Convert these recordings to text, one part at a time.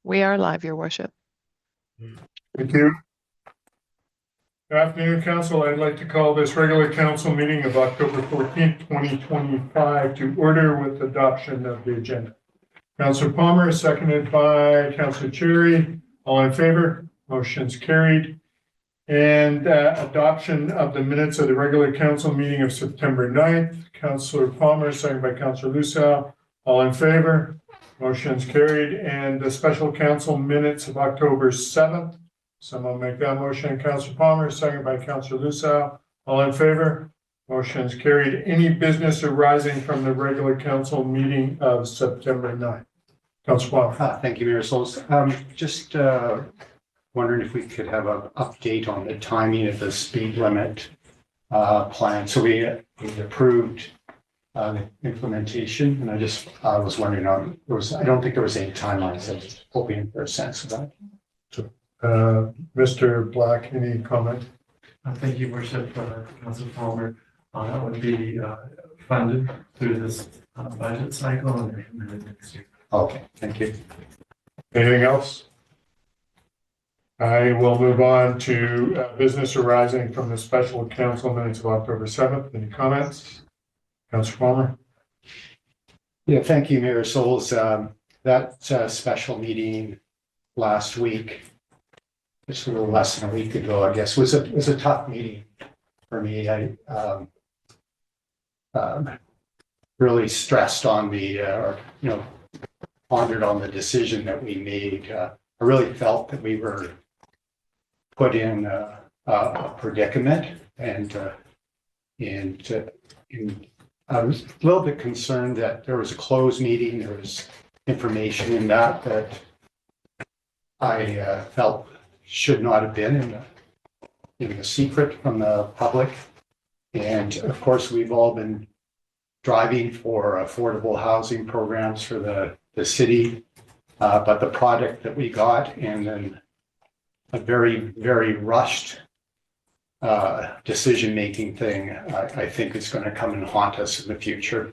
We are live, Your Worship. Thank you. Good afternoon, Council. I'd like to call this regular council meeting of October 14th, 2025 to order with adoption of the agenda. Councillor Palmer, seconded by Councillor Cherry. All in favor? Motion's carried. And adoption of the minutes of the regular council meeting of September 9th. Councillor Palmer, seconded by Councillor Lucille. All in favor? Motion's carried. And the special council minutes of October 7th. Someone make that motion. Councillor Palmer, seconded by Councillor Lucille. All in favor? Motion's carried. Any business arising from the regular council meeting of September 9th? Councillor Palmer. Thank you, Mayor Souls. Just wondering if we could have an update on the timing of the speed limit plan. So we approved the implementation, and I just was wondering I don't think there was any timelines. I was hoping for a sense of that. Mr. Black, any comment? Thank you, Worship, Council Palmer. That would be funded through this budget cycle and recommended next year. Okay, thank you. Anything else? I will move on to business arising from the special council minutes of October 7th. Any comments? Councillor Palmer. Yeah, thank you, Mayor Souls. That special meeting last week, just a little less than a week ago, I guess, was a tough meeting for me. I really stressed on pondered on the decision that we made. I really felt that we were put in a predicament, and I was a little bit concerned that there was a closed meeting. There was information in that I felt should not have been in the secret from the public. And of course, we've all been driving for affordable housing programs for the city, but the product that we got, and then a very, very rushed decision-making thing, I think is going to come and haunt us in the future.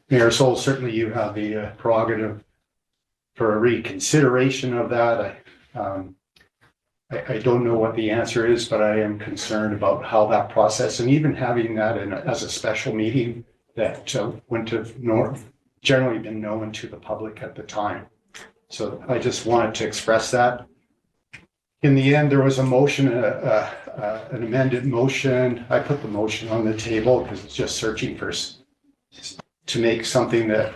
Mayor Souls, certainly you have the prerogative for a reconsideration of that. I don't know what the answer is, but I am concerned about how that process, and even having that as a special meeting that wouldn't have generally been known to the public at the time. So I just wanted to express that. In the end, there was a motion, an amended motion. I put the motion on the table because it's just searching to make something that,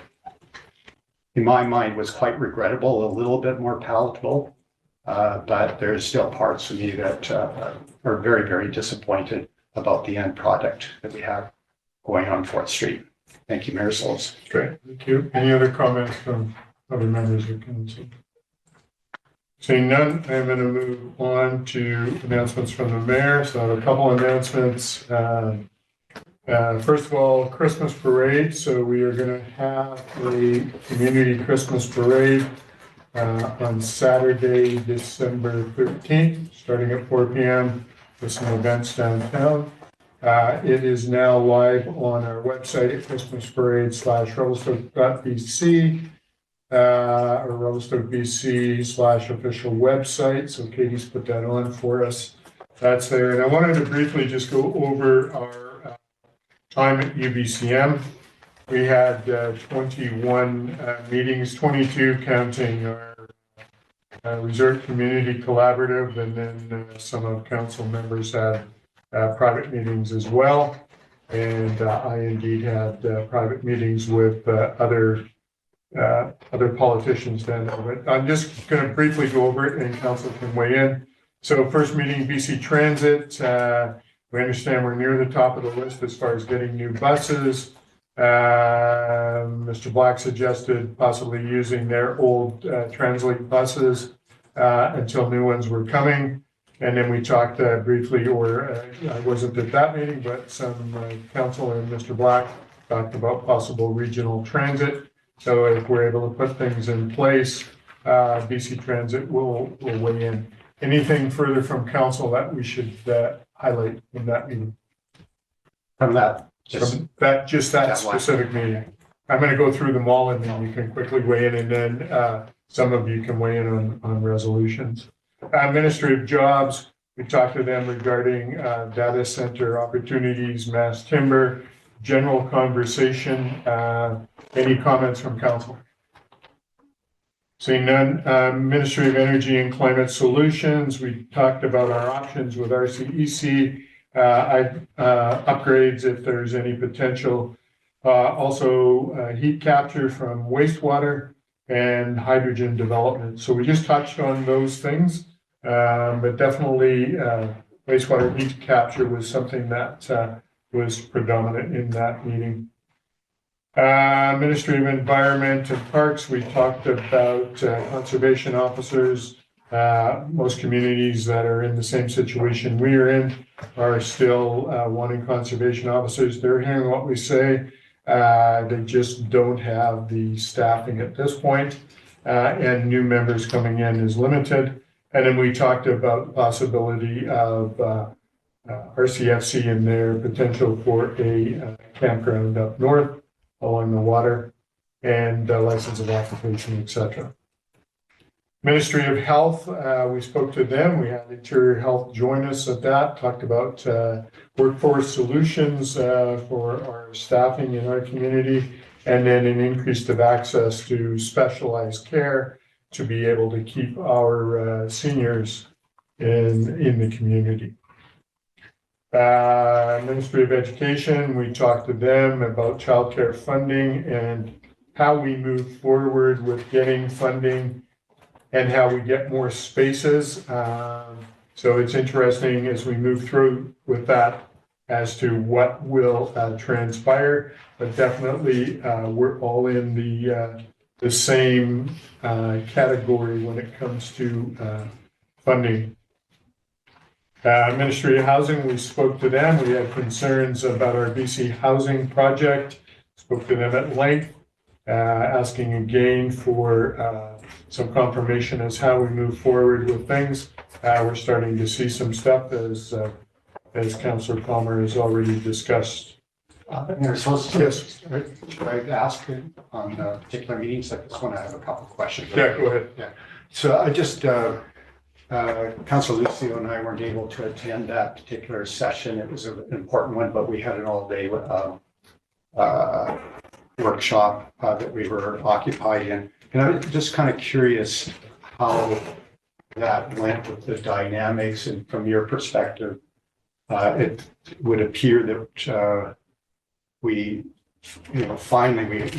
in my mind, was quite regrettable, a little bit more palatable. But there's still parts of me that are very, very disappointed about the end product that we have going on 4th Street. Thank you, Mayor Souls. Great, thank you. Any other comments from other members of council? Seeing none, I'm going to move on to announcements from the mayor. So I have a couple announcements. First of all, Christmas parade. So we are going to have a community Christmas parade on Saturday, December 13th, starting at 4 p.m. with some events downtown. It is now live on our website at christmasparade.revelstoke.bc or revelstoke.bc/official website. So Katie's put that on for us. That's there. And I wanted to briefly just go over our time at UBCM. We had 21 meetings, 22 counting our Reserve Community Collaborative, and then some of council members had private meetings as well. And I indeed had private meetings with other politicians then. But I'm just going to briefly go over it and council can weigh in. So first meeting, BC Transit. We understand we're near the top of the list as far as getting new buses. Mr. Black suggested possibly using their old Translate buses until new ones were coming. And then we talked briefly, or I wasn't at that meeting, but some council and Mr. Black talked about possible regional transit. So if we're able to put things in place, BC Transit will weigh in. Anything further from council that we should highlight in that meeting? From that, That specific meeting. I'm going to go through them all and then you can quickly weigh in, and then some of you can weigh in on resolutions. Administrative jobs, we talked to them regarding data center opportunities, mass timber, general conversation. Any comments from council? Seeing none. Ministry of Energy and Climate Solutions, we talked about our options with RCEC, upgrades if there's any potential. Also heat capture from wastewater and hydrogen development. So we just touched on those things, but definitely wastewater heat capture was something that was predominant in that meeting. Ministry of Environment and Parks, we talked about conservation officers. Most communities that are in the same situation we are in are still wanting conservation officers. They're hearing what we say. They just don't have the staffing at this point, and new members coming in is limited. And then we talked about the possibility of RCFC and their potential for a campground up north along the water, and license of occupation, etc. Ministry of Health, we spoke to them. We had Interior Health join us at that, talked about workforce solutions for our staffing in our community, and then an increase of access to specialized care to be able to keep our seniors in the community. Ministry of Education, we talked to them about childcare funding and how we move forward with getting funding and how we get more spaces. So it's interesting as we move through with that as to what will transpire, but definitely we're all in the same category when it comes to funding. Ministry of Housing, we spoke to them. We had concerns about our BC Housing project. Spoke to them at length, asking again for some confirmation as how we move forward with things. We're starting to see some stuff as Councillor Palmer has already discussed. Yes. Should I ask on particular meetings like this one? I have a couple of questions. Yeah, go ahead. Yeah. So I just, Councillor Lucio and I weren't able to attend that particular session. It was an important one, but we had an all-day workshop that we were occupied in. And I'm just kind of curious how that went with the dynamics, and from your perspective, it would appear that we, finally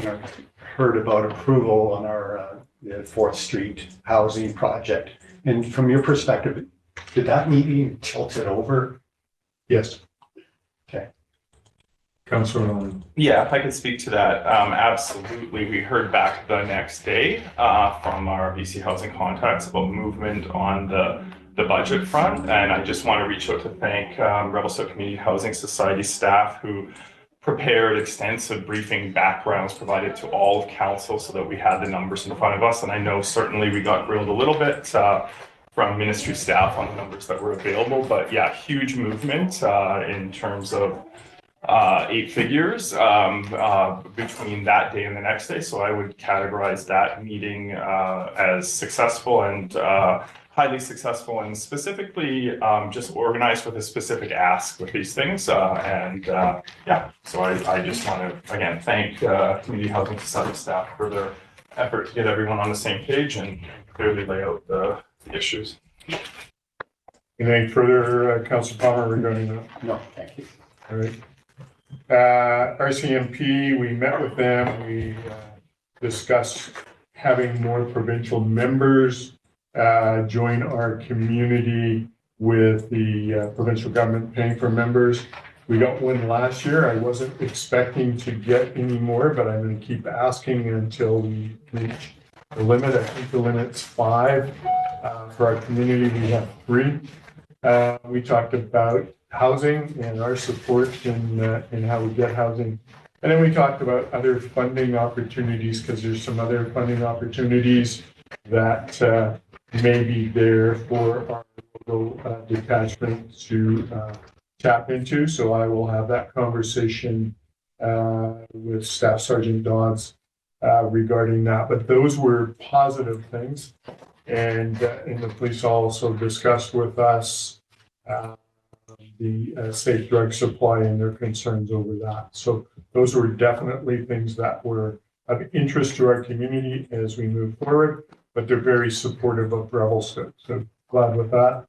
heard about approval on our the 4th Street housing project. And from your perspective, did that meeting tilt it over? Yes. Okay. Councillor Nolan. Yeah, if I could speak to that, absolutely. We heard back the next day from our BC Housing contacts about movement on the budget front, and I just want to reach out to thank Revelstoke Community Housing Society staff who prepared extensive briefing backgrounds provided to all of council so that we had the numbers in front of us. And I know certainly we got grilled a little bit from ministry staff on the numbers that were available, but yeah, huge movement in terms of 8 figures between that day and the next day. So I would categorize that meeting as successful and highly successful, and specifically just organized with a specific ask with these things. Yeah, so I just want to, again, thank Community Housing Society staff for their effort to get everyone on the same page and clearly lay out the issues. Anything further, Councillor Palmer, regarding that? No, thank you. All right. RCMP, we met with them. We discussed having more provincial members join our community with the provincial government paying for members. We got one last year. I wasn't expecting to get any more, but I'm going to keep asking until we reach the limit. I think the limit's 5. For our community, we have 3. We talked about housing and our support in how we get housing. And then we talked about other funding opportunities, because there's some other funding opportunities that may be there for our local detachment to tap into. So I will have that conversation with Staff Sergeant Dodds regarding that. But those were positive things. And the police also discussed with us the safe drug supply and their concerns over that. So those were definitely things that were of interest to our community as we move forward, but they're very supportive of Revelstoke. So glad with that.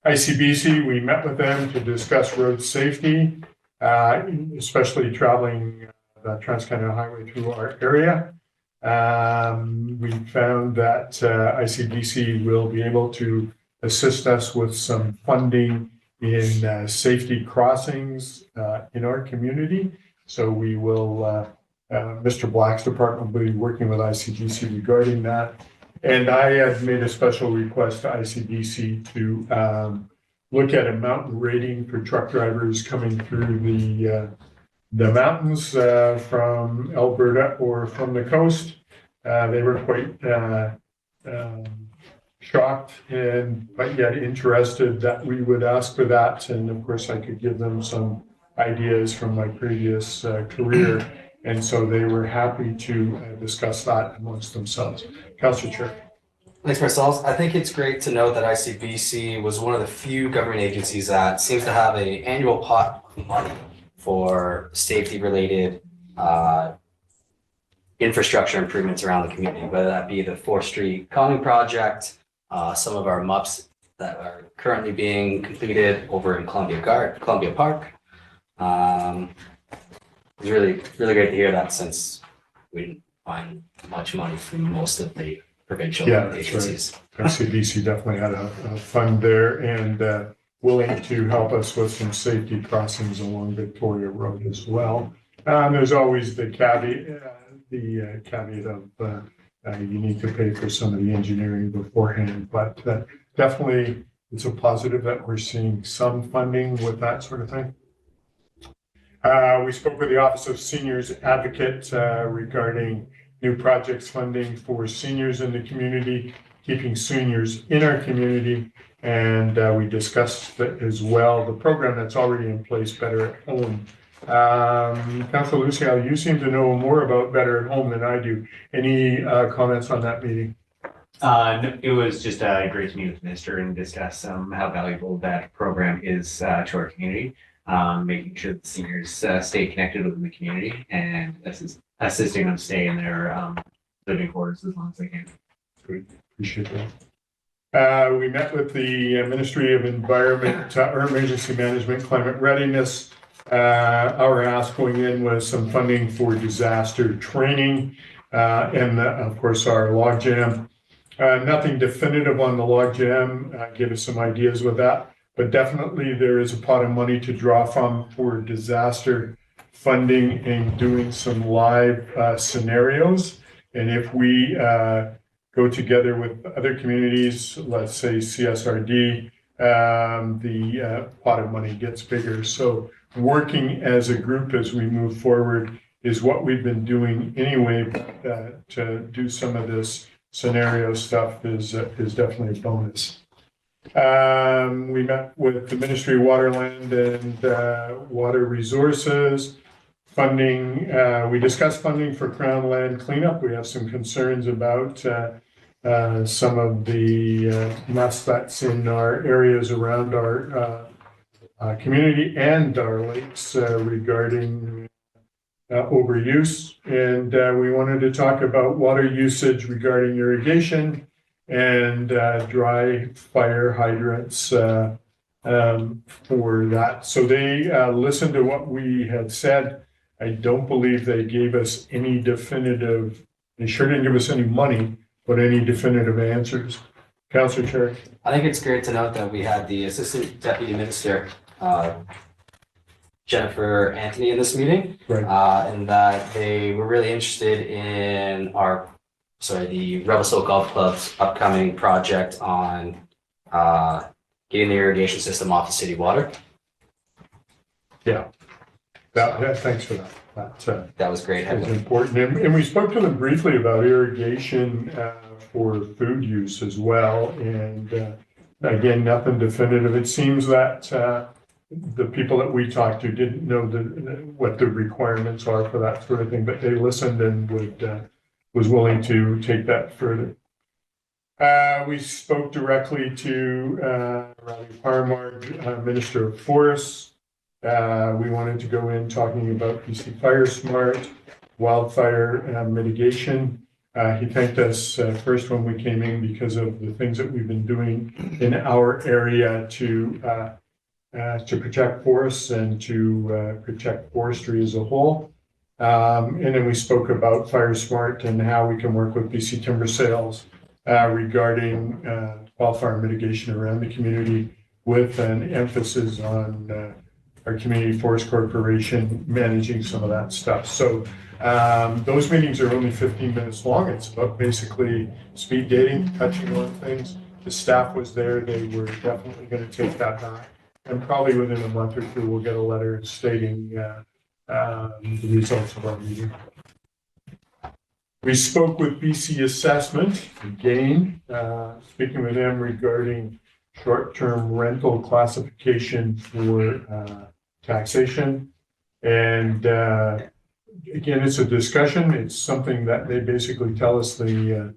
ICBC, we met with them to discuss road safety, especially traveling the Trans-Canada Highway through our area. We found that ICBC will be able to assist us with some funding in safety crossings in our community. So we will, Mr. Black's department will be working with ICBC regarding that. And I had made a special request to ICBC to look at a mountain rating for truck drivers coming through the mountains from Alberta or from the coast. They were quite shocked but yet interested that we would ask for that. And of course, I could give them some ideas from my previous career. And so they were happy to discuss that amongst themselves. Councillor Chair. Thanks, Marcel. I think it's great to note that ICBC was one of the few government agencies that seems to have an annual pot of money for safety-related infrastructure improvements around the community, whether that be the 4th Street Calming Project, some of our MUPs that are currently being completed over in Columbia Park. It was really great to hear that, since we didn't find much money from most of the provincial agencies. Right. ICBC definitely had a fund there and willing to help us with some safety crossings along Victoria Road as well. There's always the caveat of you need to pay for some of the engineering beforehand, but definitely it's a positive that we're seeing some funding with that sort of thing. We spoke with the Office of Seniors Advocate regarding new projects funding for seniors in the community, keeping seniors in our community. And we discussed as well the program that's already in place, Better at Home. Councillor Lucial, you seem to know more about Better at Home than I do. Any comments on that meeting? No, it was just great to meet with the minister and discuss how valuable that program is to our community, making sure that seniors stay connected within the community and assisting them stay in their living quarters as long as they can. Good, appreciate that. We met with the Ministry of Environment or Emergency Management, Climate Readiness. Our ask going in was some funding for disaster training and of course our logjam. Nothing definitive on the logjam, give us some ideas with that, but definitely there is a pot of money to draw from for disaster funding and doing some live scenarios. And if we go together with other communities, let's say CSRD, the pot of money gets bigger. So working as a group as we move forward is what we've been doing anyway. To do some of this scenario stuff is definitely a bonus. We met with the Ministry of Waterland and Water Resources. Funding, we discussed funding for Crown Land cleanup. We have some concerns about some of the mess that's in our areas around our community and our lakes regarding overuse. And we wanted to talk about water usage regarding irrigation and dry fire hydrants for that. So they listened to what we had said. I don't believe they gave us any definitive, they sure didn't give us any money, but any definitive answers. Councillor Cherry. I think it's great to note that we had the Assistant Deputy Minister, Jennifer Anthony, in this meeting, Right. And that they were really interested in the Revelstoke Golf Club's upcoming project on getting the irrigation system off the city water. Yeah. Thanks for that. That was great. That was important. And we spoke to them briefly about irrigation for food use as well. And again, nothing definitive. It seems that the people that we talked to didn't know what the requirements are for that sort of thing, but they listened and was willing to take that further. We spoke directly to Ravi Parmar, Minister of Forests. We wanted to go in talking about BC Fire Smart, wildfire mitigation. He thanked us first when we came in because of the things that we've been doing in our area to protect forests and to protect forestry as a whole. And then we spoke about Fire Smart and how we can work with BC Timber Sales regarding wildfire mitigation around the community, with an emphasis on our Community Forest Corporation managing some of that stuff. So those meetings are only 15 minutes long. It's about basically speed dating, touching on things. The staff was there. They were definitely going to take that back. And probably within a month or two, we'll get a letter stating the results of our meeting. We spoke with BC Assessment again, speaking with them regarding short-term rental classification for taxation. And again, it's a discussion. It's something that they basically tell us the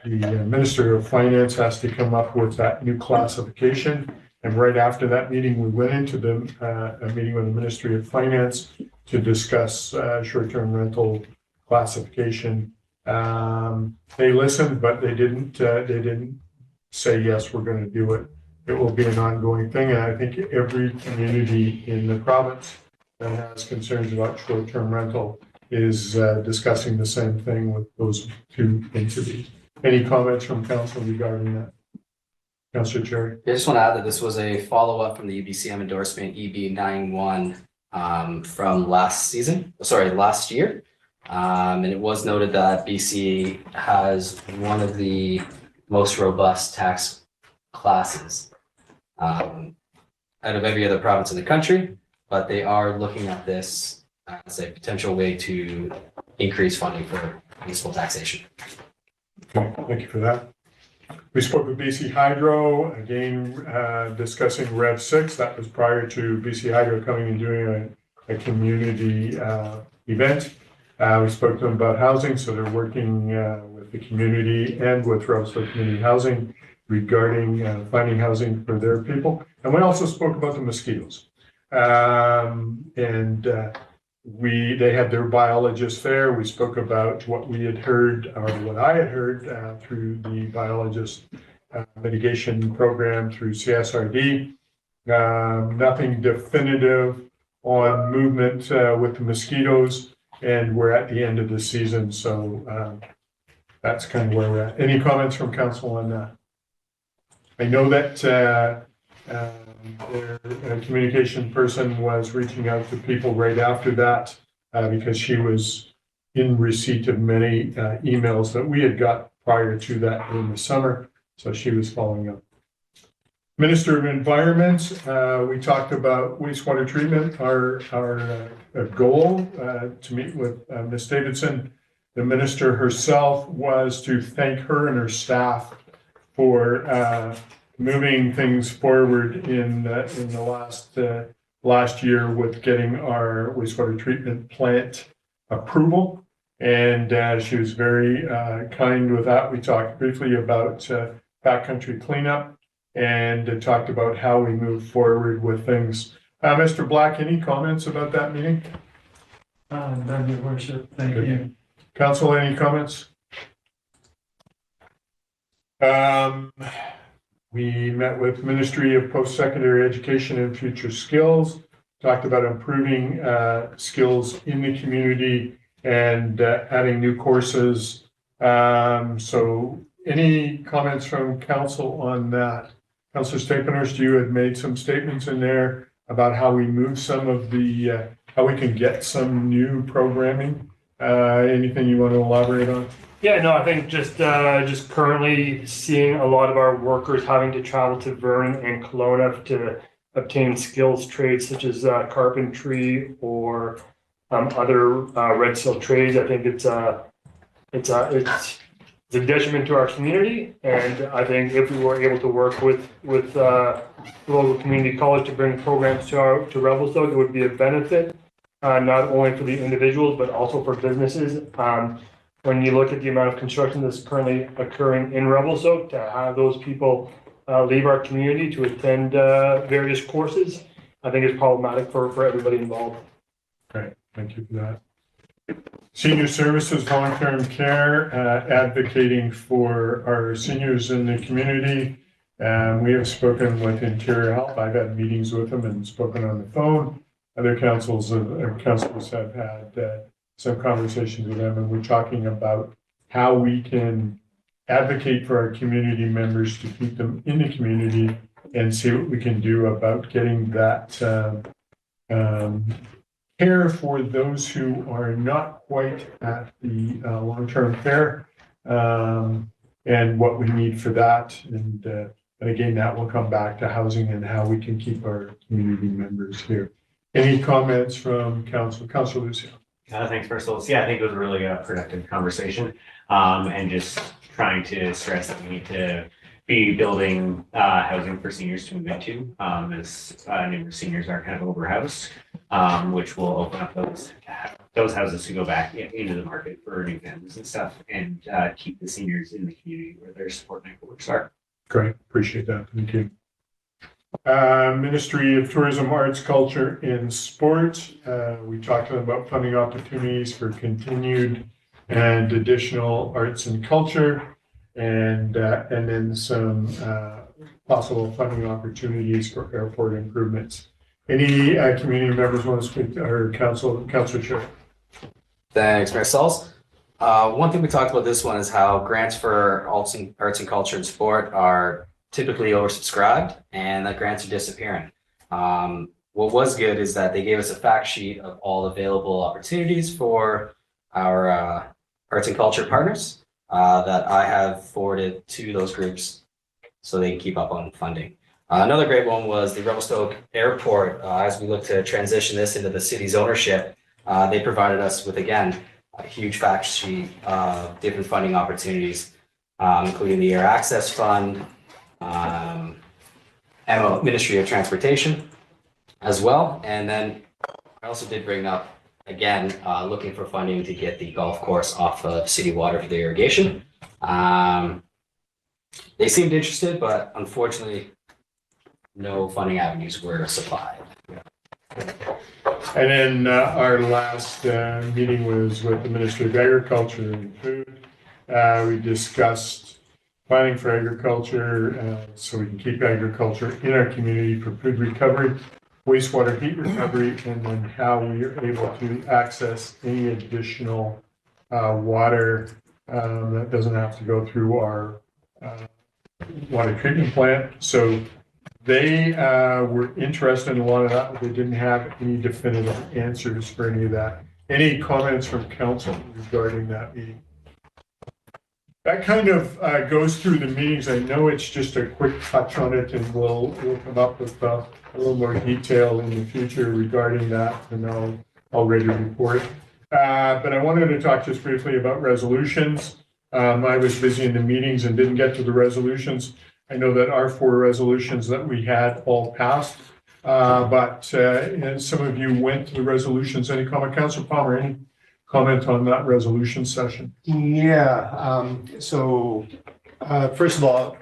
Minister of Finance has to come up with that new classification. And right after that meeting, we went into a meeting with the Ministry of Finance to discuss short-term rental classification. They listened, but they didn't say, yes, we're going to do it. It will be an ongoing thing. And I think every community in the province that has concerns about short-term rental is discussing the same thing with those two entities. Any comments from council regarding that? Councillor Cherry. I just want to add that this was a follow-up from the UBCM endorsement EB 91 from last year. And it was noted that BC has one of the most robust tax classes out of every other province in the country, but they are looking at this as a potential way to increase funding for municipal taxation. Thank you for that. We spoke with BC Hydro, again, discussing Rev 6. That was prior to BC Hydro coming and doing a community event. We spoke to them about housing, so they're working with the community and with Rouseland Community Housing regarding finding housing for their people. And we also spoke about the mosquitoes. They had their biologist there. We spoke about what we had heard, or what I had heard through the biologist mitigation program through CSRD. Nothing definitive on movement with the mosquitoes, and we're at the end of the season, so that's kind of where we're at. Any comments from council on that? I know that their communication person was reaching out to people right after that because she was in receipt of many emails that we had got prior to that in the summer. So she was following up. Minister of Environment, we talked about wastewater treatment, our goal to meet with Ms. Davidson. The minister herself was to thank her and her staff for moving things forward in the last year with getting our wastewater treatment plant approval. And she was very kind with that. We talked briefly about backcountry cleanup and talked about how we move forward with things. Mr. Black, any comments about that meeting? None, Your Worship. Thank Good. you. Council, any comments? We met with Ministry of Post-Secondary Education and Future Skills, talked about improving skills in the community and adding new courses. So any comments from council on that? Councillor Stapenhurst, you had made some statements in there about how we move some of the, how we can get some new programming. Anything you want to elaborate on? Yeah, no, I think just currently seeing a lot of our workers having to travel to Vernon and Kelowna to obtain skills trades such as carpentry or other red silk trades. I think it's it's a detriment to our community. And I think if we were able to work with the local community college to bring programs to Revelstoke, it would be a benefit, not only for the individuals, but also for businesses. When you look at the amount of construction that's currently occurring in Revelstoke, to have those people leave our community to attend various courses, I think is problematic for everybody involved. Great, thank you for that. Senior Services, Long-Term Care, advocating for our seniors in the community. We have spoken with Interior Health. I've had meetings with them and spoken on the phone. Other councils have had some conversations with them, and we're talking about how we can advocate for our community members to keep them in the community and see what we can do about getting that care for those who are not quite at the long-term care, and what we need for that. And again, that will come back to housing and how we can keep our community members here. Any comments from Council Lucio? Thanks, Bristol. Yeah, I think it was a really productive conversation, and just trying to stress that we need to be building housing for seniors to move into, as numerous seniors are kind of overhoused, which will open up those houses to go back into the market for new families and stuff, and keep the seniors in the community where their support networks are. Great, appreciate that. Thank you. Ministry of Tourism, Arts, Culture, and Sport. We talked to them about funding opportunities for continued and additional arts and culture, and then some possible funding opportunities for airport improvements. Any community members want to speak to our Council Chair? Thanks, Mayor Sauls. One thing we talked about this one is how grants for arts and culture and sport are typically oversubscribed, and that grants are disappearing. What was good is that they gave us a fact sheet of all available opportunities for our arts and culture partners that I have forwarded to those groups so they can keep up on funding. Another great one was the Revelstoke Airport. As we look to transition this into the city's ownership, they provided us with, again, a huge fact sheet of different funding opportunities, including the Air Access Fund, Ministry of Transportation as well. And then I also did bring up, again, looking for funding to get the golf course off of city water for the irrigation. They seemed interested, but unfortunately, no funding avenues were supplied. And then our last meeting was with the Ministry of Agriculture and Food. We discussed planning for agriculture, so we can keep agriculture in our community for food recovery, wastewater heat recovery, and then how we are able to access any additional water that doesn't have to go through our water treatment plant. So they were interested in a lot of that, but they didn't have any definitive answers for any of that. Any comments from council regarding that meeting? That kind of goes through the meetings. I know it's just a quick touch on it, and we'll come up with a little more detail in the future regarding that, and I'll ready to report. But I wanted to talk just briefly about resolutions. I was busy in the meetings and didn't get to the resolutions. I know that our 4 resolutions that we had all passed, but some of you went to the resolutions. Any comment? Councillor Palmer, any comment on that resolution session? Yeah, so first of all,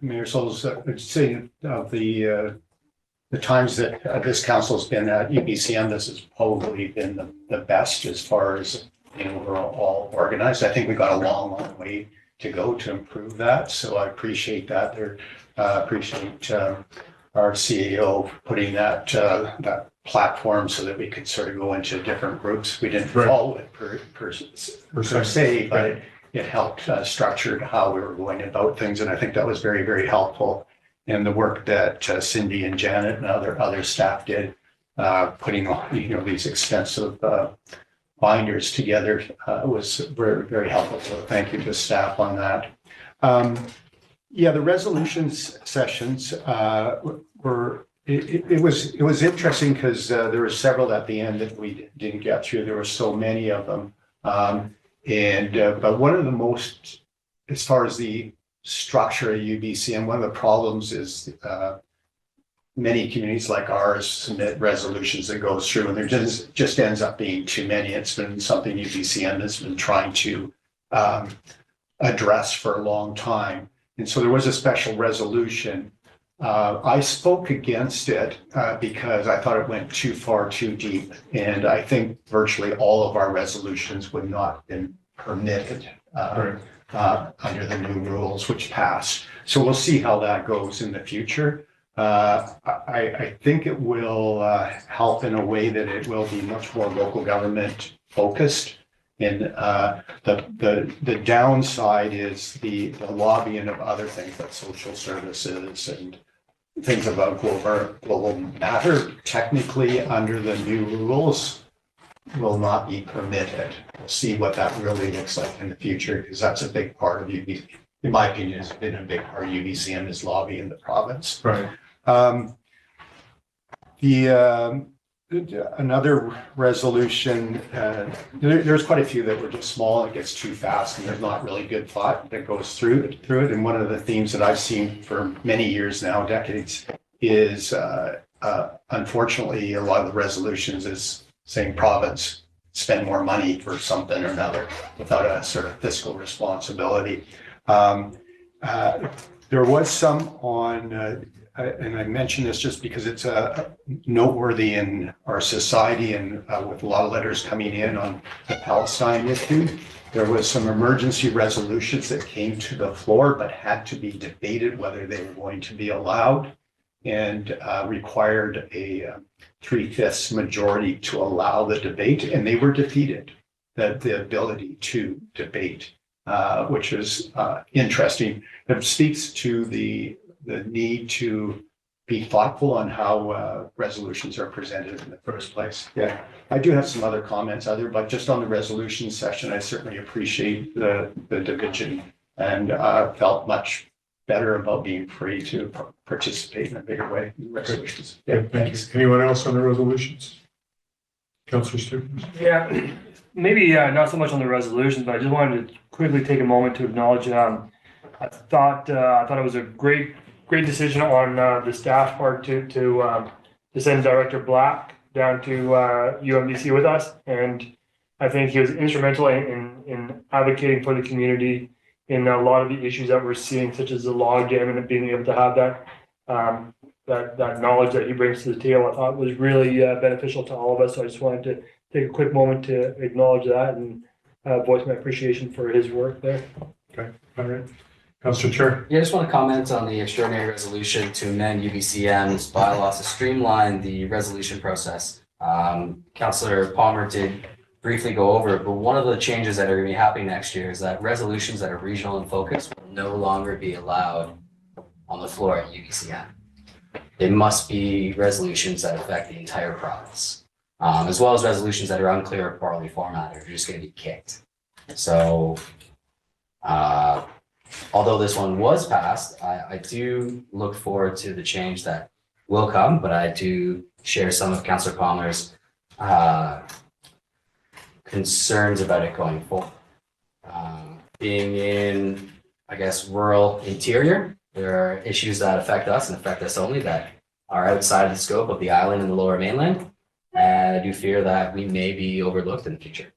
Mayor Souls, saying of the times that this council's been at UBCM, this has probably been the best as far as, we're all organized. I think we got a long way to go to improve that. So I appreciate that. Appreciate our CEO putting that platform so that we could sort of go into different groups. We didn't follow it per se, but it helped structure how we were going about things. And I think that was very, very helpful. And the work that Cindy and Janet and other staff did, putting these extensive binders together was very, very helpful. So thank you to staff on that. The resolutions sessions were, it was interesting because there were several at the end that we didn't get through. There were so many of them. But one of the most as far as the structure of UBCM, one of the problems is many communities like ours submit resolutions that goes through, and there just ends up being too many. It's been something UBCM has been trying to address for a long time. And so there was a special resolution. I spoke against it because I thought it went too far, too deep. And I think virtually all of our resolutions would not have been permitted under the new rules which passed. So we'll see how that goes in the future. I think it will help in a way that it will be much more local government focused. And the downside is the lobbying of other things like social services and things about global matter. Technically, under the new rules, will not be permitted. We'll see what that really looks like in the future, because that's a big part of UBCM. In my opinion, has been a big part of UBCM is lobbying the province. Right. Another resolution, there's quite a few that were just small. It gets too fast and there's not really good thought that goes through it. And one of the themes that I've seen for many years now, decades, is unfortunately a lot of the resolutions is saying province spend more money for something or another without a sort of fiscal responsibility. There was some on and I mention this just because it's noteworthy in our society, and with a lot of letters coming in on the Palestine issue, there was some emergency resolutions that came to the floor but had to be debated whether they were going to be allowed, and required a 3/5 majority to allow the debate, and they were defeated, the ability to debate, which is interesting. It speaks to the need to be thoughtful on how resolutions are presented in the first place. Yeah, I do have some other comments, but just on the resolution session, I certainly appreciate the division, and felt much better about being free to participate in a bigger way in resolutions. Yeah, thanks. Anyone else on the resolutions? Councillor Stevens? Yeah, maybe not so much on the resolutions, but I just wanted to quickly take a moment to acknowledge. I thought it was a great decision on the staff part to send Director Black down to UMBC with us, and I think he was instrumental in advocating for the community in a lot of the issues that we're seeing, such as the log jam, and being able to have that knowledge that he brings to the table. I thought was really beneficial to all of us. So I just wanted to take a quick moment to acknowledge that and voice my appreciation for his work there. Okay, all right. Councillor Chair. Yeah, I just want to comment on the extraordinary resolution to amend UBCM's bylaws to streamline the resolution process. Councillor Palmer did briefly go over it, but one of the changes that are going to be happening next year is that resolutions that are regional in focus will no longer be allowed on the floor at UBCM. They must be resolutions that affect the entire province, as well as resolutions that are unclear or poorly formatted are just going to be kicked. So, although this one was passed, I do look forward to the change that will come, but I do share some of Councillor Palmer's concerns about it going forward. Being in, I guess, rural interior, there are issues that affect us and affect us only that are outside the scope of the island and the lower mainland. And I do fear that we may be overlooked in the future.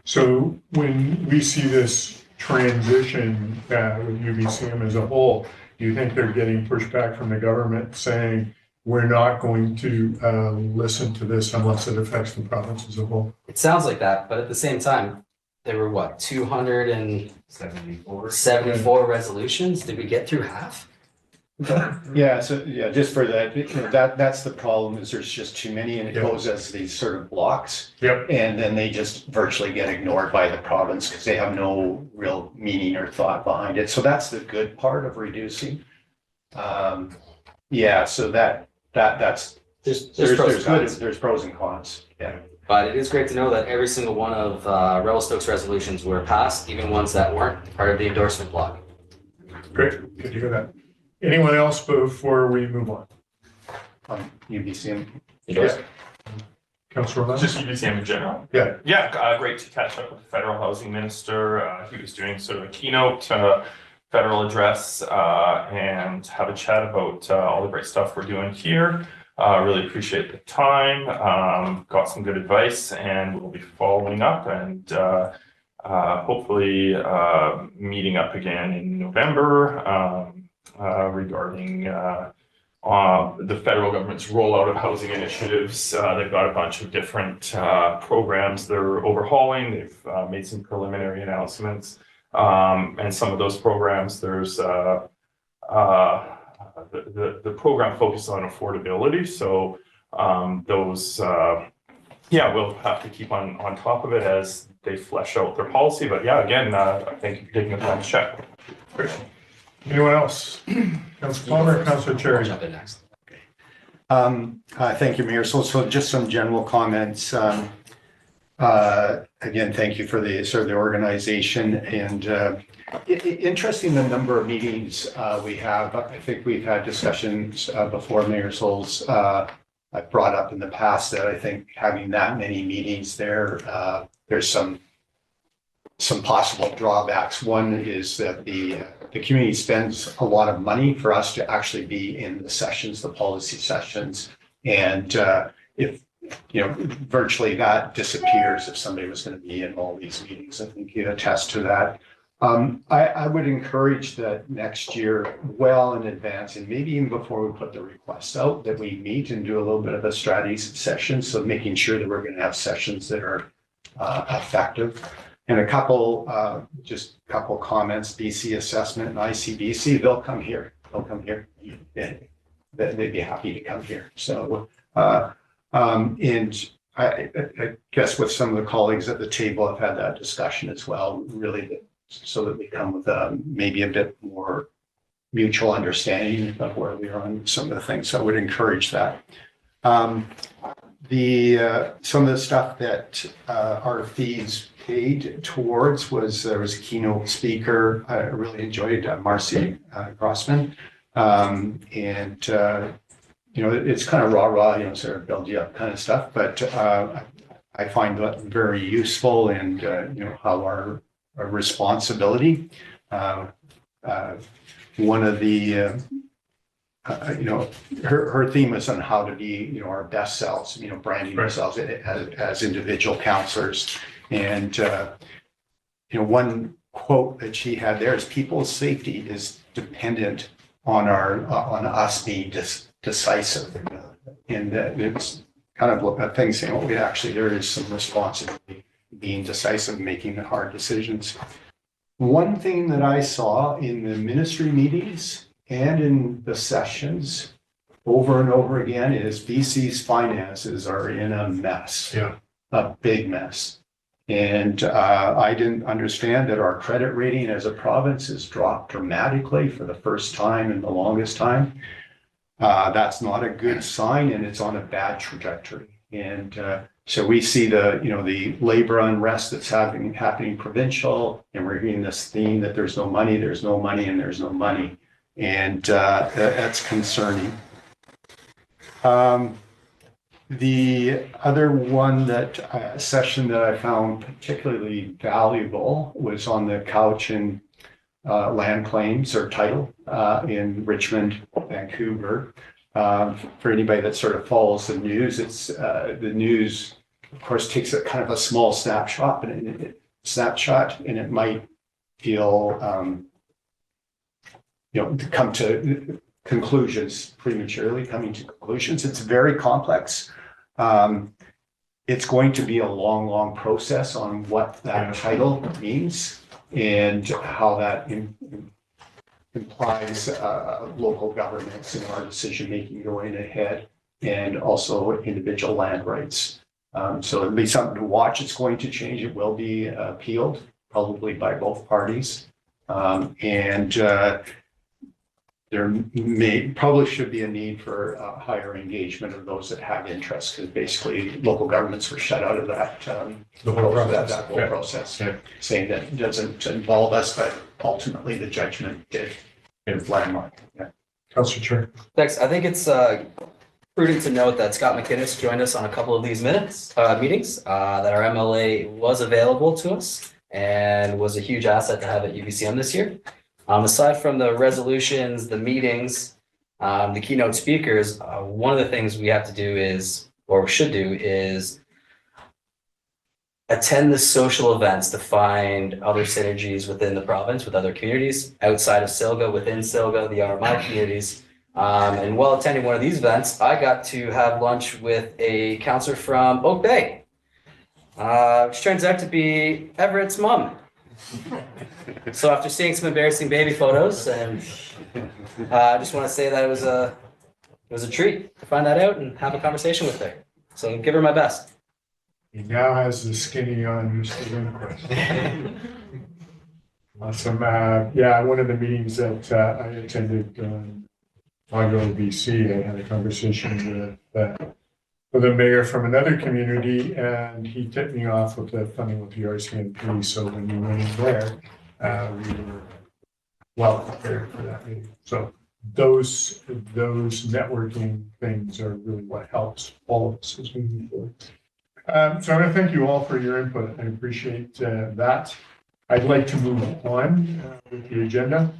So when we see this transition with UBCM as a whole, do you think they're getting pushback from the government saying we're not going to listen to this unless it affects the province as a whole? It sounds like that, but at the same time, there were what, 274 resolutions? Did we get through half? Yeah, so yeah, just for that, that's the problem, is there's just too many, and it goes as these sort of blocks. Yep. And then they just virtually get ignored by the province because they have no real meaning or thought behind it. So that's the good part of reducing. Yeah, so that's there's pros and cons. Yeah. But it is great to know that every single one of Revelstoke's resolutions were passed, even ones that weren't part of the endorsement block. Great, good to hear that. Anyone else before we move on? UBCM. Endorsement. Councillor Lund? Just UBCM in general? Yeah. Yeah, great to catch up with the federal housing minister. He was doing sort of a keynote federal address and have a chat about all the great stuff we're doing here. Really appreciate the time. Got some good advice, and we'll be following up and hopefully meeting up again in November regarding the federal government's rollout of housing initiatives. They've got a bunch of different programs they're overhauling. They've made some preliminary announcements. And some of those programs, there's the program focuses on affordability. So those, we'll have to keep on top of it as they flesh out their policy. But yeah, again, thank you for taking the time to chat. Anyone else? Councillor Palmer, Councillor I'll Cherry. jump in next. Thank you, Mayor. So just some general comments. Again, thank you for the sort of the organization and interesting the number of meetings we have. I think we've had discussions before, Mayor Souls. I've brought up in the past that I think having that many meetings there's some possible drawbacks. One is that the community spends a lot of money for us to actually be in the sessions, the policy sessions, and if virtually that disappears if somebody was going to be in all these meetings. I think you attest to that. I would encourage that next year, well in advance, and maybe even before we put the request out, that we meet and do a little bit of a strategy session. So making sure that we're going to have sessions that are effective. And a couple comments, BC Assessment and ICBC, they'll come here. They'd be happy to come here. So, and I guess with some of the colleagues at the table, I've had that discussion as well, really, so that we come with maybe a bit more mutual understanding of where we are on some of the things. So I would encourage that. Some of the stuff that our fees paid towards there was a keynote speaker. I really enjoyed Marcy Grossman. It's kind of rah-rah, sort of build you up kind of stuff, but I find that very useful and, how our responsibility. One of the, her theme is on how to be, our best selves, branding ourselves as individual counselors. And, one quote that she had there is people's safety is dependent on on us being decisive. And it's kind of a thing saying, there is some responsibility being decisive, making the hard decisions. One thing that I saw in the ministry meetings and in the sessions over and over again is BC's finances are in a mess. Yeah. A big mess. And I didn't understand that our credit rating as a province has dropped dramatically for the first time in the longest time. That's not a good sign, and it's on a bad trajectory. And so we see the labor unrest that's happening provincial, and we're hearing this theme that there's no money, and there's no money. And that's concerning. The other session that I found particularly valuable was on the Cowichan land claims or title in Richmond, Vancouver. For anybody that sort of follows the news, it's the news, of course, takes a kind of a small snapshot, and it might feel, to come to conclusions prematurely. Coming to conclusions, it's very complex. It's going to be a long process on what that title means and how that implies local governments in our decision-making going ahead, and also individual land rights. So it'll be something to watch. It's going to change. It will be appealed, probably by both parties. There probably should be a need for higher engagement of those that have interest, because basically local governments were shut out of that whole process, saying that it doesn't involve us, but ultimately the judgment did in landmark. Yeah. Councillor Cherry. Thanks. I think it's prudent to note that Scott McInnes joined us on a couple of these meetings, that our MLA was available to us and was a huge asset to have at UVCM this year. Aside from the resolutions, the meetings, the keynote speakers, one of the things we have to do is, or should do, is attend the social events to find other synergies within the province with other communities outside of Silga, within Silga, the RMI communities. And while attending one of these events, I got to have lunch with a counselor from Oak Bay, which turns out to be Everett's mom. So after seeing some embarrassing baby photos, and I just want to say that it was a treat to find that out and have a conversation with her. So give her my best. He now has the skinny on Mr. Lindquist. Awesome. Yeah, one of the meetings that I attended on Monroe, BC, I had a conversation with a mayor from another community, and he tipped me off with the funding with the RCMP. So when we went in there, we were well prepared for that meeting. So those networking things are really what helps all of us as we move forward. So I want to thank you all for your input. I appreciate that. I'd like to move on with the agenda.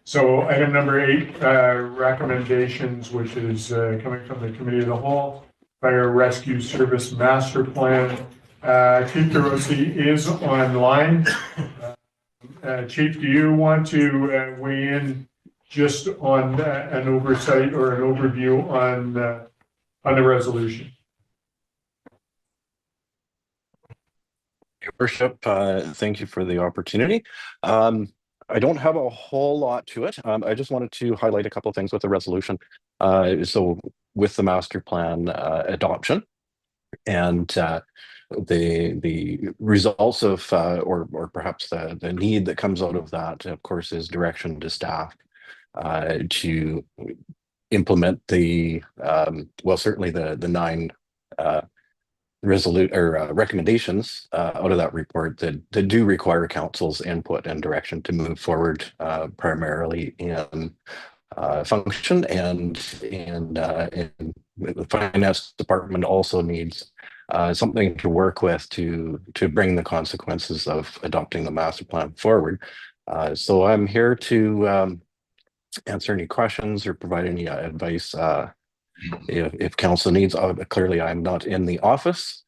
So item number 8, recommendations, which is coming from the Committee of the Whole, Fire Rescue Service Master Plan. Chief DeRossi is online. Chief, do you want to weigh in just on an oversight or an overview on the resolution? Your Worship, thank you for the opportunity. I don't have a whole lot to it. I just wanted to highlight a couple of things with the resolution. So with the master plan adoption and the results of, or perhaps the need that comes out of that, of course, is direction to staff to implement the, well, certainly the 9 recommendations out of that report that do require council's input and direction to move forward, primarily in function, and the finance department also needs something to work with to bring the consequences of adopting the master plan forward. So I'm here to answer any questions or provide any advice if council needs. Clearly I'm not in the office,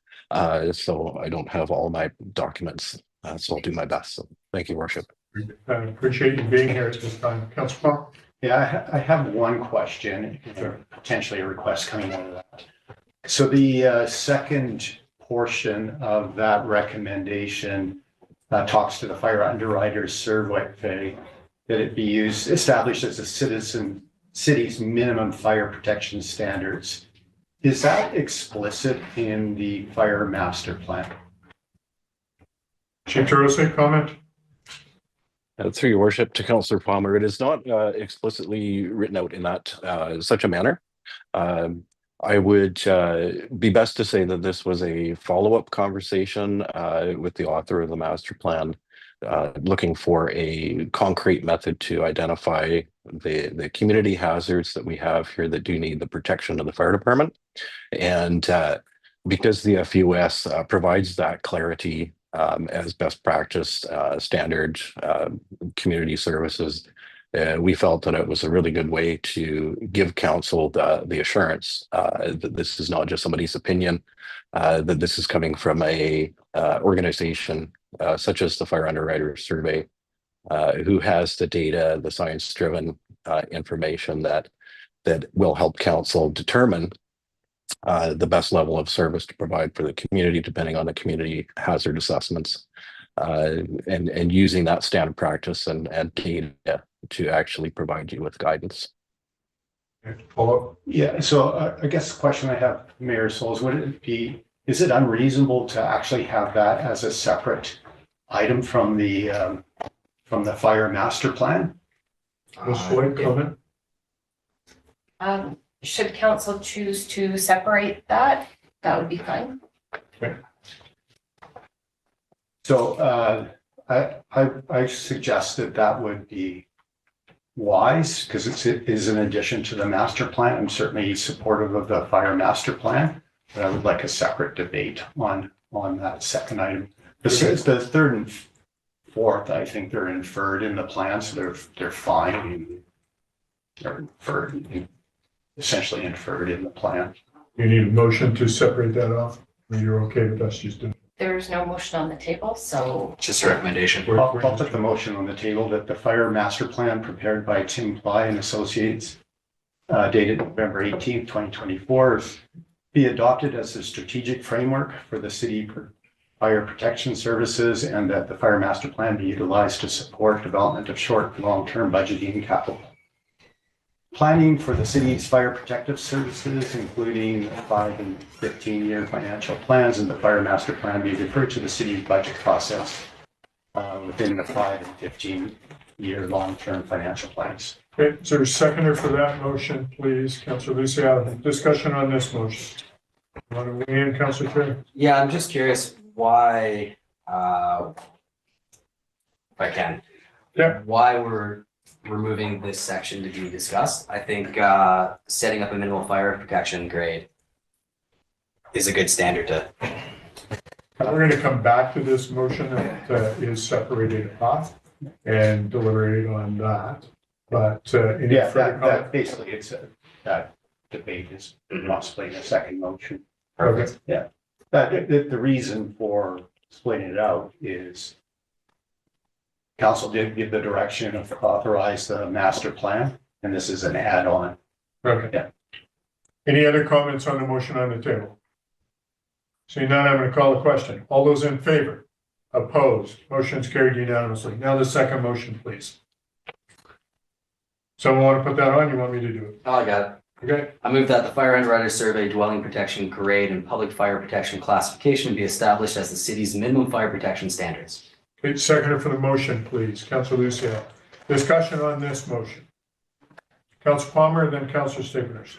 so I don't have all my documents, so I'll do my best. So thank you, Worship. I appreciate you being here at this time. Councilor Paul? Yeah, I have one question, or potentially a request coming out of that. So the second portion of that recommendation talks to the fire underwriters survey that it be established as a city's minimum fire protection standards. Is that explicit in the fire master plan? Chief DeRossi, comment? Through your worship to Councillor Palmer, it is not explicitly written out in that such a manner. I would be best to say that this was a follow-up conversation with the author of the master plan, looking for a concrete method to identify the community hazards that we have here that do need the protection of the fire department. And because the FUS provides that clarity as best practice standard community services, we felt that it was a really good way to give council the assurance that this is not just somebody's opinion, that this is coming from a organization such as the Fire Underwriters Survey, who has the data, the science-driven information that will help council determine the best level of service to provide for the community, depending on the community hazard assessments, and using that standard practice and data to actually provide you with guidance. Follow-up? Yeah, so I guess the question I have, Mayor Souls, is it unreasonable to actually have that as a separate item from the fire master plan? Comment? Should council choose to separate that, that would be fine. Okay. So I suggested that would be wise because it is an addition to the master plan. I'm certainly supportive of the fire master plan, but I would like a separate debate on that second item. The third and fourth, I think they're inferred in the plan, so they're fine. They're inferred, essentially inferred in the plan. You need a motion to separate that off? Or you're okay with us just doing? There's no motion on the table, so Just a recommendation. I'll put the motion on the table that the fire master plan prepared by Tim Ply and Associates dated November 18th, 2024 be adopted as a strategic framework for the city fire protection services, and that the fire master plan be utilized to support development of short and long-term budgeting and capital planning for the city's fire protective services, including 5 and 15-year financial plans, and the fire master plan be referred to the city's budget process within the 5 and 15-year long-term financial plans. Okay, is there a seconder for that motion, please? Councillor Lucia, discussion on this motion. Want to weigh in, Councillor Chair? Yeah, I'm just curious why, if I can. Yeah. Why we're removing this section to be discussed. I think setting up a minimal fire protection grade is a good standard to. We're going to come back to this motion that is separated off and deliberate on that. But any Yeah, further that comment? basically it's that debate is possibly a second motion. Okay. Yeah, but the reason for splitting it out is council did give the direction of authorize the master plan, and this is an add-on. Okay. Yeah. Any other comments on the motion on the table? Seeing none, I'm going to call the question. All those in favor? Opposed? Motion's carried unanimously. Now the second motion, please. Someone want to put that on? You want me to do it? Oh, I got it. Okay. I move that the fire underwriter survey dwelling protection grade and public fire protection classification be established as the city's minimum fire protection standards. Okay, seconder for the motion, please. Councillor Lucia. Discussion on this motion. Councillor Palmer, then Councillor Stiglitz.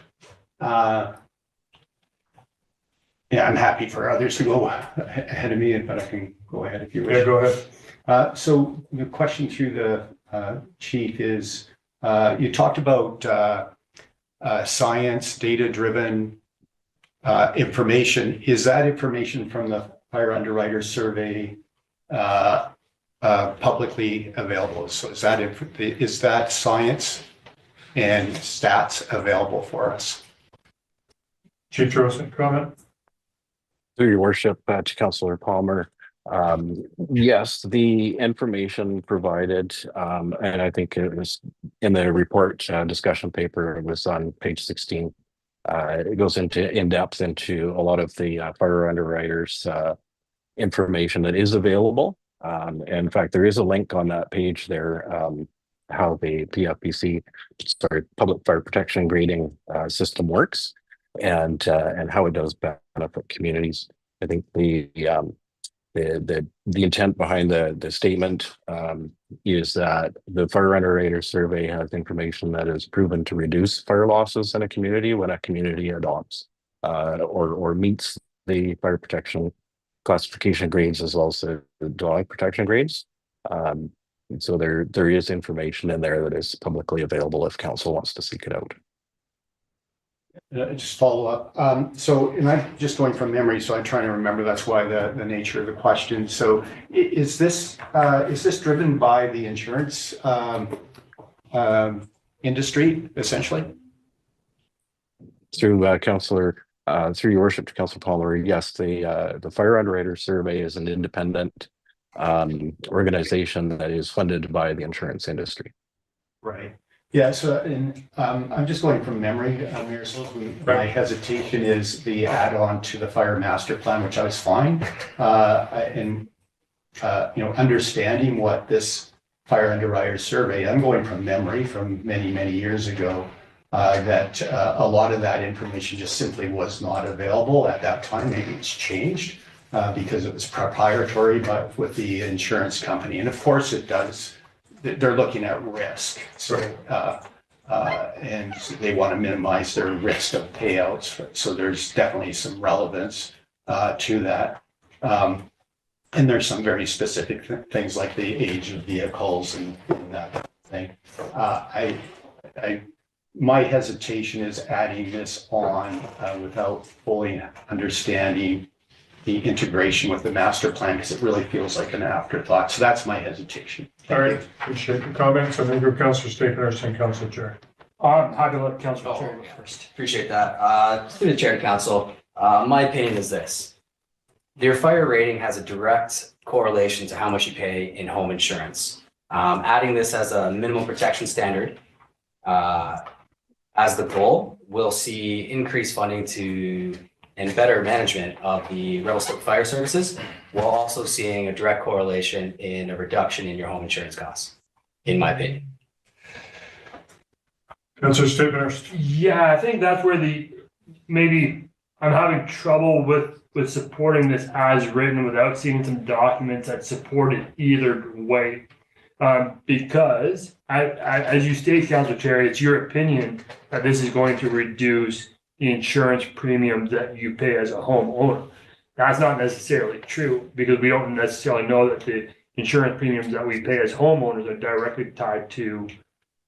Yeah, I'm happy for others to go ahead of me, but I can go ahead if you wish. Yeah, go ahead. So the question to the chief is, you talked about science, data-driven information. Is that information from the fire underwriter survey publicly available? So is that science and stats available for us? Chief Rosen, comment? Through your worship, to Councillor Palmer, yes, the information provided, and I think it was in the report discussion paper, it was on page 16. It goes in depth into a lot of the fire underwriters information that is available. And in fact, there is a link on that page there, how the public fire protection grading system works, and how it does benefit communities. I think the intent behind the statement is that the fire underwriter survey has information that is proven to reduce fire losses in a community when a community adopts or meets the fire protection classification grades as well as the dwelling protection grades. So there is information in there that is publicly available if council wants to seek it out. Just follow up. So, and I'm just going from memory, so I'm trying to remember. That's why the nature of the question. So, is this driven by the insurance industry essentially? Through through your worship to Councillor Palmer, yes, the fire underwriter survey is an independent organization that is funded by the insurance industry. Right. Yeah, so I'm just going from memory, Mayor Sills. My hesitation is the add-on to the fire master plan, which I was fine. Understanding what this fire underwriter survey, I'm going from memory from many, many years ago, that a lot of that information just simply was not available at that time. Maybe it's changed because it was proprietary, but with the insurance company. And of course it does. They're looking at risk, so and they want to minimize their risk of payouts. So there's definitely some relevance to that, and there's some very specific things like the age of vehicles and that thing. My hesitation is adding this on without fully understanding the integration with the master plan, because it really feels like an afterthought. So that's my hesitation. All right, appreciate the comments. I'm going to go Councillor Staples and Councillor Chair. I'm happy to let Councilor Oh, Chair go yeah. first. Appreciate that. Through the chair to council, my opinion is this. Your fire rating has a direct correlation to how much you pay in home insurance. Adding this as a minimum protection standard as the goal, we'll see increased funding to and better management of the Revelstoke Fire Services, while also seeing a direct correlation in a reduction in your home insurance costs, in my opinion. Councillor Staples. Yeah, I think that's where maybe I'm having trouble with supporting this as written without seeing some documents that support it either way. Because as you state, Councilor Chair, it's your opinion that this is going to reduce the insurance premiums that you pay as a homeowner. That's not necessarily true, because we don't necessarily know that the insurance premiums that we pay as homeowners are directly tied to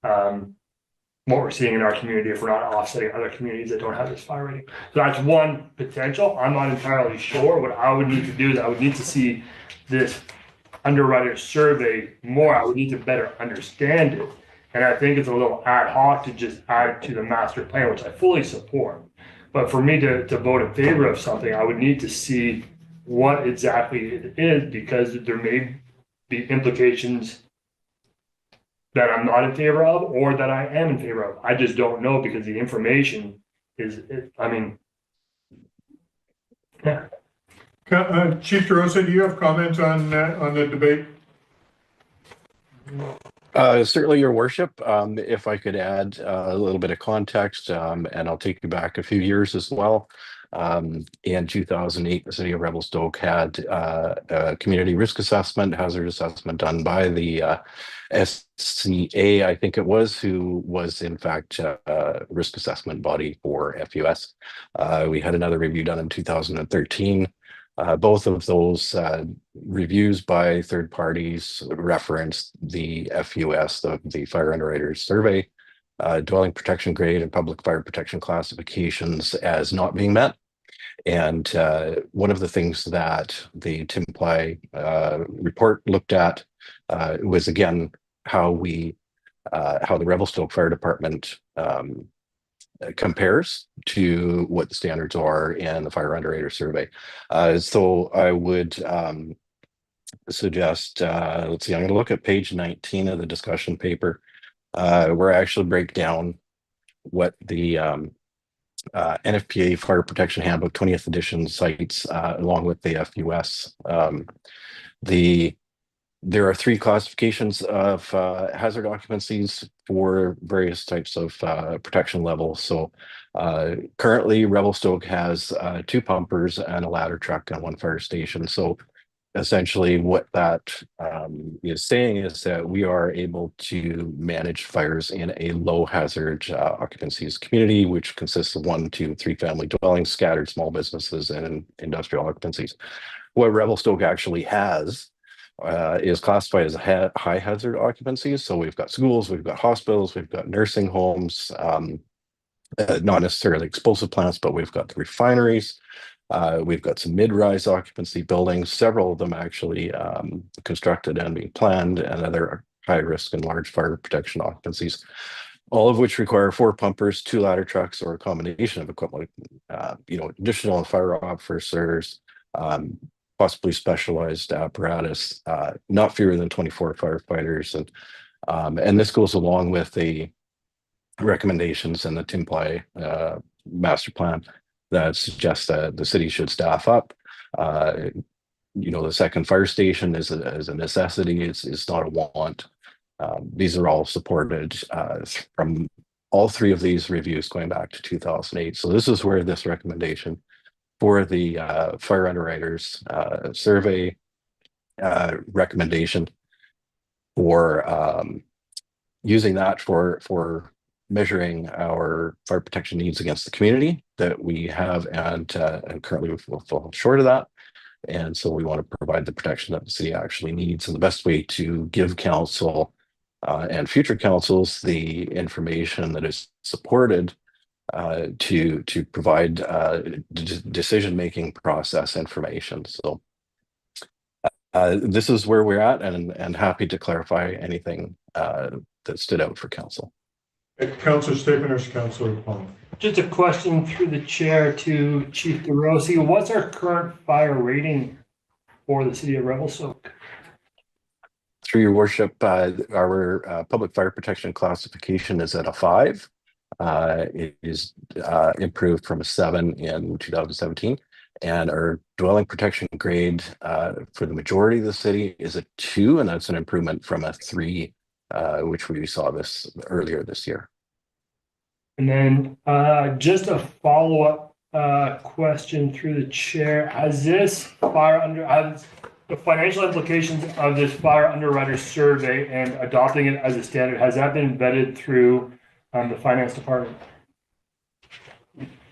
what we're seeing in our community if we're not offsetting other communities that don't have this fire rating. So that's one potential. I'm not entirely sure. What I would need to do is I would need to see this underwriter survey more. I would need to better understand it. And I think it's a little ad hoc to just add to the master plan, which I fully support. But for me to vote in favor of something, I would need to see what exactly it is, because there may be implications that I'm not in favor of or that I am in favor of. I just don't know, because the information is, yeah. Chief DeRosa, do you have comments on the debate? Certainly, Your Worship. If I could add a little bit of context, and I'll take you back a few years as well. In 2008, the city of Revelstoke had a community risk assessment, hazard assessment done by the SCA, I think it was, who was in fact a risk assessment body for FUS. We had another review done in 2013. Both of those reviews by third parties referenced the FUS, the Fire Underwriters Survey, dwelling protection grade and public fire protection classifications as not being met. And one of the things that the Tim Ply report looked at was, again, how the Revelstoke Fire Department compares to what the standards are in the Fire Underwriter Survey. So I would suggest, let's see, I'm going to look at page 19 of the discussion paper, where I actually break down what the NFPA Fire Protection Handbook 20th edition cites, along with the FUS. There are three classifications of hazard occupancies for various types of protection levels. So currently, Revelstoke has 2 pumpers and a ladder truck and 1 fire station. So essentially what that is saying is that we are able to manage fires in a low hazard occupancies community, which consists of 1, 2, 3 family dwellings, scattered small businesses, and industrial occupancies. What Revelstoke actually has is classified as a high hazard occupancies. So we've got schools, we've got hospitals, we've got nursing homes, not necessarily explosive plants, but we've got the refineries. We've got some mid-rise occupancy buildings, several of them actually constructed and being planned, and other high risk and large fire protection occupancies, all of which require 4 pumpers, 2 ladder trucks, or a combination of equipment, additional fire officers, possibly specialized apparatus, not fewer than 24 firefighters. And this goes along with the recommendations in the Tim Ply master plan that suggests that the city should staff up. The second fire station is a necessity. It's not a want. These are all supported from all 3 of these reviews going back to 2008. So this is where this recommendation for the Fire Underwriters Survey recommendation for using that for measuring our fire protection needs against the community that we have, and currently we fall short of that. And so we want to provide the protection that the city actually needs. And the best way to give council and future councils the information that is supported to provide decision-making process information. So this is where we're at, and happy to clarify anything that stood out for council. Councillor Stapleton, Councillor Palmer. Just a question through the chair to Chief DeRossi. What's our current fire rating for the city of Revelstoke? Through your worship, our public fire protection classification is at a 5. It is improved from a 7 in 2017. And our dwelling protection grade for the majority of the city is a 2, and that's an improvement from a 3, which we saw this earlier this year. And then just a follow-up question through the chair. Has the financial implications of this fire underwriter survey and adopting it as a standard, has that been vetted through the finance department?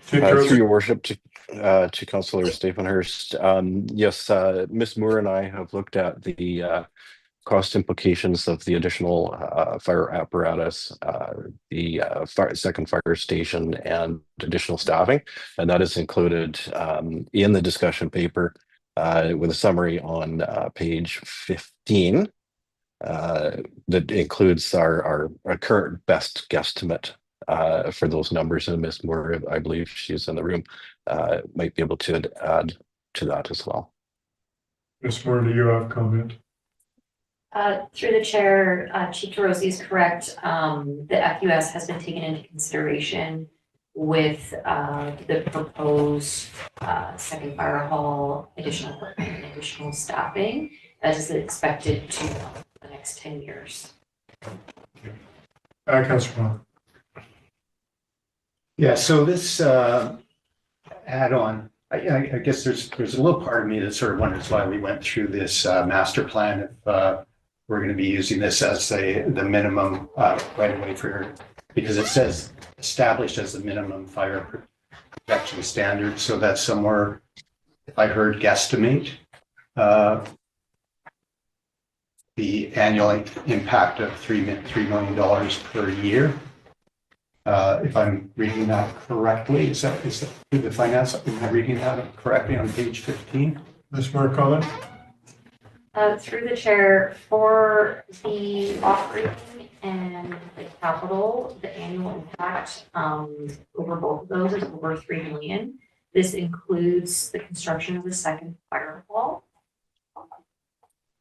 Through your worship to Councillor Staphenhurst, yes, Ms. Moore and I have looked at the cost implications of the additional fire apparatus, the second fire station, and additional staffing, and that is included in the discussion paper with a summary on page 15 that includes our current best guesstimate for those numbers. And Ms. Moore, I believe she's in the room, might be able to add to that as well. Ms. Moore, do you have comment? Through the chair, Chief DeRossi is correct. The FUS has been taken into consideration with the proposed second fire hall, additional equipment, and additional staffing that is expected to the next 10 years. Councillor Palmer. Yeah, so this add-on, I guess there's a little part of me that sort of wonders why we went through this master plan if we're going to be using this as the minimum right away for, because it says established as the minimum fire protection standard. So that's somewhere, if I heard guesstimate, the annual impact of $3 million per year. If I'm reading that correctly, is that the finance? Am I reading that correctly on page 15? Ms. Moore, comment? Through the chair, for the operating and the capital, the annual impact over both of those is over $3 million. This includes the construction of the second fire hall.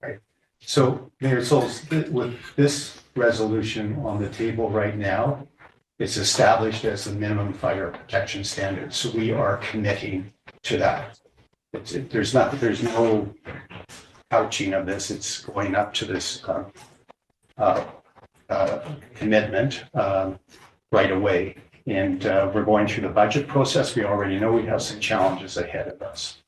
Right. So, Mayor Souls, with this resolution on the table right now, it's established as the minimum fire protection standard. So we are committing to that. There's no couching of this. It's going up to this commitment right away. And we're going through the budget process. We already know we have some challenges ahead of us.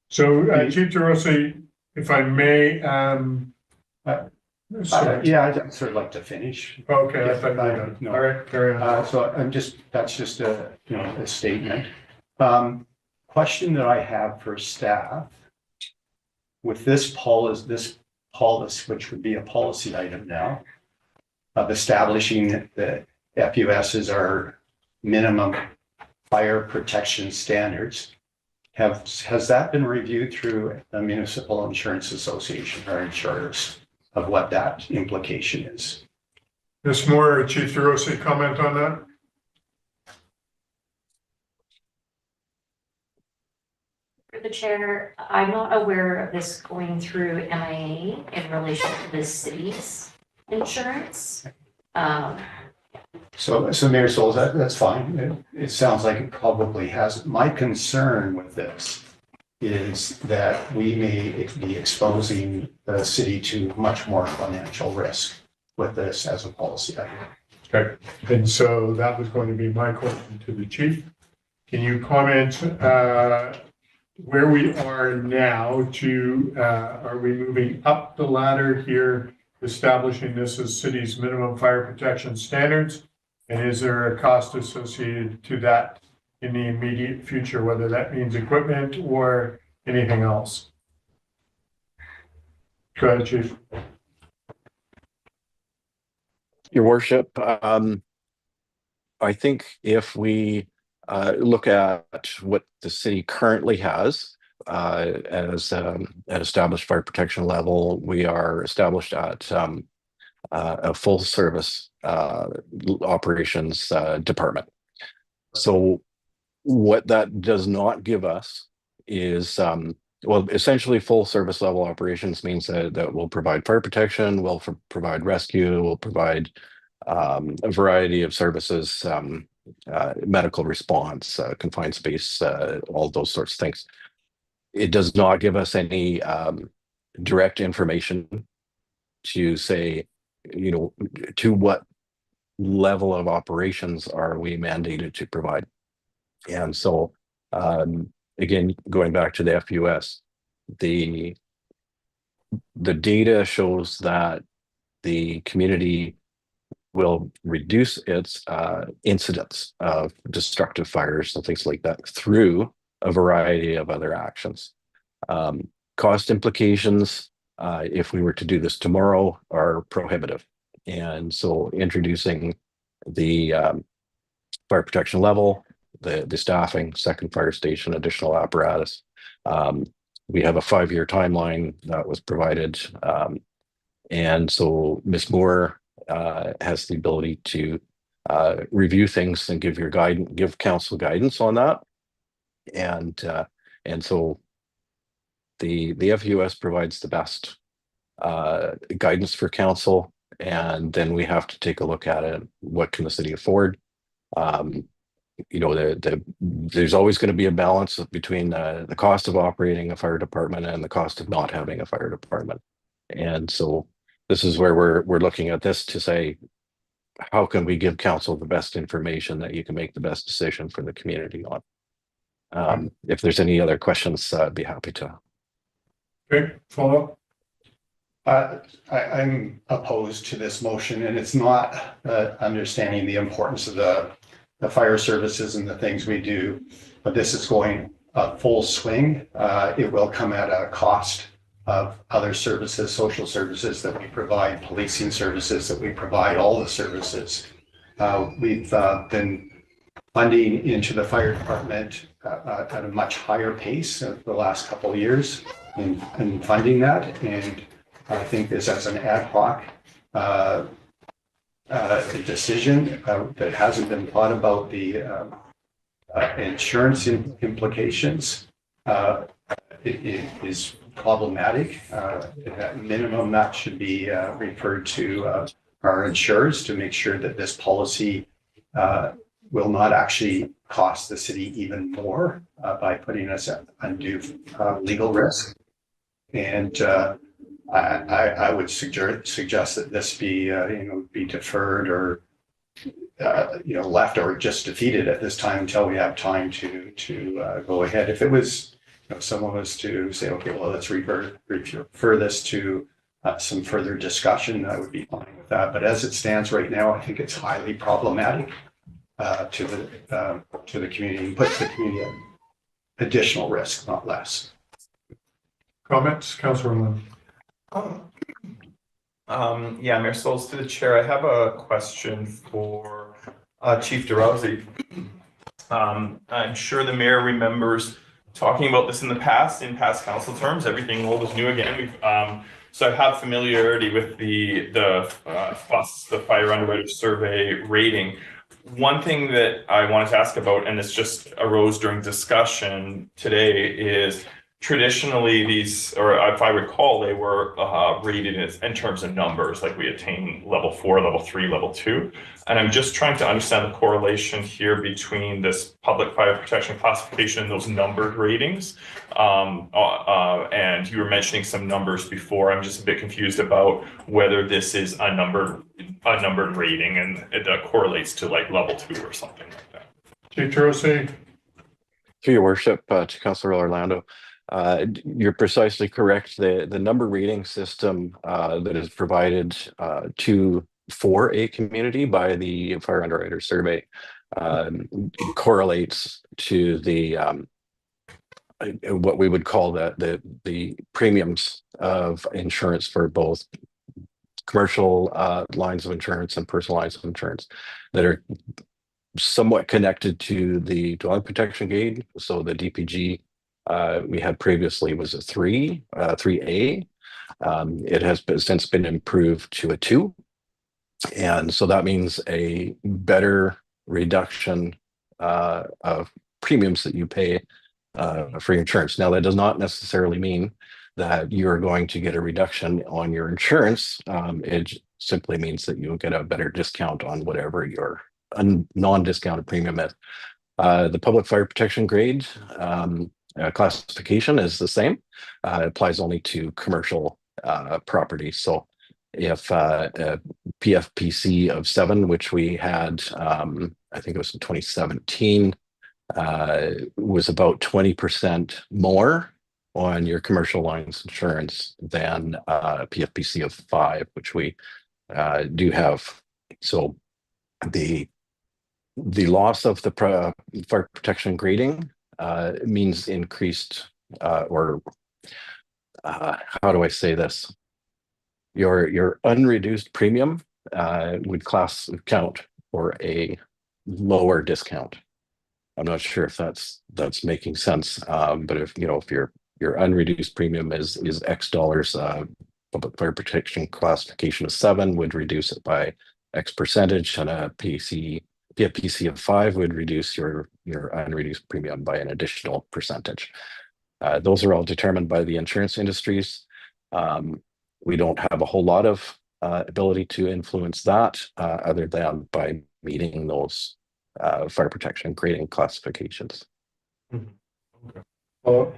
So, Chief DeRossi, if I may, yeah, I'd sort of like to finish. Okay, Yeah, I thought you were done. no. All right, carry on. So that's just a statement. Question that I have for staff with this policy, which would be a policy item now, of establishing the FUS as our minimum fire protection standards. Has that been reviewed through the Municipal Insurance Association or insurers of what that implication is? Ms. Moore, Chief DeRossi, comment on that? For the chair, I'm not aware of this going through MIA in relation to the city's insurance. So Mayor Souls, that's fine. It sounds like it probably has. My concern with this is that we may be exposing the city to much more financial risk with this as a policy item. Okay, and so that was going to be my question to the chief. Can you comment where we are now to, are we moving up the ladder here, establishing this as city's minimum fire protection standards? And is there a cost associated to that in the immediate future, whether that means equipment or anything else? Go ahead, Chief. Your worship, I think if we look at what the city currently has as an established fire protection level, we are established at a full service operations department. So what that does not give us is well, essentially full service level operations means that we'll provide fire protection, we'll provide rescue, we'll provide a variety of services, medical response, confined space, all those sorts of things. It does not give us any direct information to say, you know, to what level of operations are we mandated to provide. And so, again, going back to the FUS, the data shows that the community will reduce its incidents of destructive fires and things like that through a variety of other actions. Cost implications, if we were to do this tomorrow, are prohibitive. And so introducing the fire protection level, the staffing, second fire station, additional apparatus. We have a 5-year timeline that was provided. And so Ms. Moore has the ability to review things and give council guidance on that. And so the FUS provides the best guidance for council, and then we have to take a look at it. What can the city afford? You know, there's always going to be a balance between the cost of operating a fire department and the cost of not having a fire department. And so this is where we're looking at this to say, how can we give council the best information that you can make the best decision for the community on? If there's any other questions, I'd be happy to. Okay, follow up. I'm opposed to this motion, and it's not understanding the importance of the fire services and the things we do, but this is going full swing. It will come at a cost of other services, social services that we provide, policing services that we provide, all the services. We've been funding into the fire department at a much higher pace of the last couple of years in funding that. And I think this as an ad hoc decision that hasn't been thought about the insurance implications. It is problematic. At minimum, that should be referred to our insurers to make sure that this policy will not actually cost the city even more by putting us at undue legal risk. And I would suggest that this be be deferred or left or just defeated at this time until we have time to go ahead. If it was, someone was to say, okay, well, let's refer this to some further discussion, I would be fine with that. But as it stands right now, I think it's highly problematic to the community and puts the community at additional risk, not less. Comments, Councillor Lund? Yeah, Mayor Souls, to the chair, I have a question for Chief DeRosie. I'm sure the mayor remembers talking about this in past council terms. Everything old is new again. So I have familiarity with the FUS, the Fire Underwriter Survey rating. One thing that I wanted to ask about, and this just arose during discussion today, is traditionally these, or if I recall, they were rated in terms of numbers, like we attain level 4, level 3, level 2. And I'm just trying to understand the correlation here between this public fire protection classification and those numbered ratings. And you were mentioning some numbers before. I'm just a bit confused about whether this is a numbered rating and it correlates to like level 2 or something like that. Chief DeRosie? Through your worship, to Councillor Orlando, you're precisely correct. The number rating system that is provided for a community by the Fire Underwriter Survey correlates to the what we would call the premiums of insurance for both commercial lines of insurance and personal lines of insurance that are somewhat connected to the dwelling protection grade. So the DPG we had previously was a 3A. It has since been improved to a 2. And so that means a better reduction of premiums that you pay for your insurance. Now, that does not necessarily mean that you're going to get a reduction on your insurance. It simply means that you'll get a better discount on whatever your non-discounted premium is. The public fire protection grade classification is the same. It applies only to commercial property. So if PFPC of 7, which we had, I think it was in 2017, was about 20% more on your commercial lines insurance than PFPC of 5, which we do have. So the loss of the fire protection grading means increased or how do I say this? Your unreduced premium would count for a lower discount. I'm not sure if that's making sense, but if your unreduced premium is X dollars, public fire protection classification of 7 would reduce it by X percentage, and a PFPC of 5 would reduce your unreduced premium by an additional percentage. Those are all determined by the insurance industries. We don't have a whole lot of ability to influence that other than by meeting those fire protection grading classifications.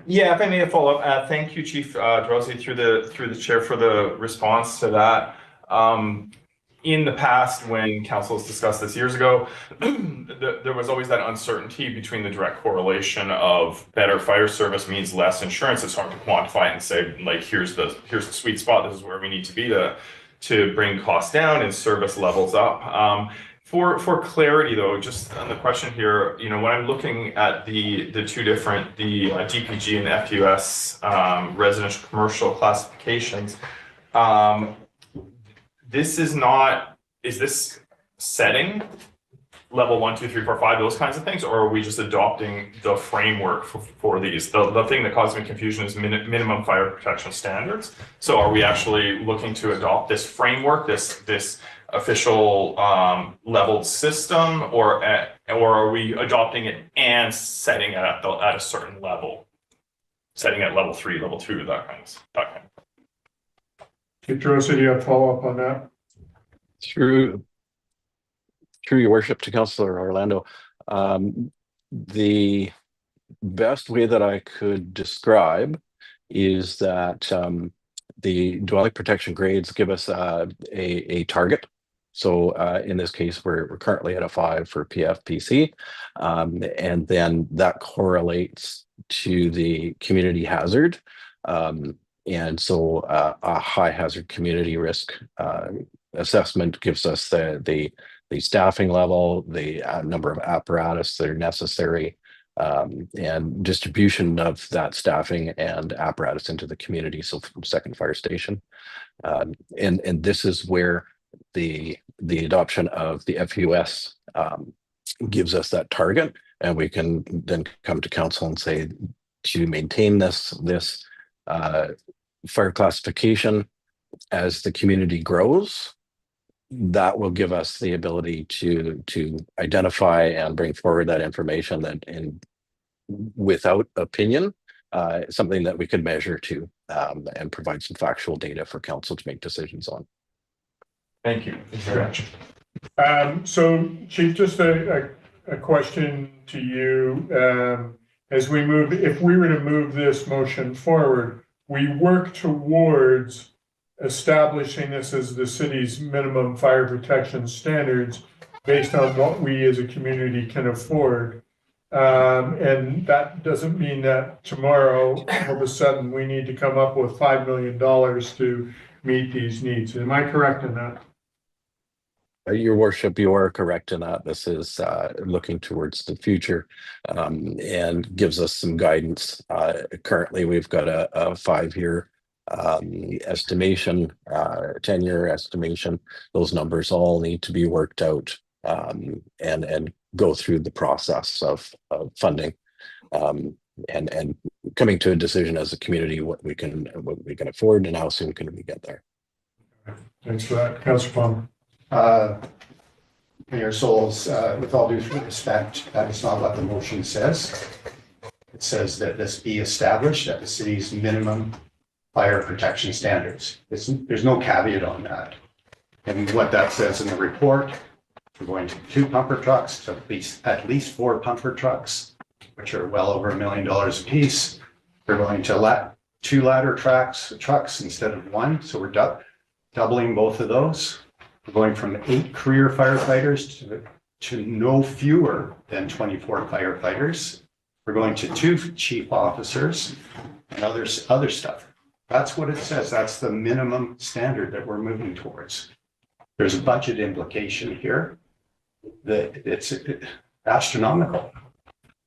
Yeah, if I may follow up, thank you, Chief Droese, through the chair for the response to that. In the past, when council has discussed this years ago, there was always that uncertainty between the direct correlation of better fire service means less insurance. It's hard to quantify and say, like, here's the sweet spot. This is where we need to be to bring costs down and service levels up. For clarity, though, just on the question here, when I'm looking at the two different, the DPG and the FUS residential commercial classifications, is this setting level 1, 2, 3, 4, 5, those kinds of things, or are we just adopting the framework for these? The thing that caused me confusion is minimum fire protection standards. So are we actually looking to adopt this framework, this official leveled system, or are we adopting it and setting it at a certain level, setting at level 3, level 2, that kind of. Chief Droese, do you have follow up on that? Through your worship to Councillor Orlando, the best way that I could describe is that the dwelling protection grades give us a target. So in this case, we're currently at a 5 for PFPC, and then that correlates to the community hazard. And so a high hazard community risk assessment gives us the staffing level, the number of apparatus that are necessary, and distribution of that staffing and apparatus into the community. So from second fire station. And this is where the adoption of the FUS gives us that target, and we can then come to council and say, to maintain this fire classification as the community grows, that will give us the ability to identify and bring forward that information that without opinion, something that we could measure to and provide some factual data for council to make decisions on. Thank you very much. So Chief, just a question to you. As we move, if we were to move this motion forward, we work towards establishing this as the city's minimum fire protection standards based on what we as a community can afford. And that doesn't mean that tomorrow, all of a sudden, we need to come up with $5 million to meet these needs. Am I correct in that? Your worship, you are correct in that. This is looking towards the future and gives us some guidance. Currently, we've got a 5-year estimation, 10-year estimation. Those numbers all need to be worked out and go through the process of funding and coming to a decision as a community what we can afford and how soon can we get there. Thanks for that. Councillor Palmer. Mayor Souls, with all due respect, that is not what the motion says. It says that this be established at the city's minimum fire protection standards. There's no caveat on that. And what that says in the report, we're going to 2 pumper trucks to at least 4 pumper trucks, which are well over $1 million a piece. We're going to 2 ladder trucks instead of 1. So we're doubling both of those. We're going from 8 career firefighters to no fewer than 24 firefighters. We're going to 2 chief officers and other stuff. That's what it says. That's the minimum standard that we're moving towards. There's a budget implication here that it's astronomical.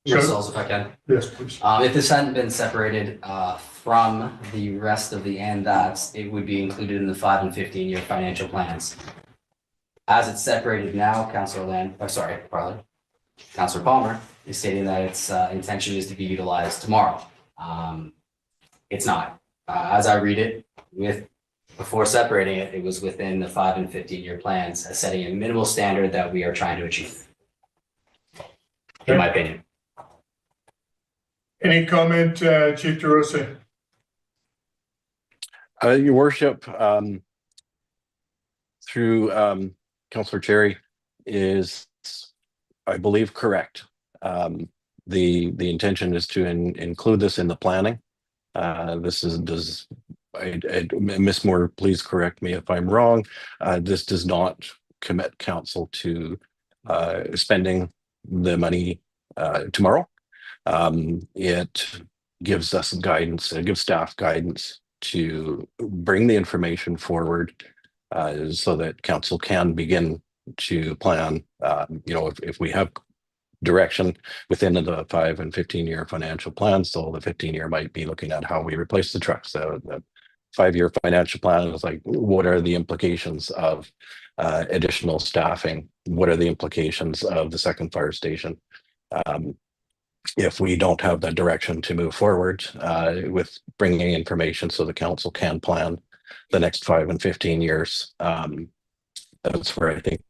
Your souls, if I can. Yes, please. If this hadn't been separated from the rest of the ANDATs, it would be included in the 5 and 15-year financial plans. As it's separated now, Councillor Palmer is stating that its intention is to be utilized tomorrow. It's not. As I read it, before separating it, it was within the 5 and 15-year plans, setting a minimal standard that we are trying to achieve. In my opinion. Any comment, Chief DeRosa? Your worship, through Councillor Cherry is, I believe, correct. The intention is to include this in the planning. Ms. Moore, please correct me if I'm wrong. This does not commit council to spending the money tomorrow. It gives us guidance, it gives staff guidance to bring the information forward so that council can begin to plan. If we have direction within the 5 and 15-year financial plans, so the 15-year might be looking at how we replace the trucks. So the 5-year financial plan is like, what are the implications of additional staffing? What are the implications of the second fire station? If we don't have the direction to move forward with bringing information so the council can plan the next 5 and 15 years, that's where I think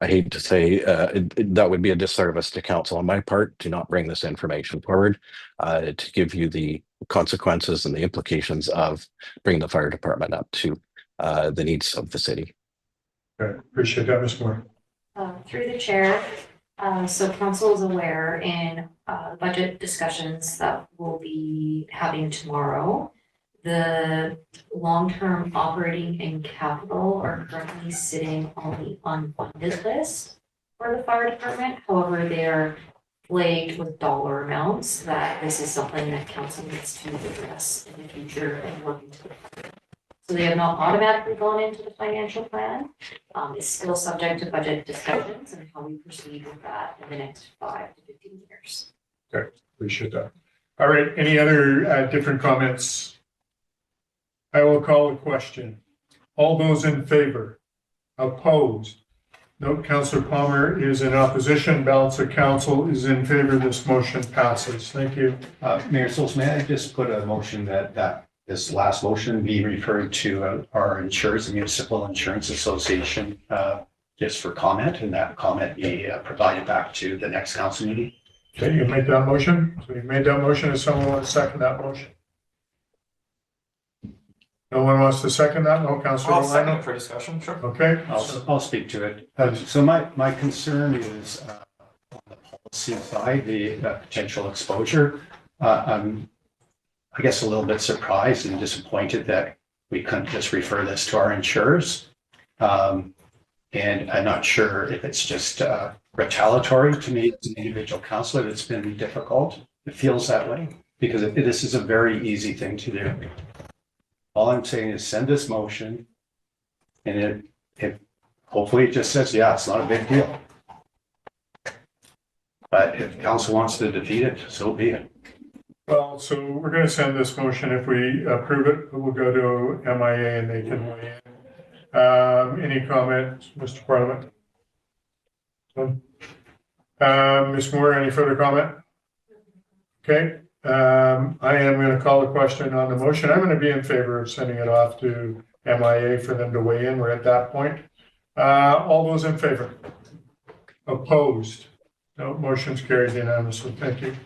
I hate to say that would be a disservice to council on my part to not bring this information forward to give you the consequences and the implications of bringing the fire department up to the needs of the city. Okay, appreciate that, Ms. Moore. Through the chair, so council is aware in budget discussions that we'll be having tomorrow, the long-term operating and capital are currently sitting on the unfunded list for the fire department. However, they're flagged with dollar amounts that this is something that council needs to address in the future and look into. So they have not automatically gone into the financial plan. It's still subject to budget discussions and how we proceed with that in the next 5 to 15 years. Okay, appreciate that. All right, any other different comments? I will call a question. All those in favor? Opposed? Note Councillor Palmer is in opposition. Balance of council is in favor. This motion passes. Thank you. Mayor Souls, may I just put a motion that this last motion be referred to our insurers, the Municipal Insurance Association, just for comment, and that comment be provided back to the next council meeting? Okay, you made that motion. So you made that motion. Does someone want to second that motion? No one wants to second that? No, Councillor I'll second Orlando? it for discussion, sure. Okay. I'll speak to it. So my concern is on the policy side, the potential exposure. I'm, I guess, a little bit surprised and disappointed that we couldn't just refer this to our insurers. And I'm not sure if it's just retaliatory to me as an individual councillor. It's been difficult. It feels that way because this is a very easy thing to do. All I'm saying is send this motion and it hopefully it just says, yeah, it's not a big deal. But if council wants to defeat it, so be it. Well, so we're gonna send this motion. If we approve it, we'll go to MIA and they can weigh in. Any comments, Mr. Parliament? Ms. Moore, any further comment? Okay, I am gonna call the question on the motion. I'm gonna be in favor of sending it off to MIA for them to weigh in. We're at that point. All those in favor? Opposed? No, motion's carried unanimously. Thank you.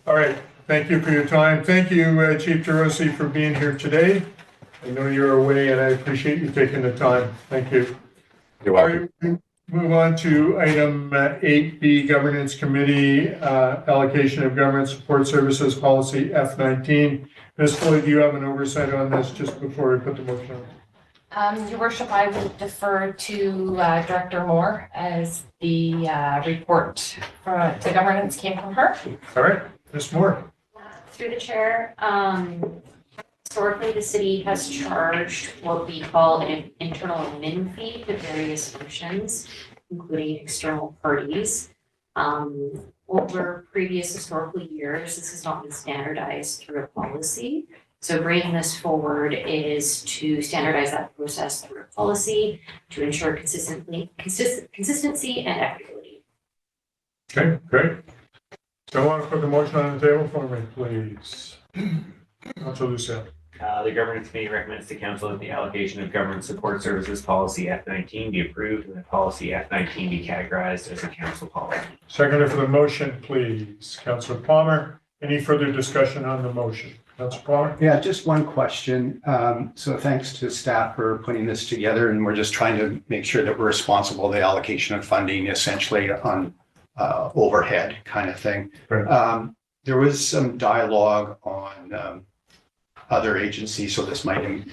All right, thank you for your time. Thank you, Chief DeRossi, for being here today. I know you're away and I appreciate you taking the time. Thank you. You're All welcome. right, move on to item 8B, Governance Committee, Allocation of Government Support Services Policy F19. Ms. Floyd, do you have an oversight on this just before we put the motion on? Your worship, I would defer to Director Moore as the report to governance came from her. All right, Ms. Moore. Through the chair, historically, the city has charged what we call an internal admin fee to various functions, including external parties. Over previous historical years, this has not been standardized through a policy. So bringing this forward is to standardize that process through a policy to ensure consistency and equitability. Okay, great. So I want to put the motion on the table for me, please. Councilor Lucille. The governance committee recommends to council that the allocation of government support services policy F19 be approved and that policy F19 be categorized as a council policy. Seconder for the motion, please. Councilor Palmer. Any further discussion on the motion? Councilor Palmer? Yeah, just one question. So thanks to staff for putting this together, and we're just trying to make sure that we're responsible for the allocation of funding essentially on overhead kind of thing. Right. There was some dialogue on other agencies, so this might implicate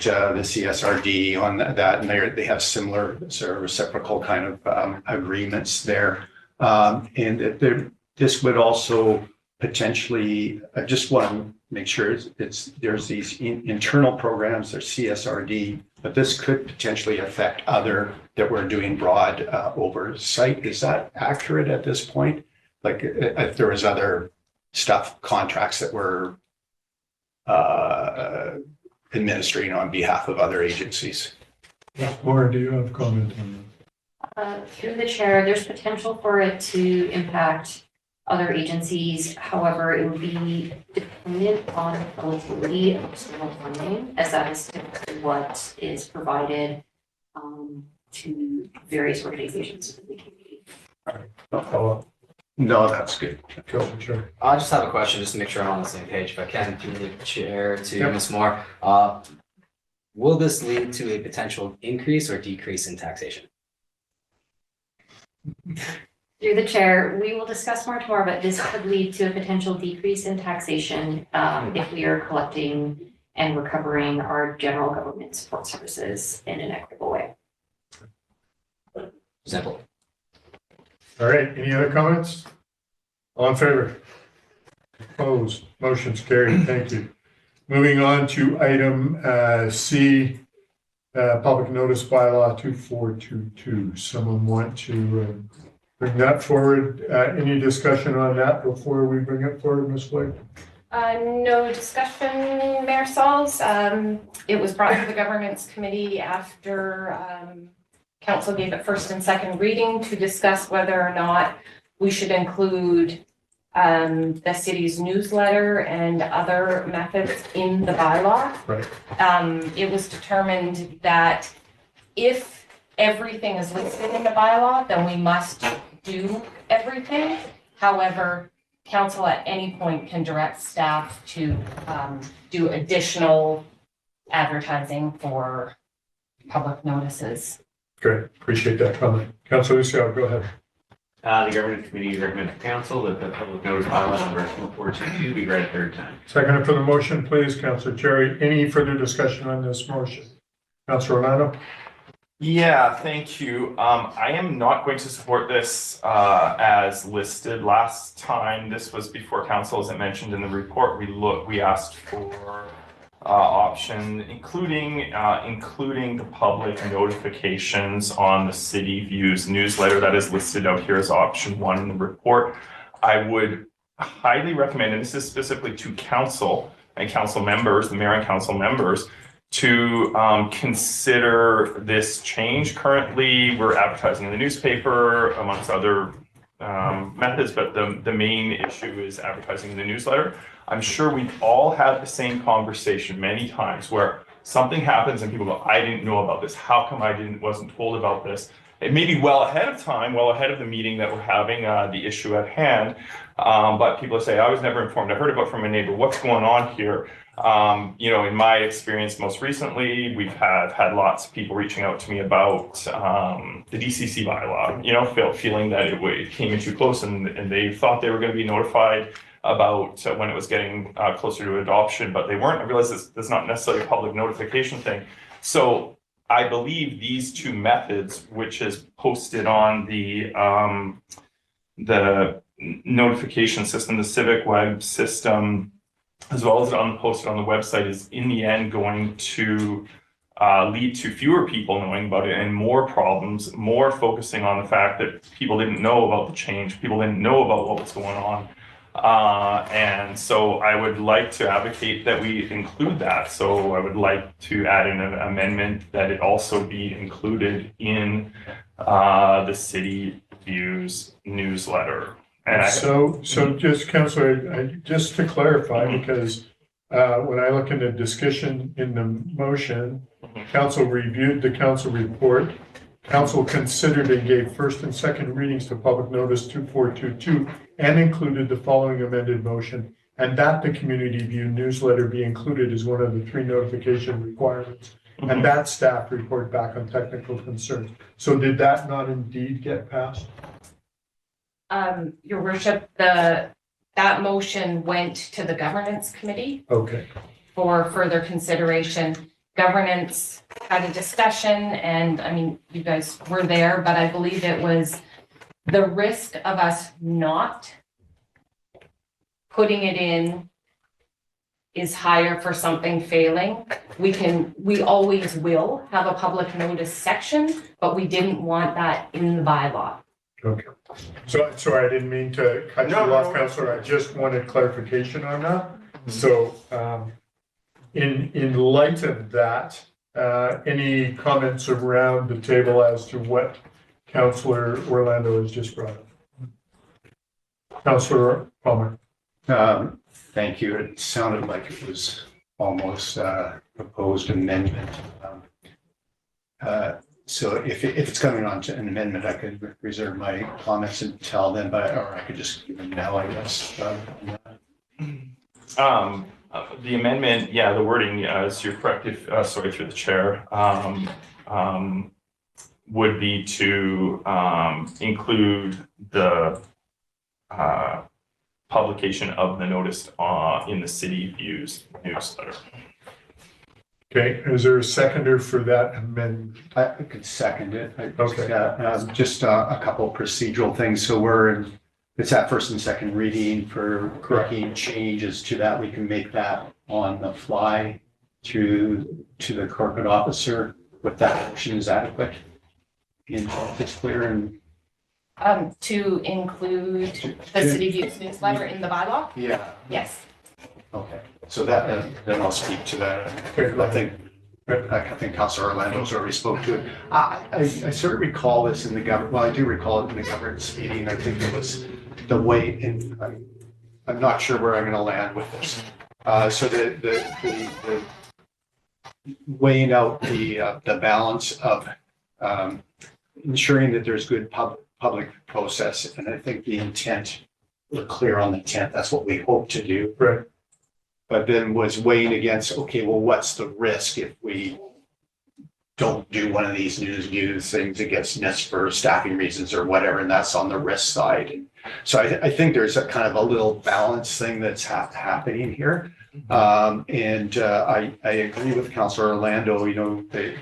the CSRD on that, and they have similar sort of reciprocal kind of agreements there. And that this would also potentially, I just want to make sure there's these internal programs, there's CSRD, but this could potentially affect other that we're doing broad oversight. Is that accurate at this point? Like if there was other stuff, contracts that we're administering on behalf of other agencies? Laura, do you have a comment on Through the chair, there's potential for it to impact other agencies. However, it would be dependent on eligibility of external funding, as that is typically what is provided to various organizations within the community. that? No, that's good. Councilor Chair. I just have a question, just to make sure I'm on the same page, if I can, through the chair to Yep. Ms. Moore. Will this lead to a potential increase or decrease in taxation? Through the chair, we will discuss more tomorrow, but this could lead to a potential decrease in taxation if we are collecting and recovering our general government support services in an equitable way. Simple. All right, any other comments? All in favor? Opposed? Motion's carried. Thank you. Moving on to item C, Public Notice Bylaw 2422. Someone want to bring that forward? Any discussion on that before we bring it forward, Ms. Blake? No discussion, Mayor Sauls. It was brought to the governance committee after council gave it first and second reading to discuss whether or not we should include the city's newsletter and other methods in the bylaw. Right. It was determined that if everything is listed in the bylaw, then we must do everything. However, council at any point can direct staff to do additional advertising for public notices. Great, appreciate that comment. Councilor Lucille, go ahead. The governance committee recommends to council that the public notice bylaw number 2422 be read a third time. Second for the motion, please, Councilor Cherry. Any further discussion on this motion? Councilor Orlando? Yeah, thank you. I am not going to support this as listed. Last time this was before council, as I mentioned in the report, we asked for option, including the public notifications on the City Views newsletter that is listed out here as option 1 in the report. I would highly recommend, and this is specifically to council and council members, the mayor and council members, to consider this change. Currently, we're advertising in the newspaper amongst other methods, but the main issue is advertising in the newsletter. I'm sure we've all had the same conversation many times where something happens and people go, I didn't know about this. How come wasn't told about this? It may be well ahead of time, well ahead of the meeting that we're having, the issue at hand. But people say, I was never informed. I heard about it from a neighbor. What's going on here? In my experience, most recently, we've had lots of people reaching out to me about the DCC bylaw, feeling that it came in too close and they thought they were going to be notified about when it was getting closer to adoption, but they weren't. I realize that's not necessarily a public notification thing. So I believe these two methods, which is posted on the notification system, the Civic Web system, as well as posted on the website, is in the end going to lead to fewer people knowing about it and more problems, more focusing on the fact that people didn't know about the change, people didn't know about what was going on. And so I would like to advocate that we include that. So I would like to add in an amendment that it also be included in the City Views newsletter. And so just, Councillor, just to clarify, because when I look in the discussion in the motion, council reviewed the council report. Council considered and gave first and second readings to public notice 2422 and included the following amended motion, and that the community view newsletter be included as one of the 3 notification requirements, and that staff report back on technical concerns. So did that not indeed get passed? Your worship, that motion went to the governance committee Okay. for further consideration. Governance had a discussion, and I mean, you guys were there, but I believe it was the risk of us not putting it in is higher for something failing. We always will have a public notice section, but we didn't want that in the bylaw. Okay. So, sorry, I didn't mean to cut you off, Councillor. I just wanted clarification on that. So, in light of that, any comments around the table as to what Councillor Orlando has just brought up? Councillor Palmer. Thank you. It sounded like it was almost a proposed amendment. So if it's coming on to an amendment, I could reserve my comments until then, or I could just give them now, I guess. The amendment, the wording, as you're correct, sorry, through the chair, would be to include the publication of the notice in the City Views newsletter. Okay, is there a seconder for that amendment? I could second it. Okay. Just a couple procedural things. So it's at first and second reading for making changes to that. We can make that on the fly to the corporate officer with that motion is adequate. And it's clear and To include the City Views newsletter in the bylaw? yeah. Yes. Okay. So that then I'll speak to that. I think Councilor Orlando's already spoke to it. I sort of recall this in the government. Well, I do recall it in the governance meeting. I think it was the way in. I'm not sure where I'm going to land with this. So the weighing out the balance of ensuring that there's good public process, and I think the intent, we're clear on the intent. That's what we hope to do. Right. But then was weighing against, okay, well, what's the risk if we don't do one of these news things against NIST for staffing reasons or whatever, and that's on the risk side. And so I think there's a kind of a little balance thing that's happening here. And I agree with Councilor Orlando, they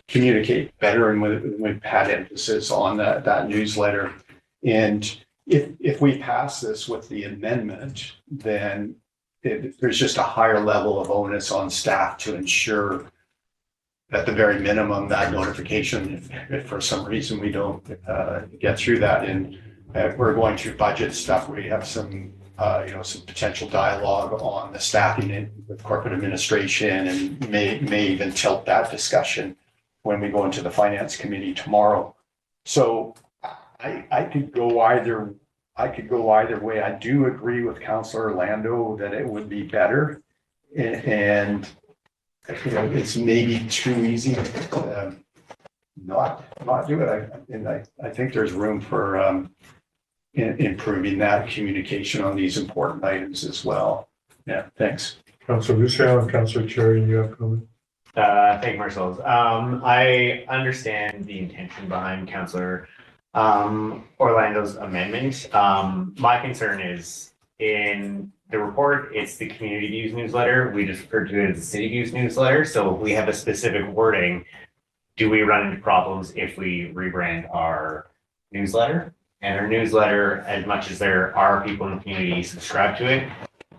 communicate better, and we've had emphasis on that newsletter. And if we pass this with the amendment, then there's just a higher level of onus on staff to ensure at the very minimum that notification, if for some reason we don't get through that, and we're going through budget stuff, we have some some potential dialogue on the staffing with corporate administration, and may even tilt that discussion when we go into the finance committee tomorrow. So I could go either way. I do agree with Councillor Orlando that it would be better. And it's maybe too easy to not do it. I think there's room for improving that communication on these important items as well. Yeah, thanks. Councillor Luciano and Councillor Cherry, you have comment? Thank you, Marcel. I understand the intention behind Councillor Orlando's amendment. My concern is in the report, it's the Community Views newsletter. We just refer to it as the City Views newsletter. So if we have a specific wording, do we run into problems if we rebrand our newsletter? And our newsletter, as much as there are people in the community subscribe to it,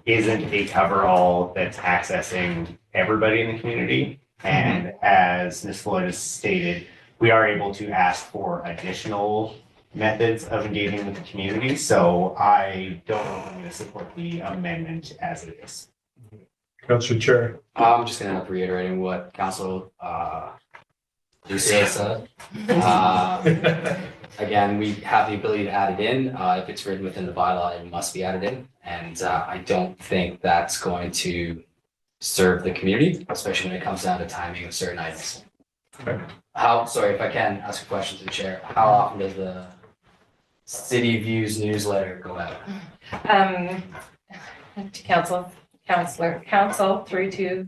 isn't a cover-all that's accessing everybody in the community. And as Ms. Floyd has stated, we are able to ask for additional methods of engaging with the community. So I don't know if I'm going to support the amendment as it is. Councillor Cherry. I'm just gonna end up reiterating what Council Lucia said. Again, we have the ability to add it in. If it's written within the bylaw, it must be added in. And I don't think that's going to serve the community, especially when it comes down to timing of certain items. Okay. Sorry, if I can ask a question to the chair, how often does the City Views newsletter go out? To council through to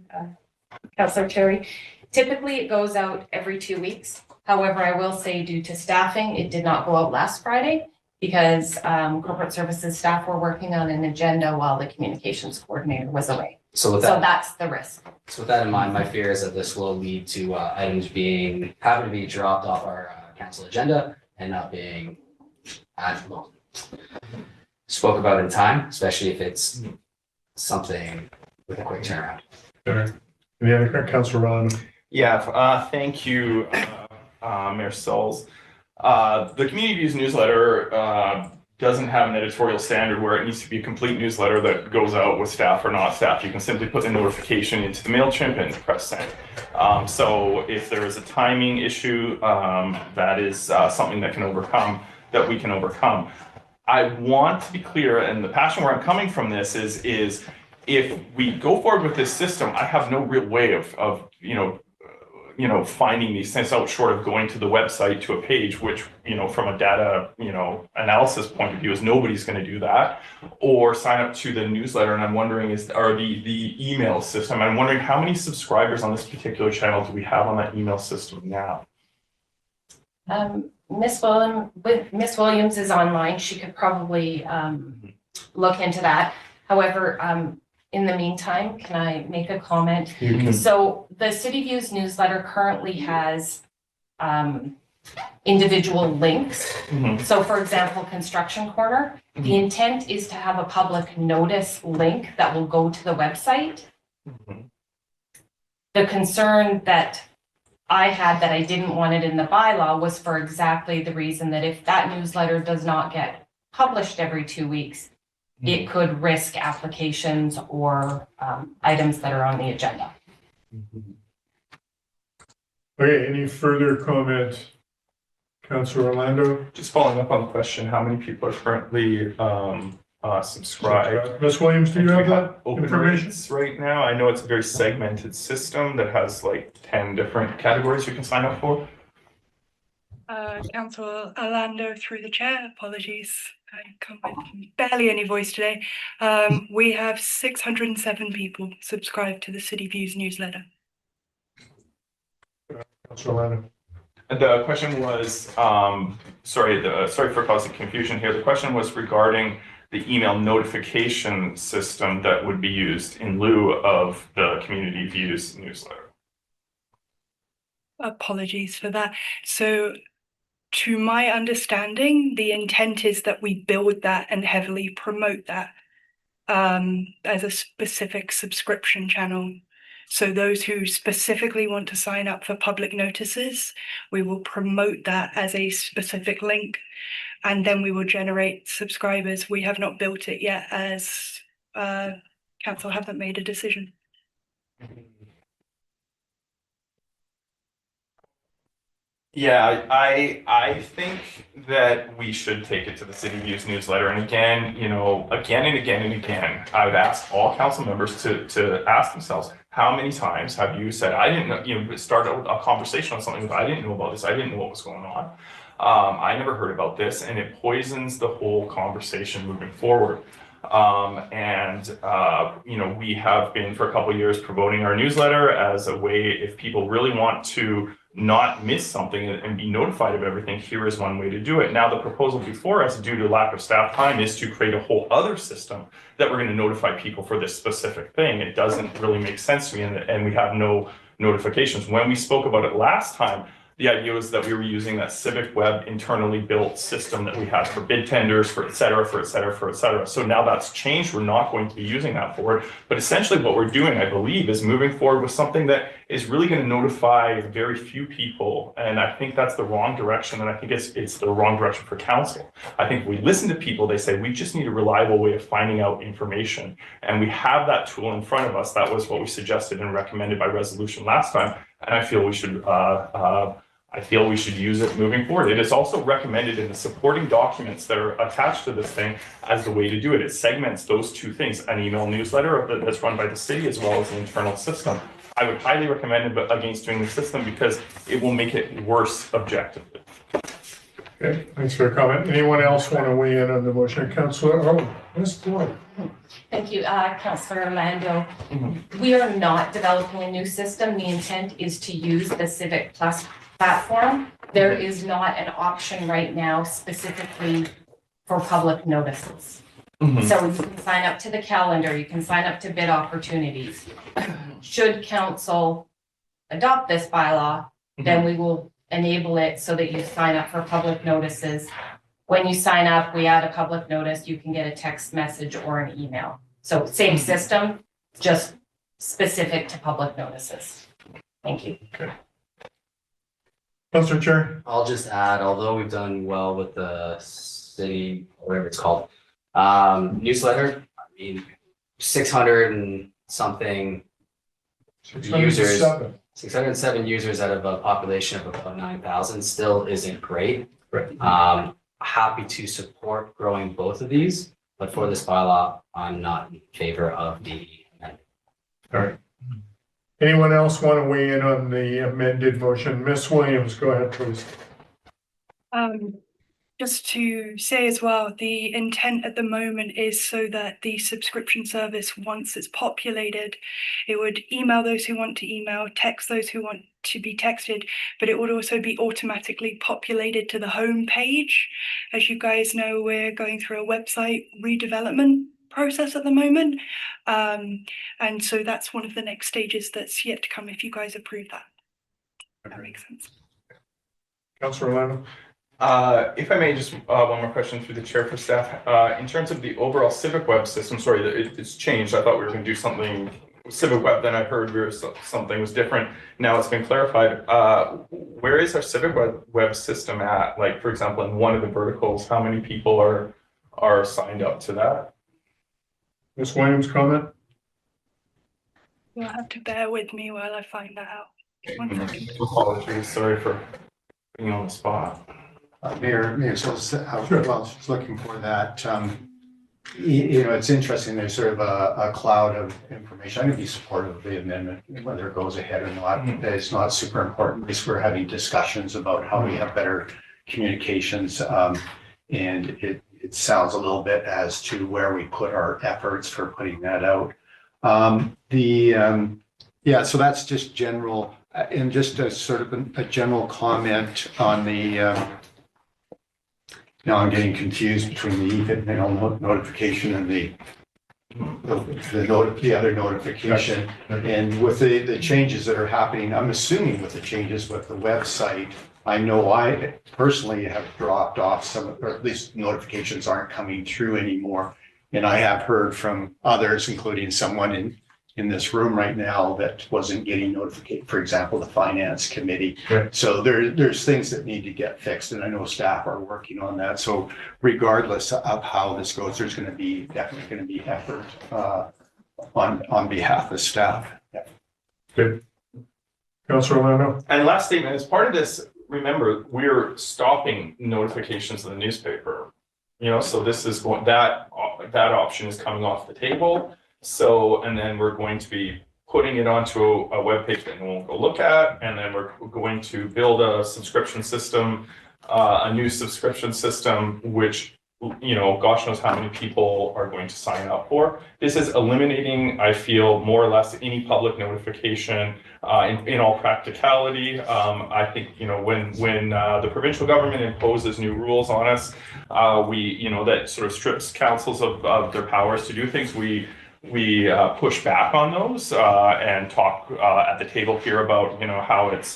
Councillor Cherry. Typically, it goes out every 2 weeks. However, I will say due to staffing, it did not go out last Friday because corporate services staff were working on an agenda while the communications coordinator was away. So that's the risk. So with that in mind, my fear is that this will lead to items having to be dropped off our council agenda and not being spoke about in time, especially if it's something with a quick turnaround. Any other Councillor Ron? Yeah, thank you, Mayor Sauls. The Community Views newsletter doesn't have an editorial standard where it needs to be a complete newsletter that goes out with staff or not staff. You can simply put the notification into the MailChimp and press send. So if there is a timing issue, that is something that we can overcome. I want to be clear, and the passion where I'm coming from this is if we go forward with this system, I have no real way of finding these things out short of going to the website to a page, which, from a data, analysis point of view is nobody's going to do that, or sign up to the newsletter. And I'm wondering the email system. I'm wondering how many subscribers on this particular channel do we have on that email system now? Miss Williams is online. She could probably look into that. However, in the meantime, can I make a comment? You can. So the City Views newsletter currently has individual links. Mhm. So for example, Construction Corner, the intent is to have a public notice link that will go to the website. Mhm. The concern that I had that I didn't want it in the bylaw was for exactly the reason that if that newsletter does not get published every 2 weeks, it could risk applications or items that are on the agenda. Okay, any further comment? Councillor Orlando? Just following up on the question, how many people are currently subscribed? Ms. Williams, do you have that Open information? rates right now? I know it's a very segmented system that has like 10 different categories you can sign up for. Councillor Orlando through the chair, apologies. I can't barely any voice today. We have 607 people subscribed to the City Views newsletter. Councillor Orlando. The question was, sorry for causing confusion here. The question was regarding the email notification system that would be used in lieu of the Community Views newsletter. Apologies for that. So to my understanding, the intent is that we build that and heavily promote that as a specific subscription channel So those who specifically want to sign up for public notices, we will promote that as a specific link, and then we will generate subscribers. We have not built it yet, as council haven't made a decision. Yeah, I think that we should take it to the City Views newsletter. And again, again and again and again, I've asked all council members to ask themselves, how many times have you said, I didn't know, start a conversation on something, I didn't know about this, I didn't know what was going on. I never heard about this, and it poisons the whole conversation moving forward. We have been for a couple of years promoting our newsletter as a way, if people really want to not miss something and be notified of everything, here is one way to do it. Now, the proposal before us, due to lack of staff time, is to create a whole other system that we're going to notify people for this specific thing. It doesn't really make sense to me, and we have no notifications. When we spoke about it last time, the idea was that we were using that Civic Web internally built system that we had for bid tenders, for et cetera, for et cetera, for et cetera. So now that's changed. We're not going to be using that forward. But essentially what we're doing, I believe, is moving forward with something that is really going to notify very few people. And I think that's the wrong direction. And I think it's the wrong direction for council. I think we listen to people, they say, we just need a reliable way of finding out information. And we have that tool in front of us. That was what we suggested and recommended by resolution last time. And I feel we should use it moving forward. It is also recommended in the supporting documents that are attached to this thing as the way to do it. It segments those two things, an email newsletter that's run by the city as well as an internal system. I would highly recommend it against doing the system because it will make it worse objectively. Okay, thanks for your comment. Anyone else want to weigh in on the motion? Councillor, Ms. Floyd. Thank you, Councillor Orlando. We are not developing a new system. The intent is to use the Civic Plus platform. There is not an option right now specifically for public notices. So you can sign up to the calendar, you can sign up to bid opportunities. Should council adopt this bylaw, then we will enable it so that you sign up for public notices. When you sign up, we add a public notice, you can get a text message or an email. So same system, just specific to public notices. Thank you. Okay. Councillor Chair. I'll just add, although we've done well with the city, whatever it's called, newsletter, 600 and something users, 607 users out of a population of about 9,000 still isn't great. Right. Happy to support growing both of these, but for this bylaw, I'm not in favor of the amendment. All right. Anyone else want to weigh in on the amended motion? Ms. Williams, go ahead, please. Just to say as well, the intent at the moment is so that the subscription service, once it's populated, it would email those who want to email, text those who want to be texted, but it would also be automatically populated to the home page. As you guys know, we're going through a website redevelopment process at the moment. And so that's one of the next stages that's yet to come if you guys approve that. If that makes sense. Councillor Orlando. If I may, just one more question through the chair for staff. In terms of the overall Civic Web system, sorry, it's changed. I thought we were going to do something Civic Web, then I heard something was different. Now it's been clarified. Where is our Civic Web system at? Like, for example, in one of the verticals, how many people are signed up to that? Ms. Williams, comment? You'll have to bear with me while I find that out. One second. Apologies, sorry for being on the spot. Mayor, so while she's looking for that, it's interesting. There's sort of a cloud of information. I'm going to be supportive of the amendment, whether it goes ahead or not. It's not super important. At least we're having discussions about how we have better communications, and it sounds a little bit as to where we put our efforts for putting that out. So that's just general, and just a sort of a general comment on the. Now I'm getting confused between the email notification and the other notification. And with the changes that are happening, I'm assuming with the changes with the website, I know I personally have dropped off some, or at least notifications aren't coming through anymore. And I have heard from others, including someone in this room right now that wasn't getting notification, for example, the finance committee. Okay. So there's things that need to get fixed, and I know staff are working on that. So regardless of how this goes, there's going to be definitely going to be effort on behalf of staff. Yeah. Good. Councillor Orlando? And last statement, as part of this, remember, we're stopping notifications in the newspaper. You know, so this is going, that option is coming off the table. So, and then we're going to be putting it onto a webpage that we'll go look at, and then we're going to build a subscription system, a new subscription system, which, you know, gosh knows how many people are going to sign up for. This is eliminating, I feel, more or less any public notification in all practicality. I think, you know, when the provincial government imposes new rules on us, you know, that sort of strips councils of their powers to do things, we push back on those and talk at the table here about, you know, how it's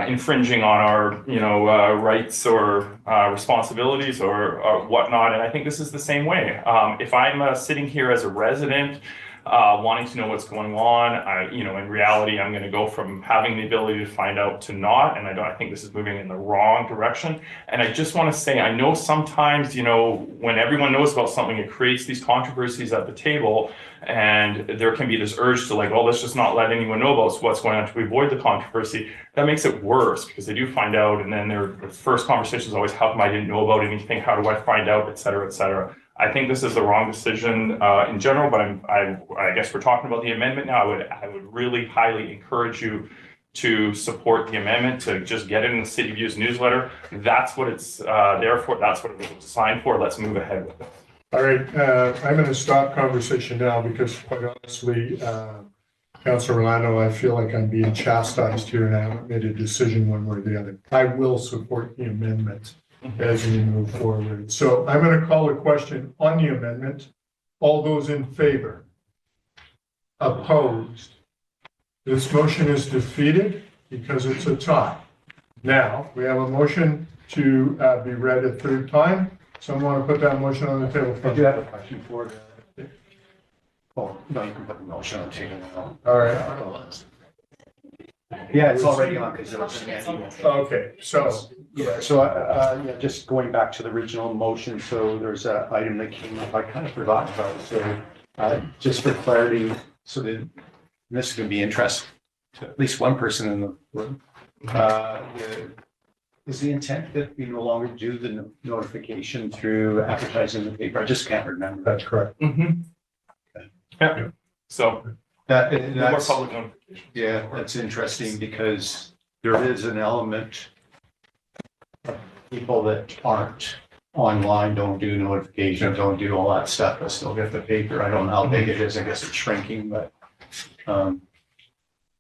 infringing on our, you know, rights or responsibilities or whatnot. And I think this is the same way. If I'm sitting here as a resident, wanting to know what's going on, you know, in reality, I'm going to go from having the ability to find out to not. And I think this is moving in the wrong direction. And I just want to say, I know sometimes, you know, when everyone knows about something, it creates these controversies at the table. And there can be this urge to like, well, let's just not let anyone know about what's going on to avoid the controversy. That makes it worse because they do find out. And then their first conversation is always, how come I didn't know about anything? How do I find out, et cetera, et cetera. I think this is the wrong decision in general, but I guess we're talking about the amendment now. I would really highly encourage you to support the amendment, to just get it in the City Views newsletter. That's what it's there for. That's what it was designed for. Let's move ahead with it. All right, I'm going to stop conversation now because quite honestly, Councillor Orlando, I feel like I'm being chastised here and I haven't made a decision one way or the other. I will support the amendment as we move forward. So I'm going to call a question on the amendment. All those in favor? Opposed? This motion is defeated because it's a tie. Now, we have a motion to be read a third time. Someone want to put that motion on the table? I do have a question for the. Oh, no, you can put the motion on the table now. All right. Yeah, it's already on because it was in that email. Okay, so. Yeah, so yeah, just going back to the original motion, so there's an item that came up, I kind of forgot about, so just for clarity, so that this is going to be interesting to at least one person in the room. Is the intent that we no longer do the notification through advertising in the paper? I just can't remember. That's correct. Mm-hmm. Okay. Yeah. So more public notification. Yeah, that's interesting because there is an element of people that aren't online, don't do notifications, don't do all that stuff, but still get the paper. I don't know how big it is. I guess it's shrinking, but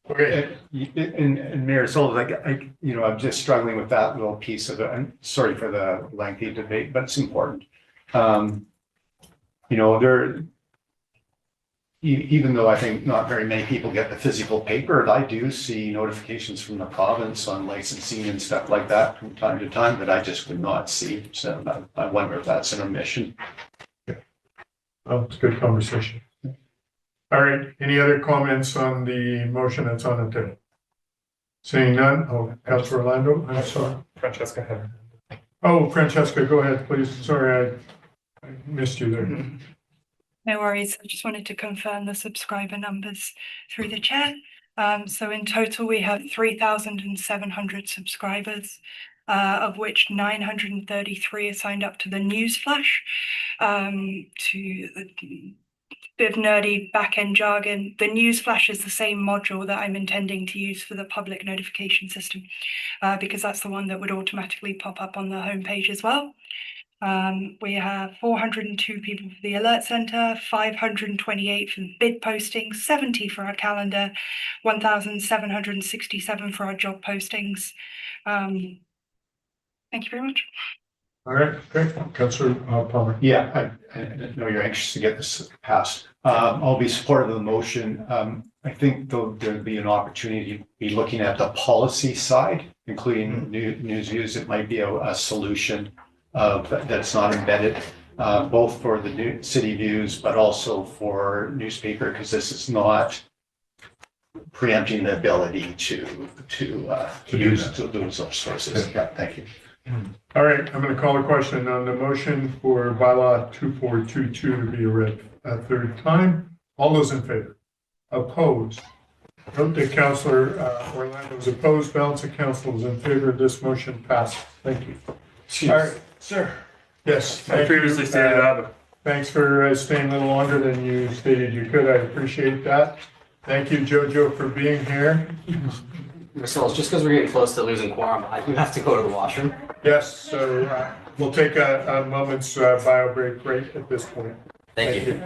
Okay. And Mayor Sullivan, I'm just struggling with that little piece of it. I'm sorry for the lengthy debate, but it's important. Even though I think not very many people get the physical paper, I do see notifications from the province on licensing and stuff like that from time to time that I just would not see. So I wonder if that's an omission. Well, it's a good conversation. All right, any other comments on the motion that's on the table? Seeing none, Councillor Orlando, I'm sorry. Francesca had. Oh, Francesca, go ahead, please. Sorry, I missed you there. No worries. I just wanted to confirm the subscriber numbers through the chat. So in total, we have 3,700 subscribers, of which 933 are signed up to the Newsflash. To the bit of nerdy back-end jargon, the Newsflash is the same module that I'm intending to use for the public notification system, because that's the one that would automatically pop up on the homepage as well. We have 402 people for the alert center, 528 for the bid postings, 70 for our calendar, 1,767 for our job postings. Thank you very much. All right, great. Councillor Palmer. Yeah, I know you're anxious to get this passed. I'll be supportive of the motion. I think there'd be an opportunity to be looking at the policy side, including news views. It might be a solution that's not embedded both for the new city views, but also for newspaper, because this is not preempting the ability to use those sources. Yeah, thank you. All right, I'm going to call a question on the motion for bylaw 2422 to be read a third time. All those in favor? Opposed? Note that Councillor Orlando is opposed. Balance of council is in favor. This motion passes. Thank you. All right, Sir, yes. I thank previously you. stated that. Thanks for staying a little longer than you stated you could. I appreciate that. Thank you, Jojo, for being here. So just because we're getting close to losing quorum, I do have to go to the washroom. Yes, so we'll take a moment's bio break right at this point. Thank you.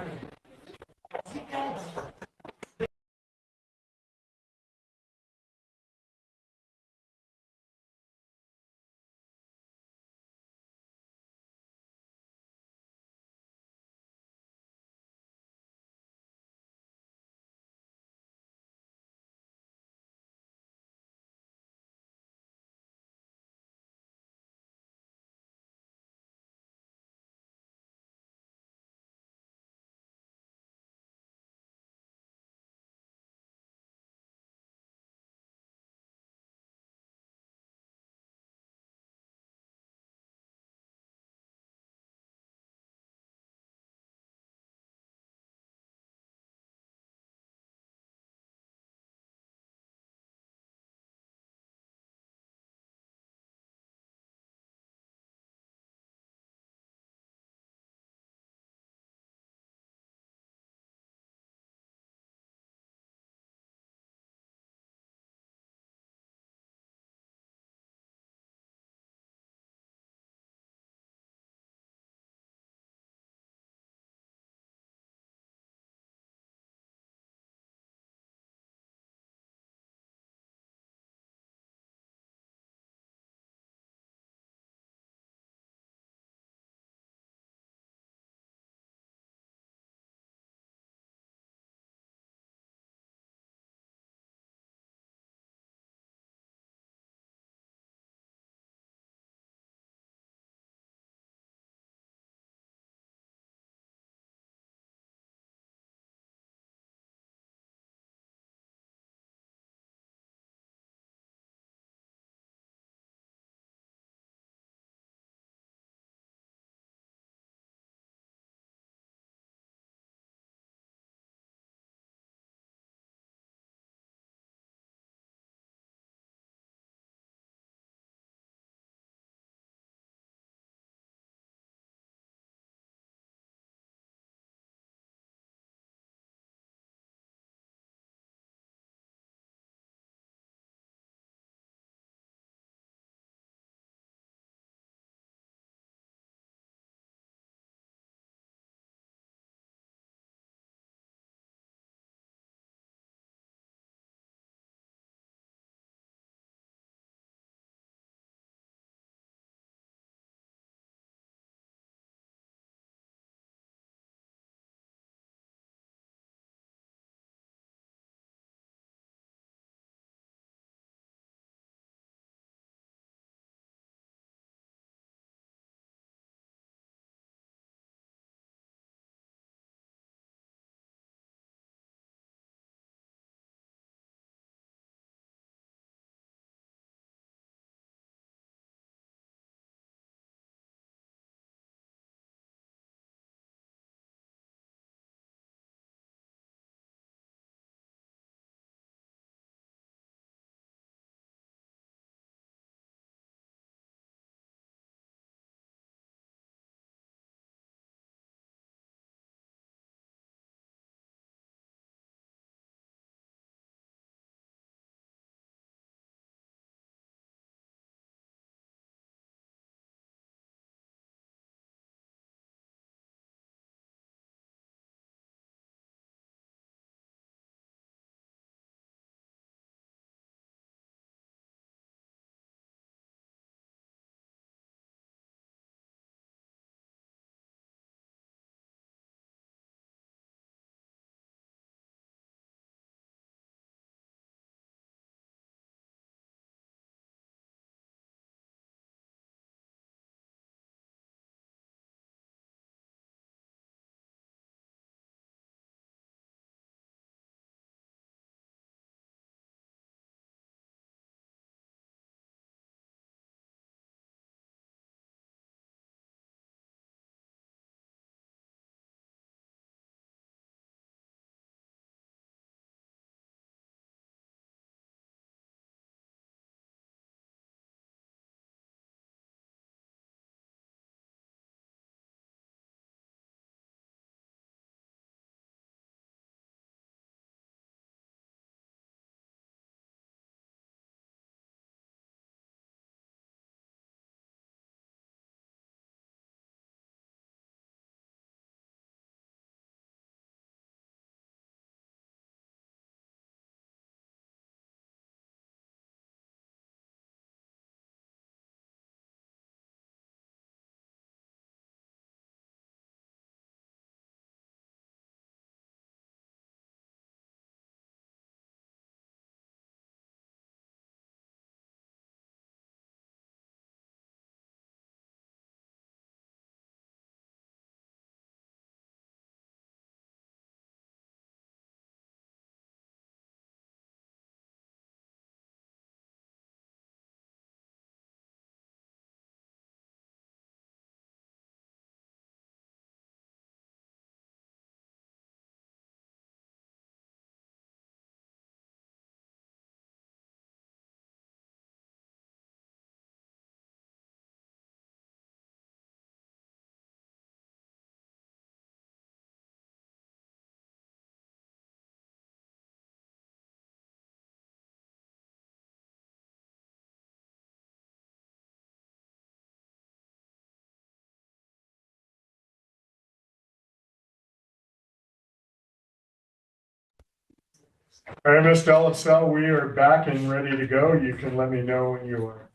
All right, Ms. Delasell, we are back and ready to go. You can let me know when you are.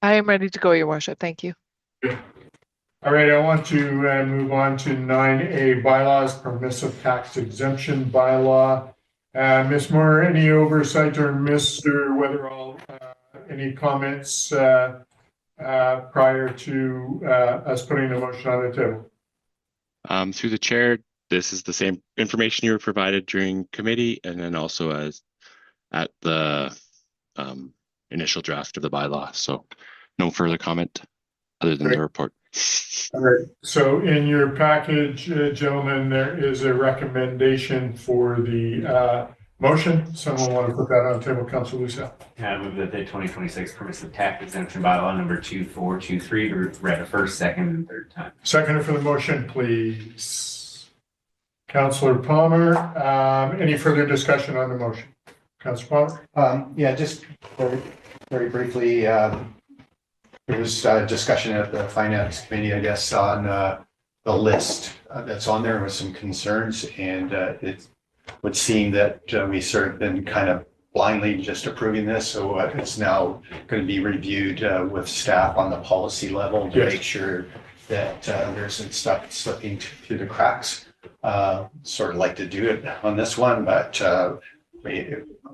I am ready to go, Your Worship. Thank you. All right, I want to move on to 9A bylaws, permissive tax exemption bylaw. Ms. Moore, any oversight, or Mr. Weatherall, any comments prior to us putting the motion on the table? Through the chair, this is the same information you were provided during committee and then also as at the initial draft of the bylaw. So no further comment other than the report. All right, so in your package, gentlemen, there is a recommendation for the motion. Someone want to put that on the table, Councilor Lucille? I move that the 2026 permissive tax exemption bylaw number 2423 be read a first, second, and third time. Seconder for the motion, please. Councilor Palmer, any further discussion on the motion? Councilor Palmer? Yeah, just very briefly, there was discussion at the finance committee, I guess, on the list that's on there with some concerns, and it would seem that we sort of been kind of blindly just approving this. So it's now going to be reviewed with staff on the policy level to make sure that there isn't stuff slipping through the cracks. Sort of like to do it on this one, but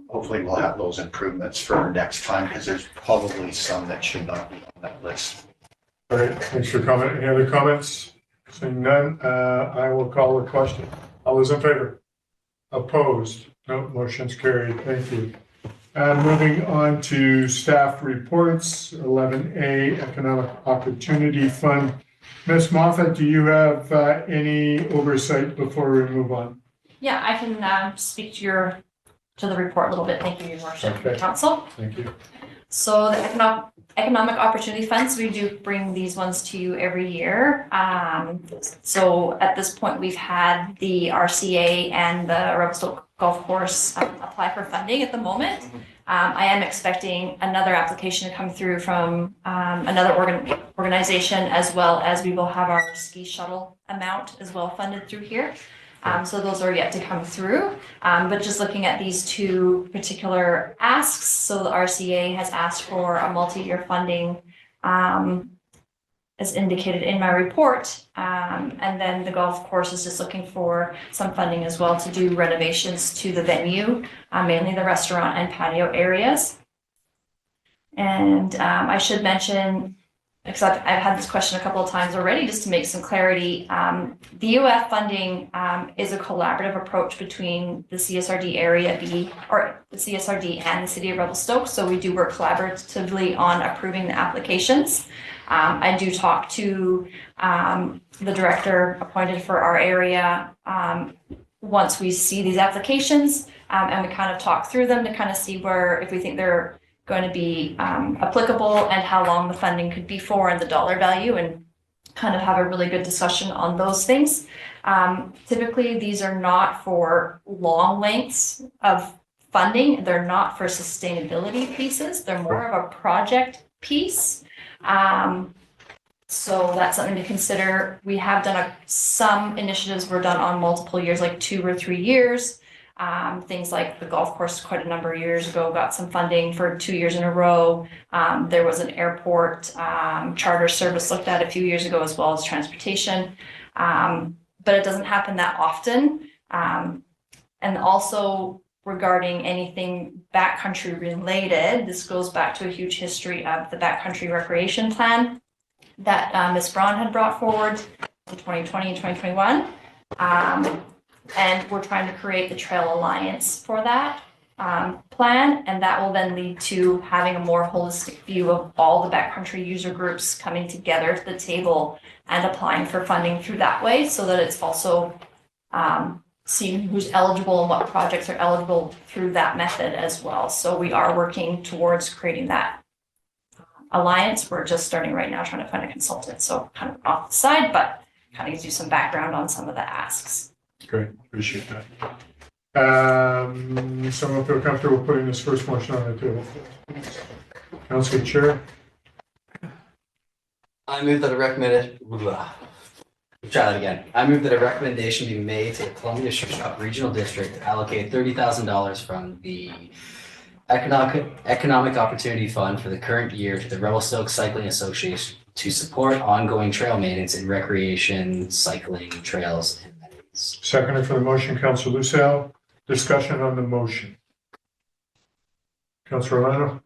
hopefully we'll have those improvements for next time, because there's probably some that should not be on that list. All right, thanks for comment. Any other comments? Seeing none, I will call the question. All those in favor? Opposed? No, motion's carried. Thank you. Moving on to staff reports, 11A, Economic Opportunity Fund. Ms. Moffat, do you have any oversight before we move on? Yeah, I can speak to the report a little bit. Thank you, Your Worship, Okay. Council. Thank you. So the Economic Opportunity Funds, we do bring these ones to you every year. So at this point, we've had the RCA and the Revelstoke Golf Course apply for funding at the moment. I am expecting another application to come through from another organization, as well as we will have our ski shuttle amount as well funded through here. So those are yet to come through, but just looking at these two particular asks. So the RCA has asked for a multi-year funding, as indicated in my report. And then the golf course is just looking for some funding as well to do renovations to the venue, mainly the restaurant and patio areas. And I should mention, because I've had this question a couple of times already, just to make some clarity, the UF funding is a collaborative approach between the CSRD Area B, or the CSRD and the City of Revelstoke. So we do work collaboratively on approving the applications. I do talk to the director appointed for our area once we see these applications, and we kind of talk through them to kind of see where, if we think they're going to be applicable and how long the funding could be for and the dollar value, and kind of have a really good discussion on those things. Typically, these are not for long lengths of funding. They're not for sustainability pieces. They're more of a project piece. So that's something to consider. We have done some initiatives were done on multiple years, like 2 or 3 years. Things like the golf course quite a number of years ago got some funding for 2 years in a row. There was an airport charter service looked at a few years ago, as well as transportation. But it doesn't happen that often. And also regarding anything backcountry related, this goes back to a huge history of the backcountry recreation plan that Ms. Braun had brought forward in 2020 and 2021. And we're trying to create the Trail Alliance for that plan, and that will then lead to having a more holistic view of all the backcountry user groups coming together to the table and applying for funding through that way, so that it's also seeing who's eligible and what projects are eligible through that method as well. So we are working towards creating that alliance. We're just starting right now trying to find a consultant, so kind of off the side, but kind of gives you some background on some of the asks. Great, appreciate that. Someone feel comfortable putting this first motion on the table? Councilor Chair. I move that a recommended Try that again. I move that a recommendation be made to the Columbia Shuswap Regional District to allocate $30,000 from the Economic Opportunity Fund for the current year to the Revelstoke Cycling Association to support ongoing trail maintenance and recreation, cycling, trails, and amenities. Seconded for the motion, Councillor Lucille. Discussion on the motion. Councillor Orlando?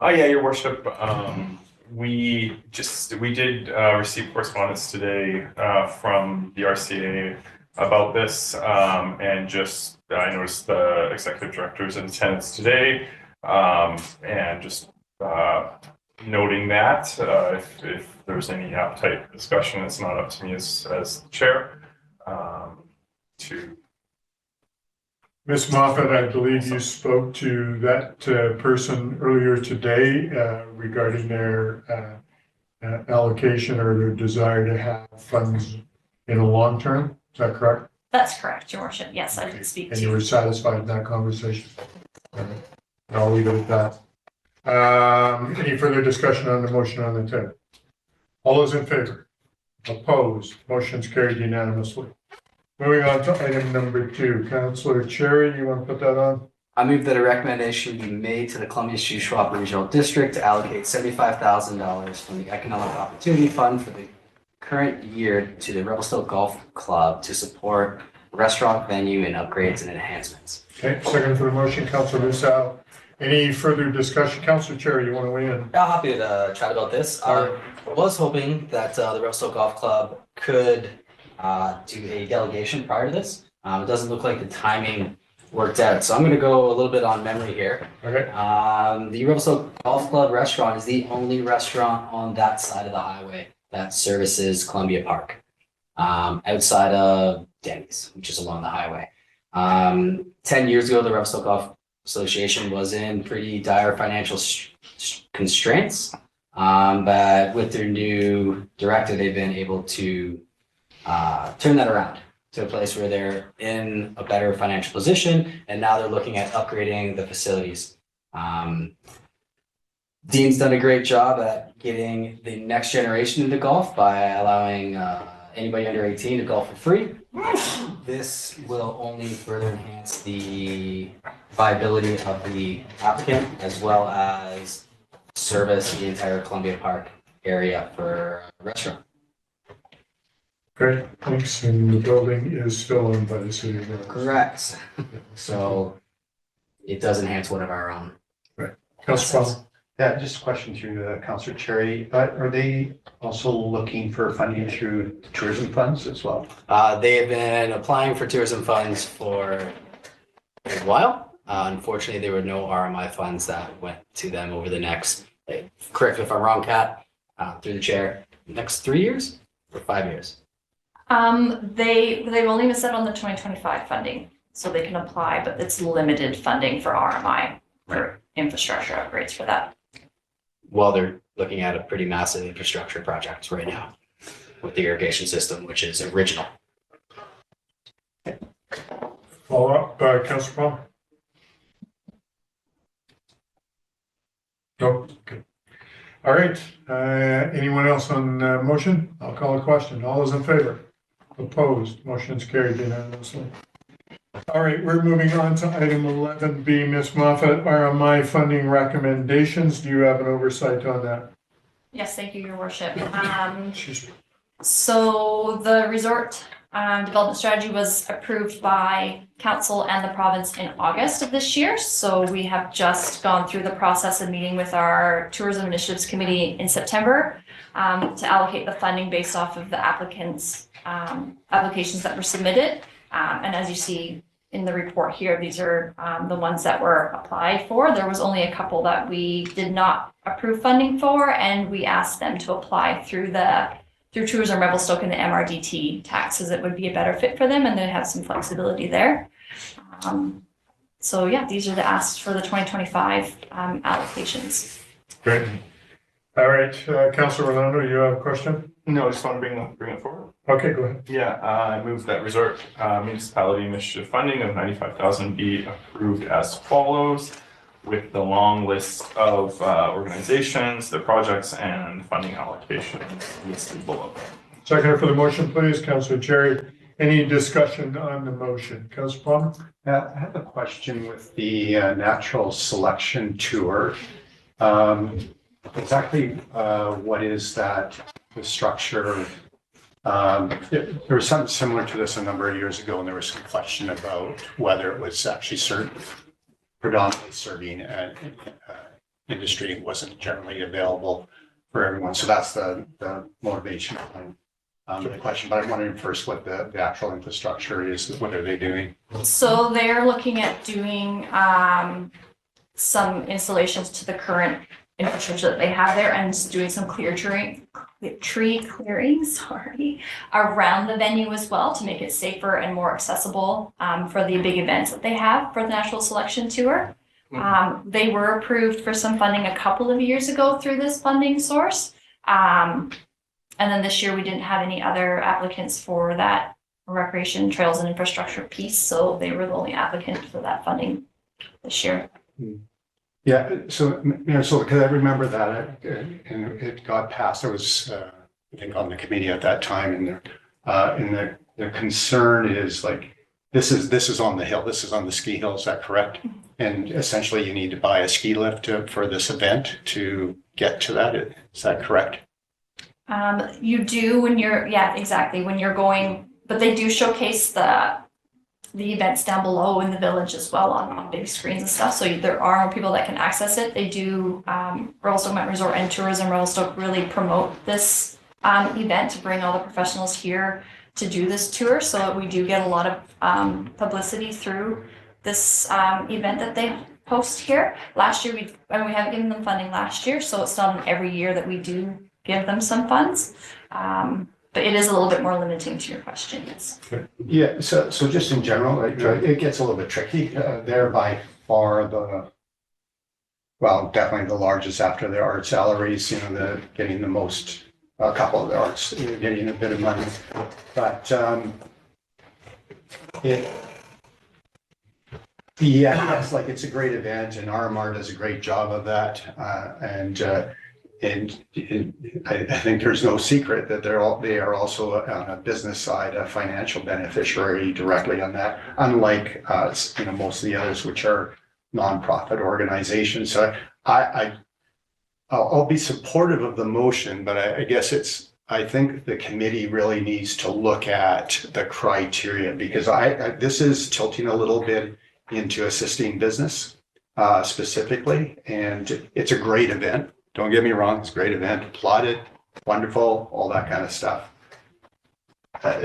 Oh, yeah, your worship. We did receive correspondence today from the RCA about this, and just I noticed the executive director's in attendance today, and just noting that if there's any appetite for discussion, it's not up to me as chair to. Ms. Moffat, I believe you spoke to that person earlier today regarding their allocation or their desire to have funds in the long term. Is that correct? That's correct, Your Worship. Yes, I did speak And you to. were satisfied in that conversation? I'll leave it at that. Any further discussion on the motion on the table? All those in favor? Opposed? Motion's carried unanimously. Moving on to item number 2. Councillor Cherry, you want to put that on? I move that a recommendation be made to the Columbia Shuswap Regional District to allocate $75,000 from the Economic Opportunity Fund for the current year to the Revelstoke Golf Club to support restaurant venue and upgrades and enhancements. Okay, second for the motion, Councillor Lucille. Any further discussion? Councillor Cherry, you want to weigh in? I'm happy to chat about this. I was hoping that the Revelstoke Golf Club could do a delegation prior to this. It doesn't look like the timing worked out, so I'm going to go a little bit on memory here. Okay. The Revelstoke Golf Club restaurant is the only restaurant on that side of the highway that services Columbia Park, outside of Denny's, which is along the highway. 10 years ago, the Revelstoke Golf Association was in pretty dire financial constraints, but with their new director, they've been able to turn that around to a place where they're in a better financial position, and now they're looking at upgrading the facilities. Dean's done a great job at getting the next generation into golf by allowing anybody under 18 to golf for free. This will only further enhance the viability of the applicant as well as service the entire Columbia Park area for a restaurant. Great, thanks. And the building is still owned by the city of Rose. Correct. So it does enhance one of our own. Right. Councillor Paul? Yeah, just a question through Councillor Cherry. Are they also looking for funding through tourism funds as well? They have been applying for tourism funds for a while. Unfortunately, there were no RMI funds that went to them over the next, correct me if I'm wrong, Kat, through the chair, next 3 years or 5 years? They've only been set on the 2025 funding, so they can apply, but it's limited funding for RMI for infrastructure upgrades for that. Well, they're looking at a pretty massive infrastructure project right now with the irrigation system, which is original. Follow up, Councillor Paul? Nope. Okay. All right. Anyone else on motion? I'll call a question. All those in favor? Opposed? Motion's carried unanimously. All right, we're moving on to item 11B. Ms. Moffat, RMI funding recommendations. Do you have an oversight on that? Yes, thank you, Your Worship. So the resort development strategy was approved by council and the province in August of this year. So we have just gone through the process of meeting with our tourism initiatives committee in September to allocate the funding based off of the applicants' applications that were submitted. And as you see in the report here, these are the ones that were applied for. There was only a couple that we did not approve funding for, and we asked them to apply through Tourism Revelstoke and the MRDT taxes. It would be a better fit for them, and they have some flexibility there. So yeah, these are the asks for the 2025 allocations. Great. All right, Councillor Orlando, you have a question? No, I just want to bring it forward. Okay, go ahead. Yeah, I move that resort municipality initiative funding of $95,000 be approved as follows, with the long list of organizations, the projects, and funding allocations listed below. Seconder for the motion, please, Councillor Cherry. Any discussion on the motion? Councillor Palmer? I have a question with the natural selection tour. Exactly what is that, the structure? There was something similar to this a number of years ago, and there was some question about whether it was actually predominantly serving an industry. It wasn't generally available for everyone. So that's the motivation behind the question. But I'm wondering first what the actual infrastructure is. What are they doing? So they're looking at doing some installations to the current infrastructure that they have there and doing some tree clearing, around the venue as well to make it safer and more accessible for the big events that they have for the Natural Selection Tour. They were approved for some funding a couple of years ago through this funding source. And then this year we didn't have any other applicants for that recreation, trails and infrastructure piece. So they were the only applicant for that funding this year. Yeah, so because I remember that and it got passed. I was, I think, on the committee at that time, and the concern is like, this is on the hill, this is on the ski hill, is that correct? And essentially you need to buy a ski lift for this event to get to that, is that correct? You do when you're, yeah, exactly, when you're going, but they do showcase the events down below in the village as well on big screens and stuff. So there are people that can access it. They do, Revelstoke Mountain Resort and Tourism Revelstoke really promote this event to bring all the professionals here to do this tour. So we do get a lot of publicity through this event that they host here. Last year, we haven't given them funding last year, so it's not every year that we do give them some funds. But it is a little bit more limiting to your question, yes. Yeah, so just in general, it gets a little bit tricky. They're by far definitely the largest after the art salaries, getting the most, a couple of the arts, getting a bit of money. But yes, like it's a great event and RMR does a great job of that. And I think there's no secret that they are also on a business side, a financial beneficiary directly on that, unlike most of the others, which are nonprofit organizations. So I'll be supportive of the motion, but I guess I think the committee really needs to look at the criteria, because this is tilting a little bit into assisting business specifically, and it's a great event. Don't get me wrong, it's a great event, applauded, wonderful, all that kind of stuff. I'll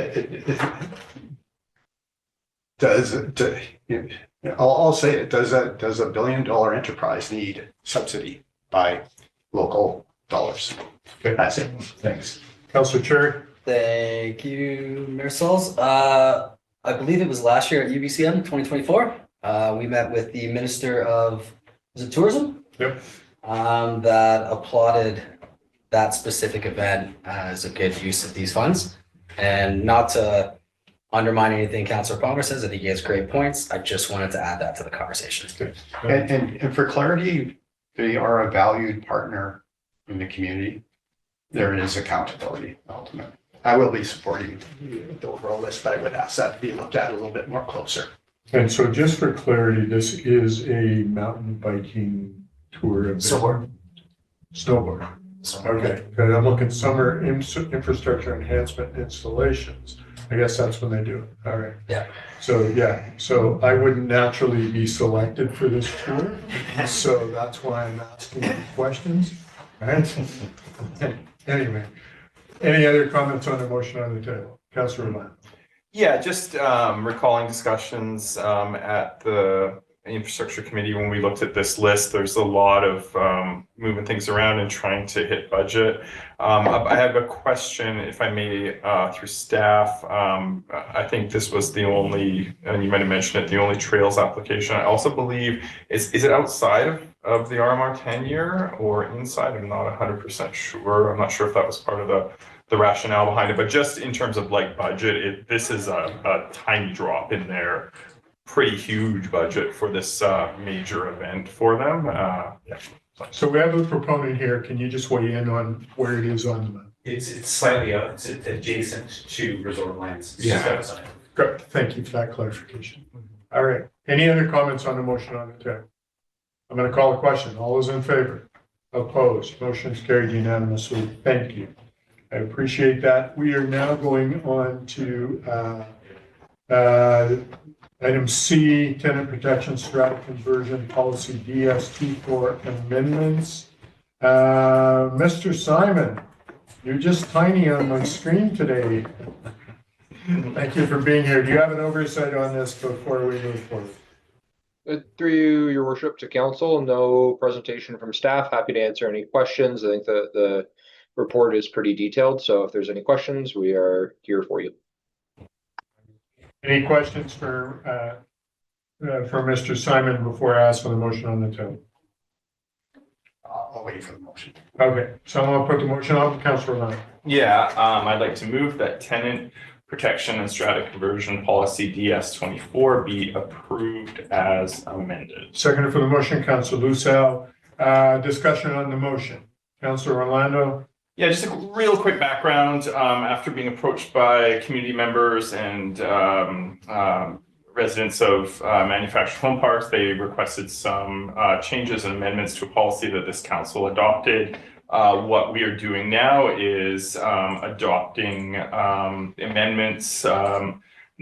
say it, does a $1 billion enterprise need subsidy by local dollars? Okay. That's it, thanks. Councillor Cherry? Thank you, Mayor Sauls. I believe it was last year at UBCM 2024. We met with the Minister of Tourism. Yep. That applauded that specific event as a good use of these funds. And not to undermine anything Councillor Palmer says, I think he has great points. I just wanted to add that to the conversation. Good. And for clarity, they are a valued partner in the community. There is accountability ultimately. I will be supporting the overall list, but I would ask that to be looked at a little bit more closer. And so just for clarity, this is a mountain biking tour event. Snowboard. Okay, because I'm looking summer infrastructure enhancement installations. I guess that's when they do it. All right. Yeah. So I wouldn't naturally be selected for this tour. So that's why I'm asking these questions. All right. Anyway, any other comments on the motion on the table? Councillor Lamb. Yeah, just recalling discussions at the infrastructure committee when we looked at this list. There's a lot of moving things around and trying to hit budget. I have a question, if I may, through staff. I think this was the only, and you might have mentioned it, the only trails application. I also believe, is it outside of the RMR 10-year or inside? I'm not 100% sure. I'm not sure if that was part of the rationale behind it, but just in terms of like budget, this is a tiny drop in their pretty huge budget for this major event for them. Yeah. So we have a proponent here. Can you just weigh in on where it is on the map? It's slightly out, it's adjacent to resort lands. It's just Yeah. outside. Good, thank you for that clarification. All right, any other comments on the motion on the table? I'm gonna call the question. All those in favor? Opposed? Motion's carried unanimously. Thank you. I appreciate that. We are now going on to item C, tenant protection strata conversion policy DS24 amendments. Mr. Simon, you're just tiny on my screen today. Thank you for being here. Do you have an oversight on this before we move forward? Through your worship to council, no presentation from staff. Happy to answer any questions. I think the report is pretty detailed, so if there's any questions, we are here for you. Any questions for Mr. Simon before I ask for the motion on the table? I'll wait for the motion. Okay, someone will put the motion on, Councilor Lund. Yeah, I'd like to move that tenant protection and strata conversion policy DS24 be approved as amended. Seconded for the motion, Councilor Lucille. Discussion on the motion. Councilor Orlando. Yeah, just a real quick background. After being approached by community members and residents of manufactured home parks, they requested some changes and amendments to a policy that this council adopted. What we are doing now is adopting amendments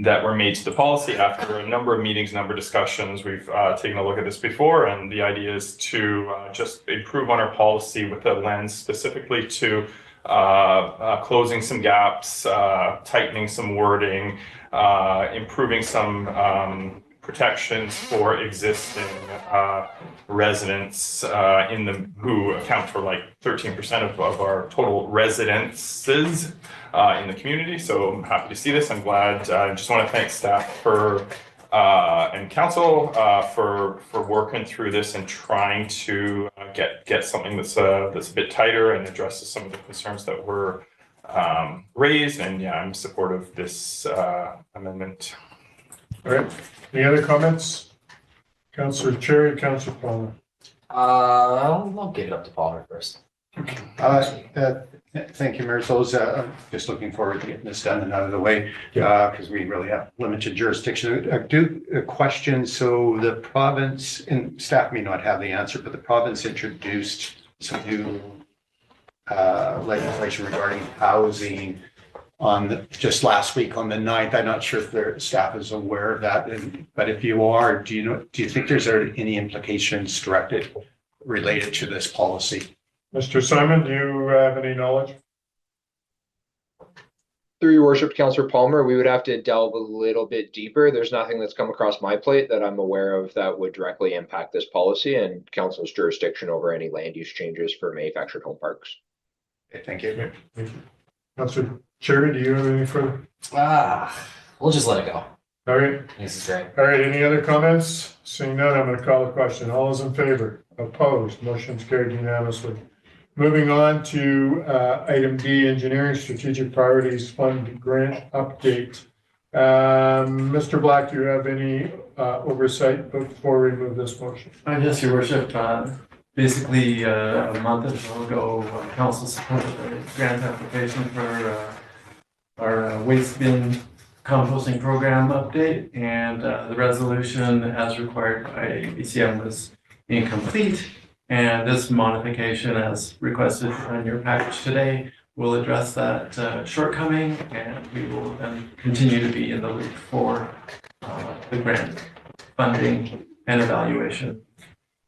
that were made to the policy after a number of meetings, number of discussions. We've taken a look at this before, and the idea is to just improve on our policy with a lens specifically to closing some gaps, tightening some wording, improving some protections for existing residents who account for like 13% of our total residences in the community. So I'm happy to see this. I'm glad. I just want to thank staff and council for working through this and trying to get something that's a bit tighter and addresses some of the concerns that were raised. And yeah, I'm supportive of this amendment. All right, any other comments? Councilor Cherry, Councilor Palmer. I'll give it up to Palmer first. Thank you, Mayor Souls. I'm just looking forward to getting this done and out of the way because we really have limited jurisdiction. A question. So the province, and staff may not have the answer, but the province introduced some new legislation regarding housing just last week on the 9th. I'm not sure if their staff is aware of that, but if you are, do you think there's any implications related to this policy? Mr. Simon, do you have any knowledge? Through your worship, Councilor Palmer, we would have to delve a little bit deeper. There's nothing that's come across my plate that I'm aware of that would directly impact this policy and council's jurisdiction over any land use changes for manufactured home parks. Okay, thank you. Thank you. Councilor Cherry, do you have any further? We'll just let it go. All right. This is great. All right, any other comments? Seeing none, I'm going to call the question. All those in favor? Opposed? Motion's carried unanimously. Moving on to item D, Engineering Strategic Priorities Fund Grant Update. Mr. Black, do you have any oversight before we move this motion? Yes, your worship. Basically, a month or so ago, council supported a grant application for our waste bin composting program update, and the resolution as required by BCM was incomplete. And this modification, as requested on your package today, will address that shortcoming, and we will then continue to be in the loop for the grant funding and evaluation.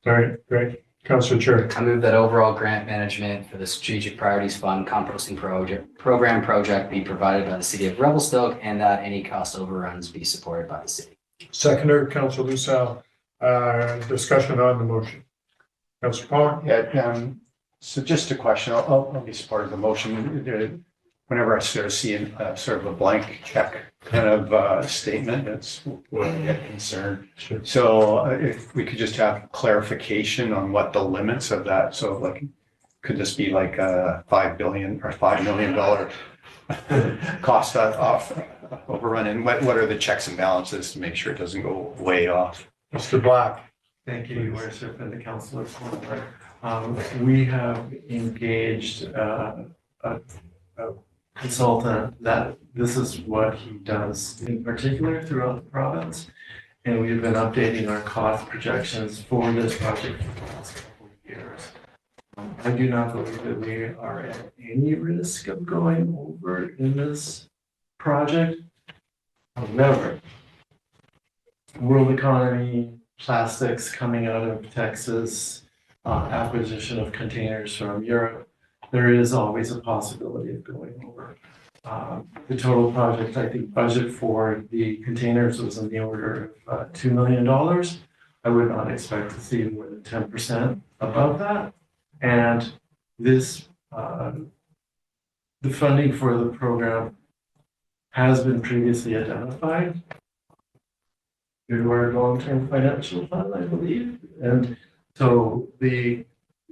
All right, great. Councilor Cherry. I move that overall grant management for the Strategic Priorities Fund composting project be provided by the city of Revelstoke, and that any cost overruns be supported by the city. Seconder, Councilor Lucille. Discussion on the motion. Councilor Palmer. Yeah. So just a question. I'll be part of the motion. Whenever I sort of see sort of a blank check kind of statement, that's where I get concerned. Sure. So if we could just have clarification on what the limits of that. So like, could this be like a $5 billion or $5 million cost off overrun? And what are the checks and balances to make sure it doesn't go way off? Mr. Black. Thank you, Your Worship, and the council. We have engaged a consultant that this is what he does in particular throughout the province. And we've been updating our cost projections for this project for the last couple of years. I do not believe that we are at any risk of going over in this project. However, world economy, plastics coming out of Texas, acquisition of containers from Europe, there is always a possibility of going over. The total project, I think, budget for the containers was in the order of $2 million. I would not expect to see more than 10% above that. And this, the funding for the program has been previously identified through our long-term financial fund, I believe. And so the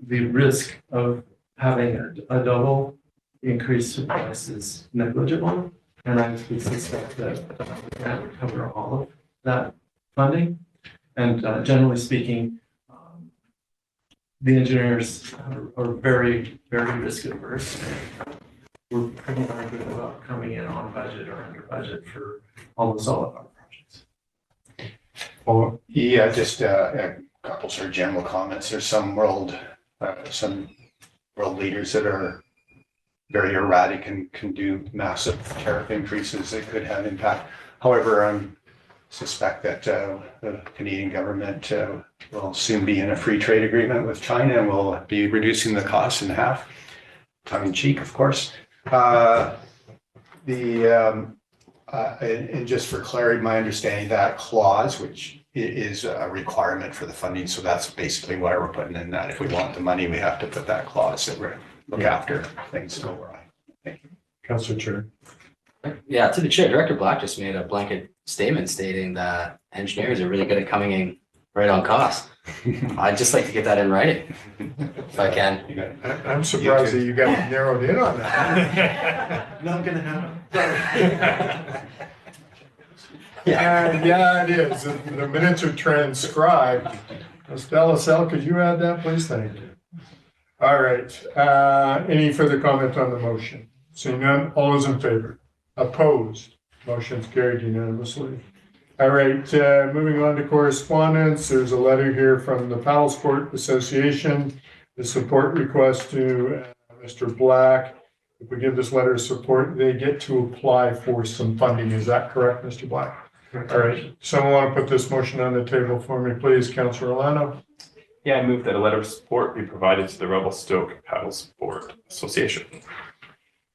risk of having a double increase to price is negligible. And I would suspect that the grant would cover all of that funding. And generally speaking, the engineers are very, very risk averse. We're pretty darn good about coming in on budget or under budget for almost all of our projects. Well, yeah, just a couple sort of general comments. There's some world leaders that are very erratic and can do massive tariff increases that could have impact. However, I suspect that the Canadian government will soon be in a free trade agreement with China and will be reducing the costs in half, tongue in cheek, of course. And just for clarity, my understanding, that clause, which is a requirement for the funding, so that's basically why we're putting in that. If we want the money, we have to put that clause that we're look after things go awry. Thank you. Councillor Chair. Yeah, to the chair, Director Black just made a blanket statement stating that engineers are really good at coming in right on cost. I'd just like to get that in writing, if I can. I'm surprised that you got narrowed in on that. Not gonna happen. Yeah, it is. The minutes are transcribed. Estella Sell, could you add that, please? Thank you. All right. Any further comment on the motion? Seeing none, all those in favor? Opposed? Motion's carried unanimously. All right, moving on to correspondence. There's a letter here from the Paddlesport Association, the support request to Mr. Black. If we give this letter of support, they get to apply for some funding. Is that correct, Mr. Black? All right. Someone want to put this motion on the table for me, please? Councillor Orlando. Yeah, I move that a letter of support be provided to the Revelstoke Paddle Sport Association.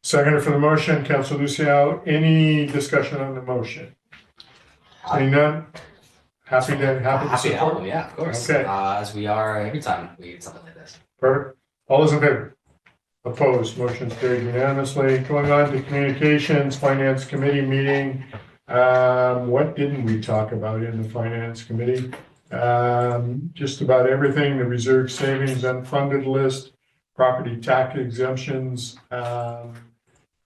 Seconder for the motion, Councillor Luciano. Any discussion on the motion? Seeing none? Happy to Happy to support? help them, yeah, of course. Okay. As we are every time we get something like this. Perfect. All those in favor? Opposed? Motion's carried unanimously. Going on to communications, Finance Committee meeting. What didn't we talk about in the Finance Committee? Just about everything, the reserve savings, unfunded list, property tax exemptions.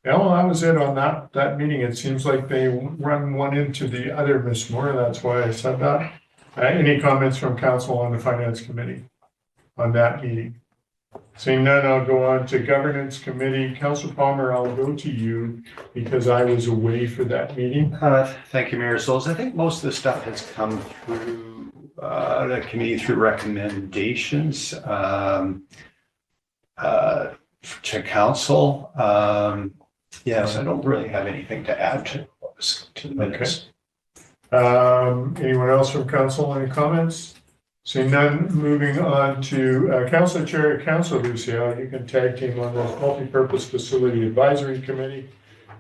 Well, that was it on that meeting. It seems like they run one into the other, Ms. Moore. That's why I said that. Any comments from council on the Finance Committee on that meeting? Seeing none, I'll go on to Governance Committee. Councillor Palmer, I'll go to you because I was away for that meeting. Thank you, Mayor Souls. I think most of the stuff has come through the committee through recommendations to council. Yes, I don't really have anything to add to the minutes. Anyone else from council? Any comments? Seeing none, moving on to Council Chair, Councilor Lucio. You can tag team on this multi-purpose facility advisory committee.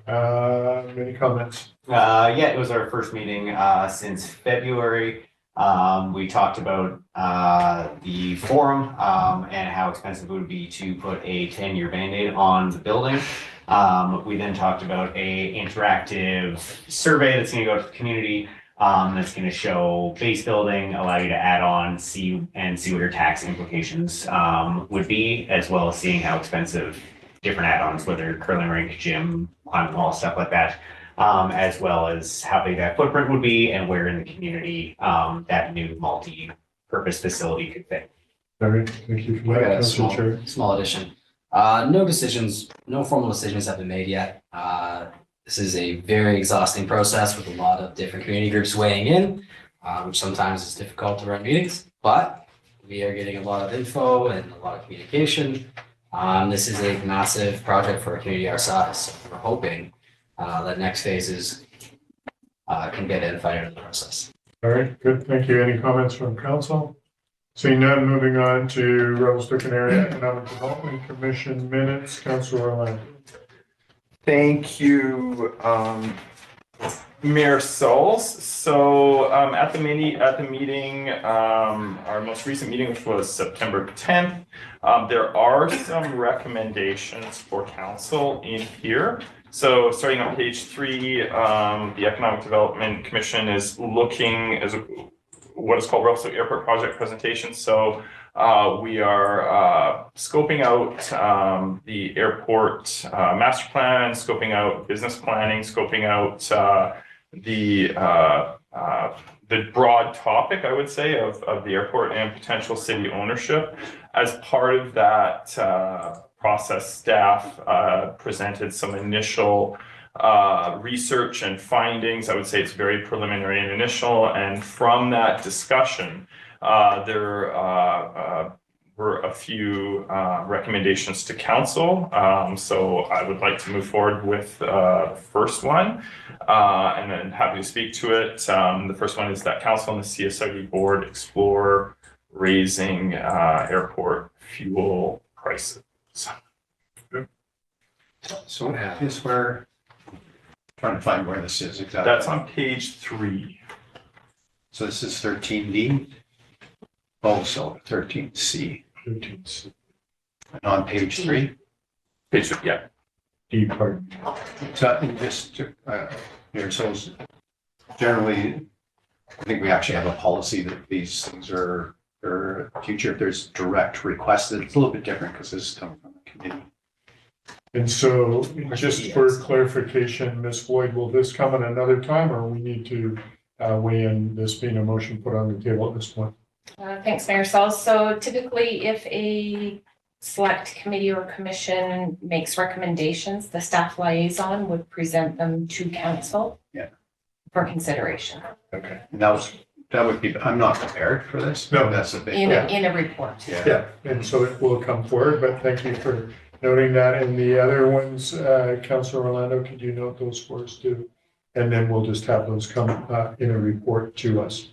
Any comments? Yeah, it was our first meeting since February. We talked about the forum and how expensive it would be to put a 10-year Band-Aid on the building. We then talked about a interactive survey that's going to go to the community. That's going to show base building, allow you to add on, see what your tax implications would be, as well as seeing how expensive different add-ons, whether curling rink, gym, climbing wall, stuff like that, as well as how big that footprint would be and where in the community that new multi-purpose facility could fit. All right, thank you for that, Councilor Chair. Small addition. No formal decisions have been made yet. This is a very exhausting process with a lot of different community groups weighing in, which sometimes is difficult to run meetings, but we are getting a lot of info and a lot of communication. This is a massive project for a community our size. So we're hoping that next phases can get identified in the process. All right, good. Thank you. Any comments from council? Seeing none, moving on to Revelstoke Area Economic Development Commission minutes. Councilor Orlando. Thank you, Mayor Sauls. So at the meeting, our most recent meeting, which was September 10th, there are some recommendations for council in here. So starting on page 3, the Economic Development Commission is looking as what is called Revelstoke Airport Project Presentation. So we are scoping out the airport master plan, scoping out business planning, scoping out the broad topic, I would say, of the airport and potential city ownership. As part of that process, staff presented some initial research and findings. I would say it's very preliminary and initial. And from that discussion, there were a few recommendations to council. So I would like to move forward with the first one, and I'm happy to speak to it. The first one is that council and the CSRD board explore raising airport fuel prices. So is where, trying to find where this is exactly. That's on page 3. So this is 13D. Oh, so 13C. 13C. And on page 3. Page 3, yeah. D part. So just here, so generally, I think we actually have a policy that these things are future. If there's direct requested, it's a little bit different because this is coming from the committee. And so just for clarification, Ms. Floyd, will this come at another time or we need to weigh in this being a motion put on the table at this point? Thanks, Mayor Sauls. So typically if a select committee or commission makes recommendations, the staff liaison would present them to council. Yeah. For consideration. Okay. And that would be, I'm not prepared for this. No. That's a big. In a report. Yeah, and so it will come forward, but thank you for noting that. And the other ones, Councilor Orlando, could you note those for us too? And then we'll just have those come in a report to us.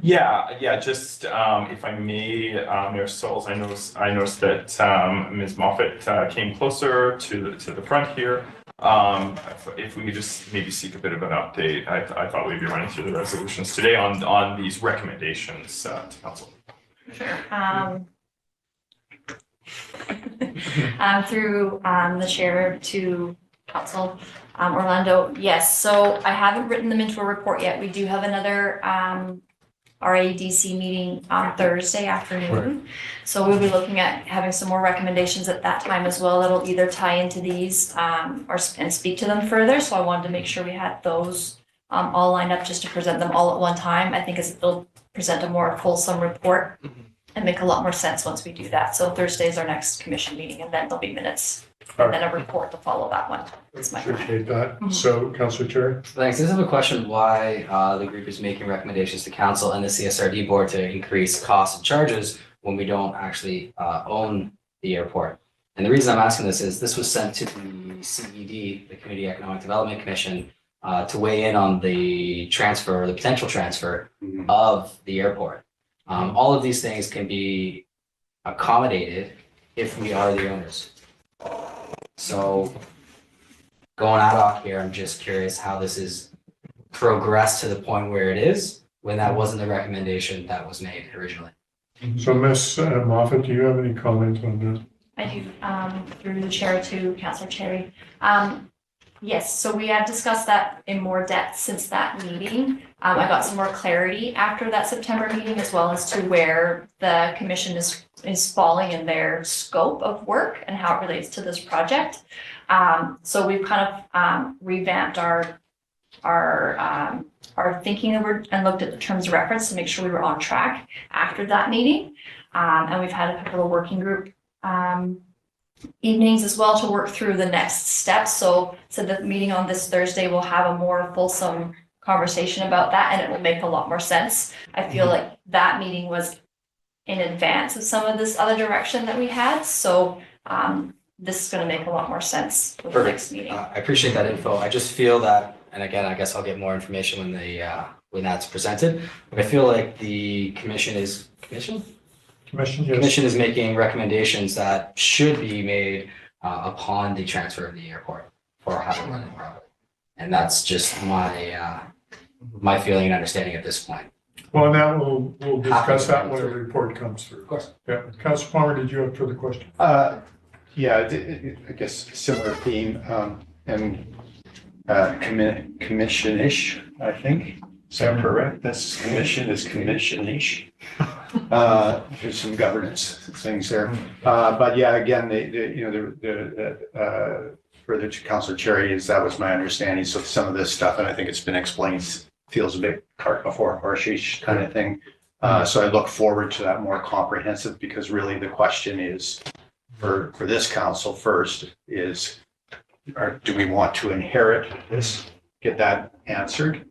Yeah, just if I may, Mayor Sauls, I noticed that Ms. Moffat came closer to the front here. If we could just maybe seek a bit of an update, I thought we'd be running through the resolutions today on these recommendations to council. Sure. Through the chair to council, Orlando, yes. So I haven't written them into a report yet. We do have another RADC meeting on Thursday afternoon. Right. So we'll be looking at having some more recommendations at that time as well. That'll either tie into these and speak to them further. So I wanted to make sure we had those all lined up just to present them all at one time. I think it'll present a more fulsome report and make a lot more sense once we do that. So Thursday is our next commission meeting, and then there'll be minutes and then a report to follow that one. Appreciate that. So, Councilor Cherry. Thanks. This is a question why the group is making recommendations to council and the CSRD board to increase costs and charges when we don't actually own the airport. And the reason I'm asking this was sent to the CED, the Community Economic Development Commission, to weigh in on the transfer, the potential transfer of the airport. All of these things can be accommodated if we are the owners. So going ad hoc here, I'm just curious how this is progressed to the point where it is when that wasn't the recommendation that was made originally. So Ms. Moffat, do you have any comments on this? I do, through the chair to Councillor Cherry. Yes, so we have discussed that in more depth since that meeting. I got some more clarity after that September meeting, as well as to where the commission is falling in their scope of work and how it relates to this project. So we've kind of revamped our thinking and looked at the terms of reference to make sure we were on track after that meeting. And we've had a couple of working group evenings as well to work through the next steps. So the meeting on this Thursday will have a more fulsome conversation about that, and it will make a lot more sense. I feel like that meeting was in advance of some of this other direction that we had. So this is going to make a lot more sense with the next meeting. I appreciate that info. I just feel that, and again, I guess I'll get more information when that's presented. But I feel like the commission is making recommendations that should be made upon the transfer of the airport for how to run it properly. And that's just my feeling and understanding at this point. Well, now we'll discuss that when the report comes through. Of course. Yeah, Councilor Palmer, did you have further question? Yeah, I guess similar theme, and commission-ish, I think. Is that correct? That's commission-ish. There's some governance things there. But yeah, again, further to Councilor Cherry, that was my understanding. So some of this stuff, and I think it's been explained, feels a bit cart before horse kind of thing. So I look forward to that more comprehensive, because really the question is for this council first is, do we want to inherit this, get that answered?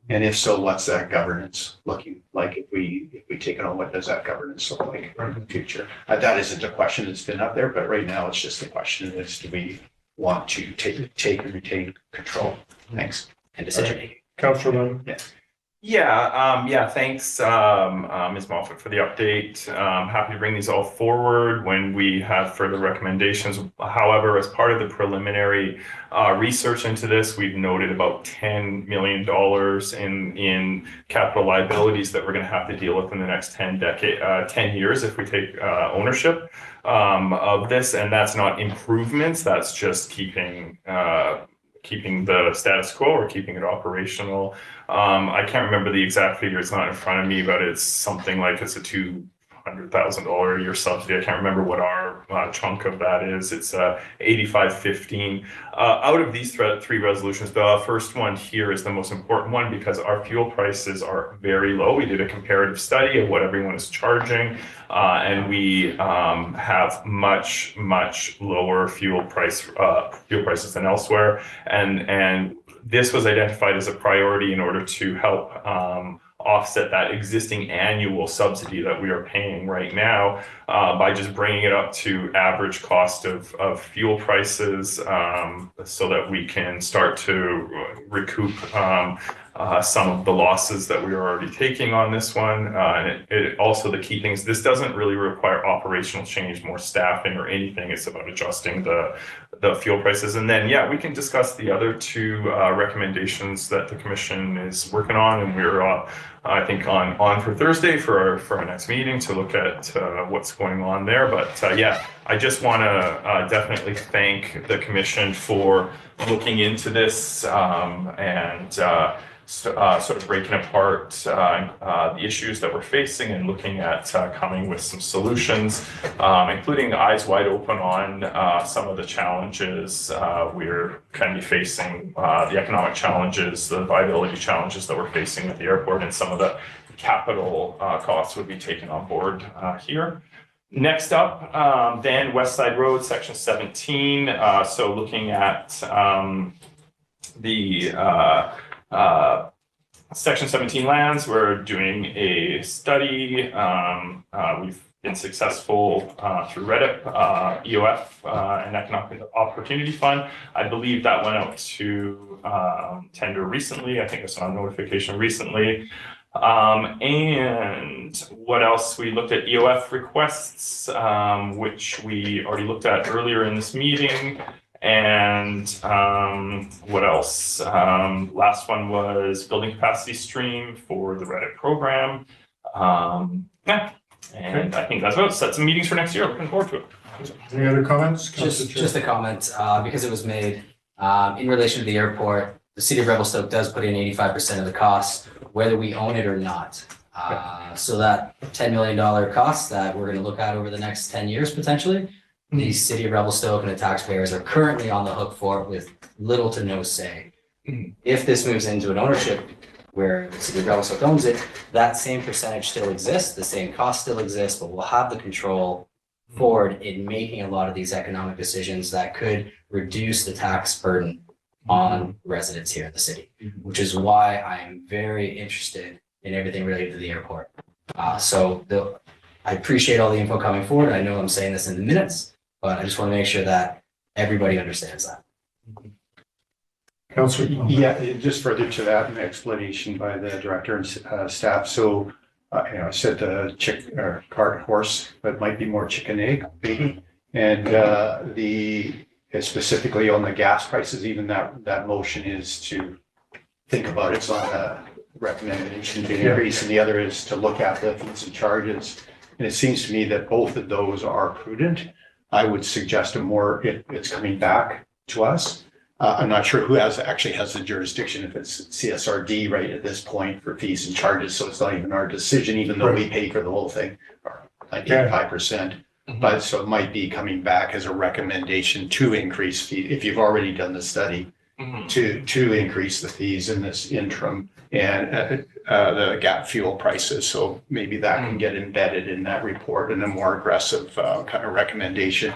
And if so, what's that governance looking like? If we take it on, what does that governance look like in the future? That isn't a question that's been up there, but right now it's just the question is, do we want to take and retain control? Thanks. And decision making. Councilor Lemon? Yes. Yeah, thanks, Ms. Moffat, for the update. Happy to bring these all forward when we have further recommendations. However, as part of the preliminary research into this, we've noted about $10 million in capital liabilities that we're going to have to deal with in the next 10 years if we take ownership of this. And that's not improvements, that's just keeping the status quo or keeping it operational. I can't remember the exact figure, it's not in front of me, but it's something like it's a $200,000 a year subsidy. I can't remember what our chunk of that is. It's 8515. Out of these three resolutions, the first one here is the most important one because our fuel prices are very low. We did a comparative study of what everyone is charging, and we have much lower fuel prices than elsewhere, and this was identified as a priority in order to help offset that existing annual subsidy that we are paying right now by just bringing it up to average cost of fuel prices, so that we can start to recoup some of the losses that we are already taking on this one. And it also, the key things, this doesn't really require operational change, more staffing or anything. It's about adjusting the fuel prices. And then, yeah, we can discuss the other two recommendations that the commission is working on. And we're, I think, on for Thursday for our next meeting to look at what's going on there. But yeah, I just want to definitely thank the commission for looking into this and sort of breaking apart the issues that we're facing and looking at coming with some solutions, including eyes wide open on some of the challenges we're kind of facing, the economic challenges, the viability challenges that we're facing with the airport, and some of the capital costs would be taken on board here. Next up, then West Side Road, section 17. So looking at the section 17 lands, we're doing a study. We've been successful through REDIP, EOF, and Economic Opportunity Fund. I believe that went out to tender recently. I think I saw a notification recently. And what else? We looked at EOF requests, which we already looked at earlier in this meeting. And what else? Last one was building capacity stream for the Reddit program. Yeah, and I think that's about it. Set some meetings for next year. Looking forward to it. Any other comments? Just a comment, because it was made in relation to the airport. The city of Revelstoke does put in 85% of the costs, whether we own it or not. So that $10 million cost that we're going to look at over the next 10 years potentially, the city of Revelstoke and the taxpayers are currently on the hook for it with little to no say. If this moves into an ownership where the city of Revelstoke owns it, that same percentage still exists, the same cost still exists, but we'll have the control forward in making a lot of these economic decisions that could reduce the tax burden on residents here in the city, which is why I'm very interested in everything related to the airport. I appreciate all the info coming forward. I know I'm saying this in the minutes, but I just want to make sure that everybody understands that. Councillor. Yeah, just further to that, an explanation by the director and staff. So, I said the chick or cart horse, but it might be more chicken egg, maybe. And specifically on the gas prices, even that motion is to think about it. It's not a recommendation to increase, and the other is to look at the fees and charges. And it seems to me that both of those are prudent. I would suggest it's coming back to us. I'm not sure who actually has the jurisdiction, if it's CSRD right at this point for fees and charges. So it's not even our decision, even though we pay for the whole thing, like 85%. But so it might be coming back as a recommendation to increase fee, if you've already done the study, to increase the fees in this interim and the gap fuel prices. So maybe that can get embedded in that report and a more aggressive kind of recommendation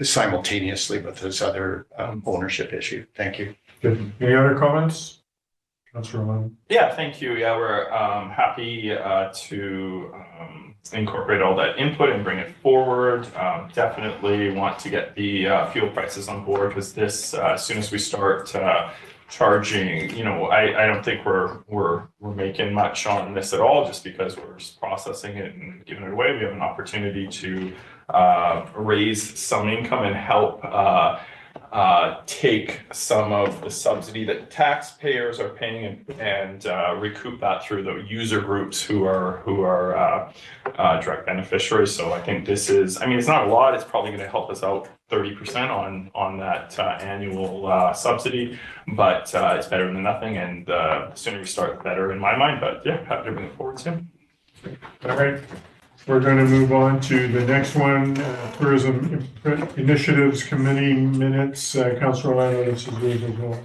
simultaneously with this other ownership issue. Thank you. Good. Any other comments? Councillor Lund. Yeah, thank you. Yeah, we're happy to incorporate all that input and bring it forward. Definitely want to get the fuel prices on board, because this, as soon as we start charging, I don't think we're making much on this at all, just because we're just processing it and giving it away. We have an opportunity to raise some income and help take some of the subsidy that taxpayers are paying and recoup that through the user groups who are direct beneficiaries. So I think this is, it's not a lot. It's probably going to help us out 30% on that annual subsidy, but it's better than nothing. And the sooner we start, the better in my mind. But yeah, happy to bring it forward soon. All right. We're going to move on to the next one, Tourism Initiatives Committee minutes. Councillor Orlando, this is yours as well.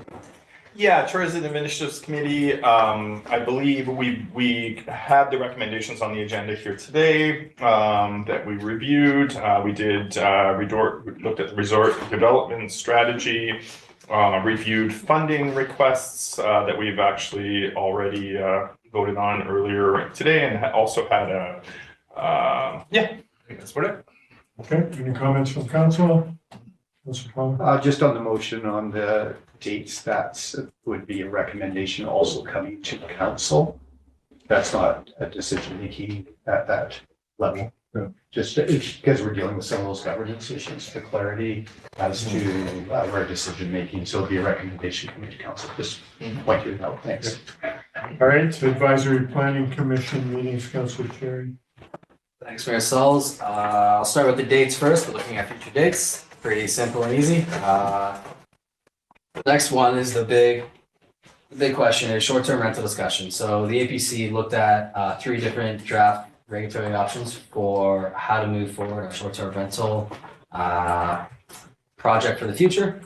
Yeah, Tourism Initiatives Committee, I believe we had the recommendations on the agenda here today that we reviewed. We did looked at the resort development strategy, reviewed funding requests that we've actually already voted on earlier today, and also had a I think that's what it. Okay, any comments from council? Just on the motion on the dates, that would be a recommendation also coming to council. That's not a decision making at that level. Just because we're dealing with some of those governance issues for clarity as to our decision making. So it'll be a recommendation coming to council. Just point it out. Thanks. All right, Advisory Planning Commission meetings, Councillor Cherry. Thanks, Mayor Sauls. I'll start with the dates first. We're looking at future dates. Pretty simple and easy. The next one is the big question is short-term rental discussion. So the APC looked at 3 different draft regulatory options for how to move forward a short-term rental project for the future.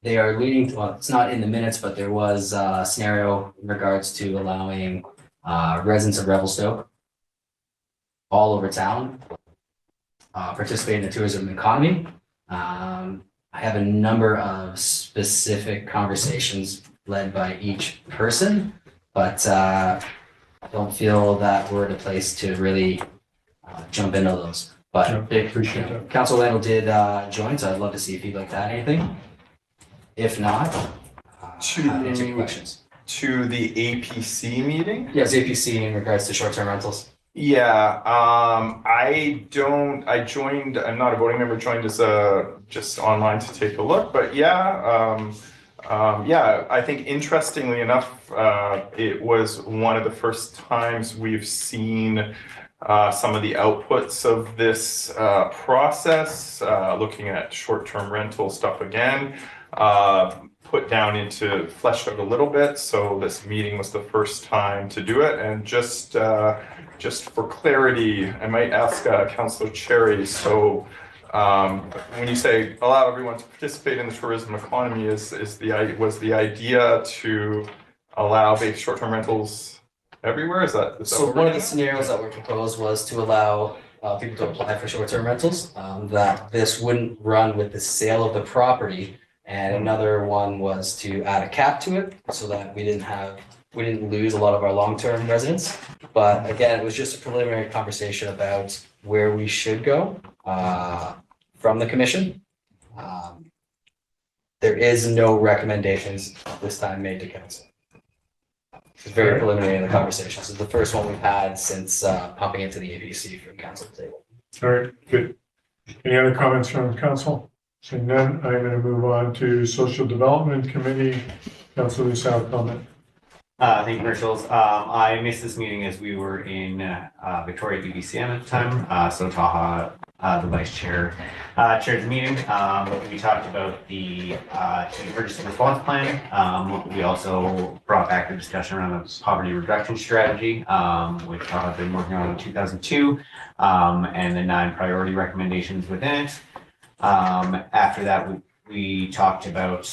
They are leaning, well, it's not in the minutes, but there was a scenario in regards to allowing residents of Revelstoke all over town participate in the tourism economy. I have a number of specific conversations led by each person, but I don't feel that we're at a place to really jump into those. But appreciate that. Councilor Lando did join, so I'd love to see if he'd like to add anything. If not, answer your questions. To the APC meeting? Yes, APC in regards to short-term rentals. Yeah, I joined, I'm not a voting member, joined as just online to take a look, but yeah, I think interestingly enough, it was one of the first times we've seen some of the outputs of this process, looking at short-term rental stuff again, put down into fleshed out a little bit. So this meeting was the first time to do it. And just for clarity, I might ask Councillor Cherry. So when you say allow everyone to participate in the tourism economy, was the idea to allow short-term rentals everywhere? Is that So one of the scenarios that were proposed was to allow people to apply for short-term rentals, that this wouldn't run with the sale of the property. And another one was to add a cap to it so that we didn't lose a lot of our long-term residents. But again, it was just a preliminary conversation about where we should go from the commission. There is no recommendations this time made to council. It's very preliminary in the conversation. This is the first one we've had since popping into the APC from council table. All right, good. Any other comments from council? Seeing none, I'm going to move on to Social Development Committee. Councilor South, comment. Thank you, Commercials. I missed this meeting as we were in Victoria BBCM at the time. So Taha, the vice chair, chaired the meeting. We talked about the emergency response plan. We also brought back the discussion around the poverty reduction strategy, which Taha had been working on in 2002, and the 9 priority recommendations within it. After that, we talked about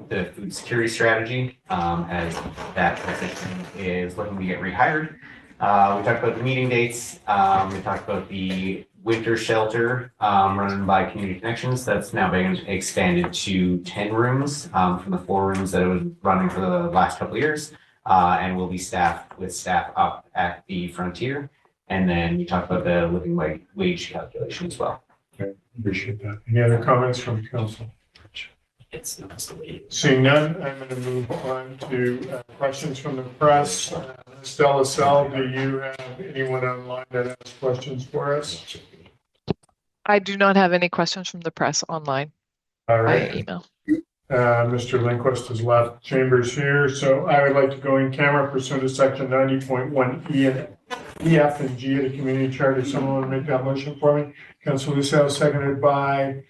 the food security strategy as that position is looking to get rehired. We talked about the meeting dates. We talked about the winter shelter run by Community Connections. That's now been expanded to 10 rooms from the 4 rooms that it was running for the last couple of years, and will be staffed with staff up at the Frontier. And then we talked about the living wage calculation as well. Okay, appreciate that. Any other comments from council? It's not the way. Seeing none, I'm going to move on to questions from the press. Stella Sell, do you have anyone online that has questions for us? I do not have any questions from the press online. All right. Via email. Mr. Lindquist has left chambers here, so I would like to go in camera pursuant to section 90.1 E and E, F, and G of the community charter. Someone want to make that motion for me? Councilor Lucero, seconded by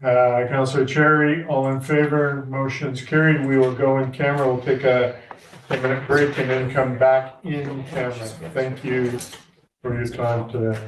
Councilor Cherry. All in favor? Motion's carried. We will go in camera. We'll take a 10-minute break and then come back in camera. Thank you for your time today.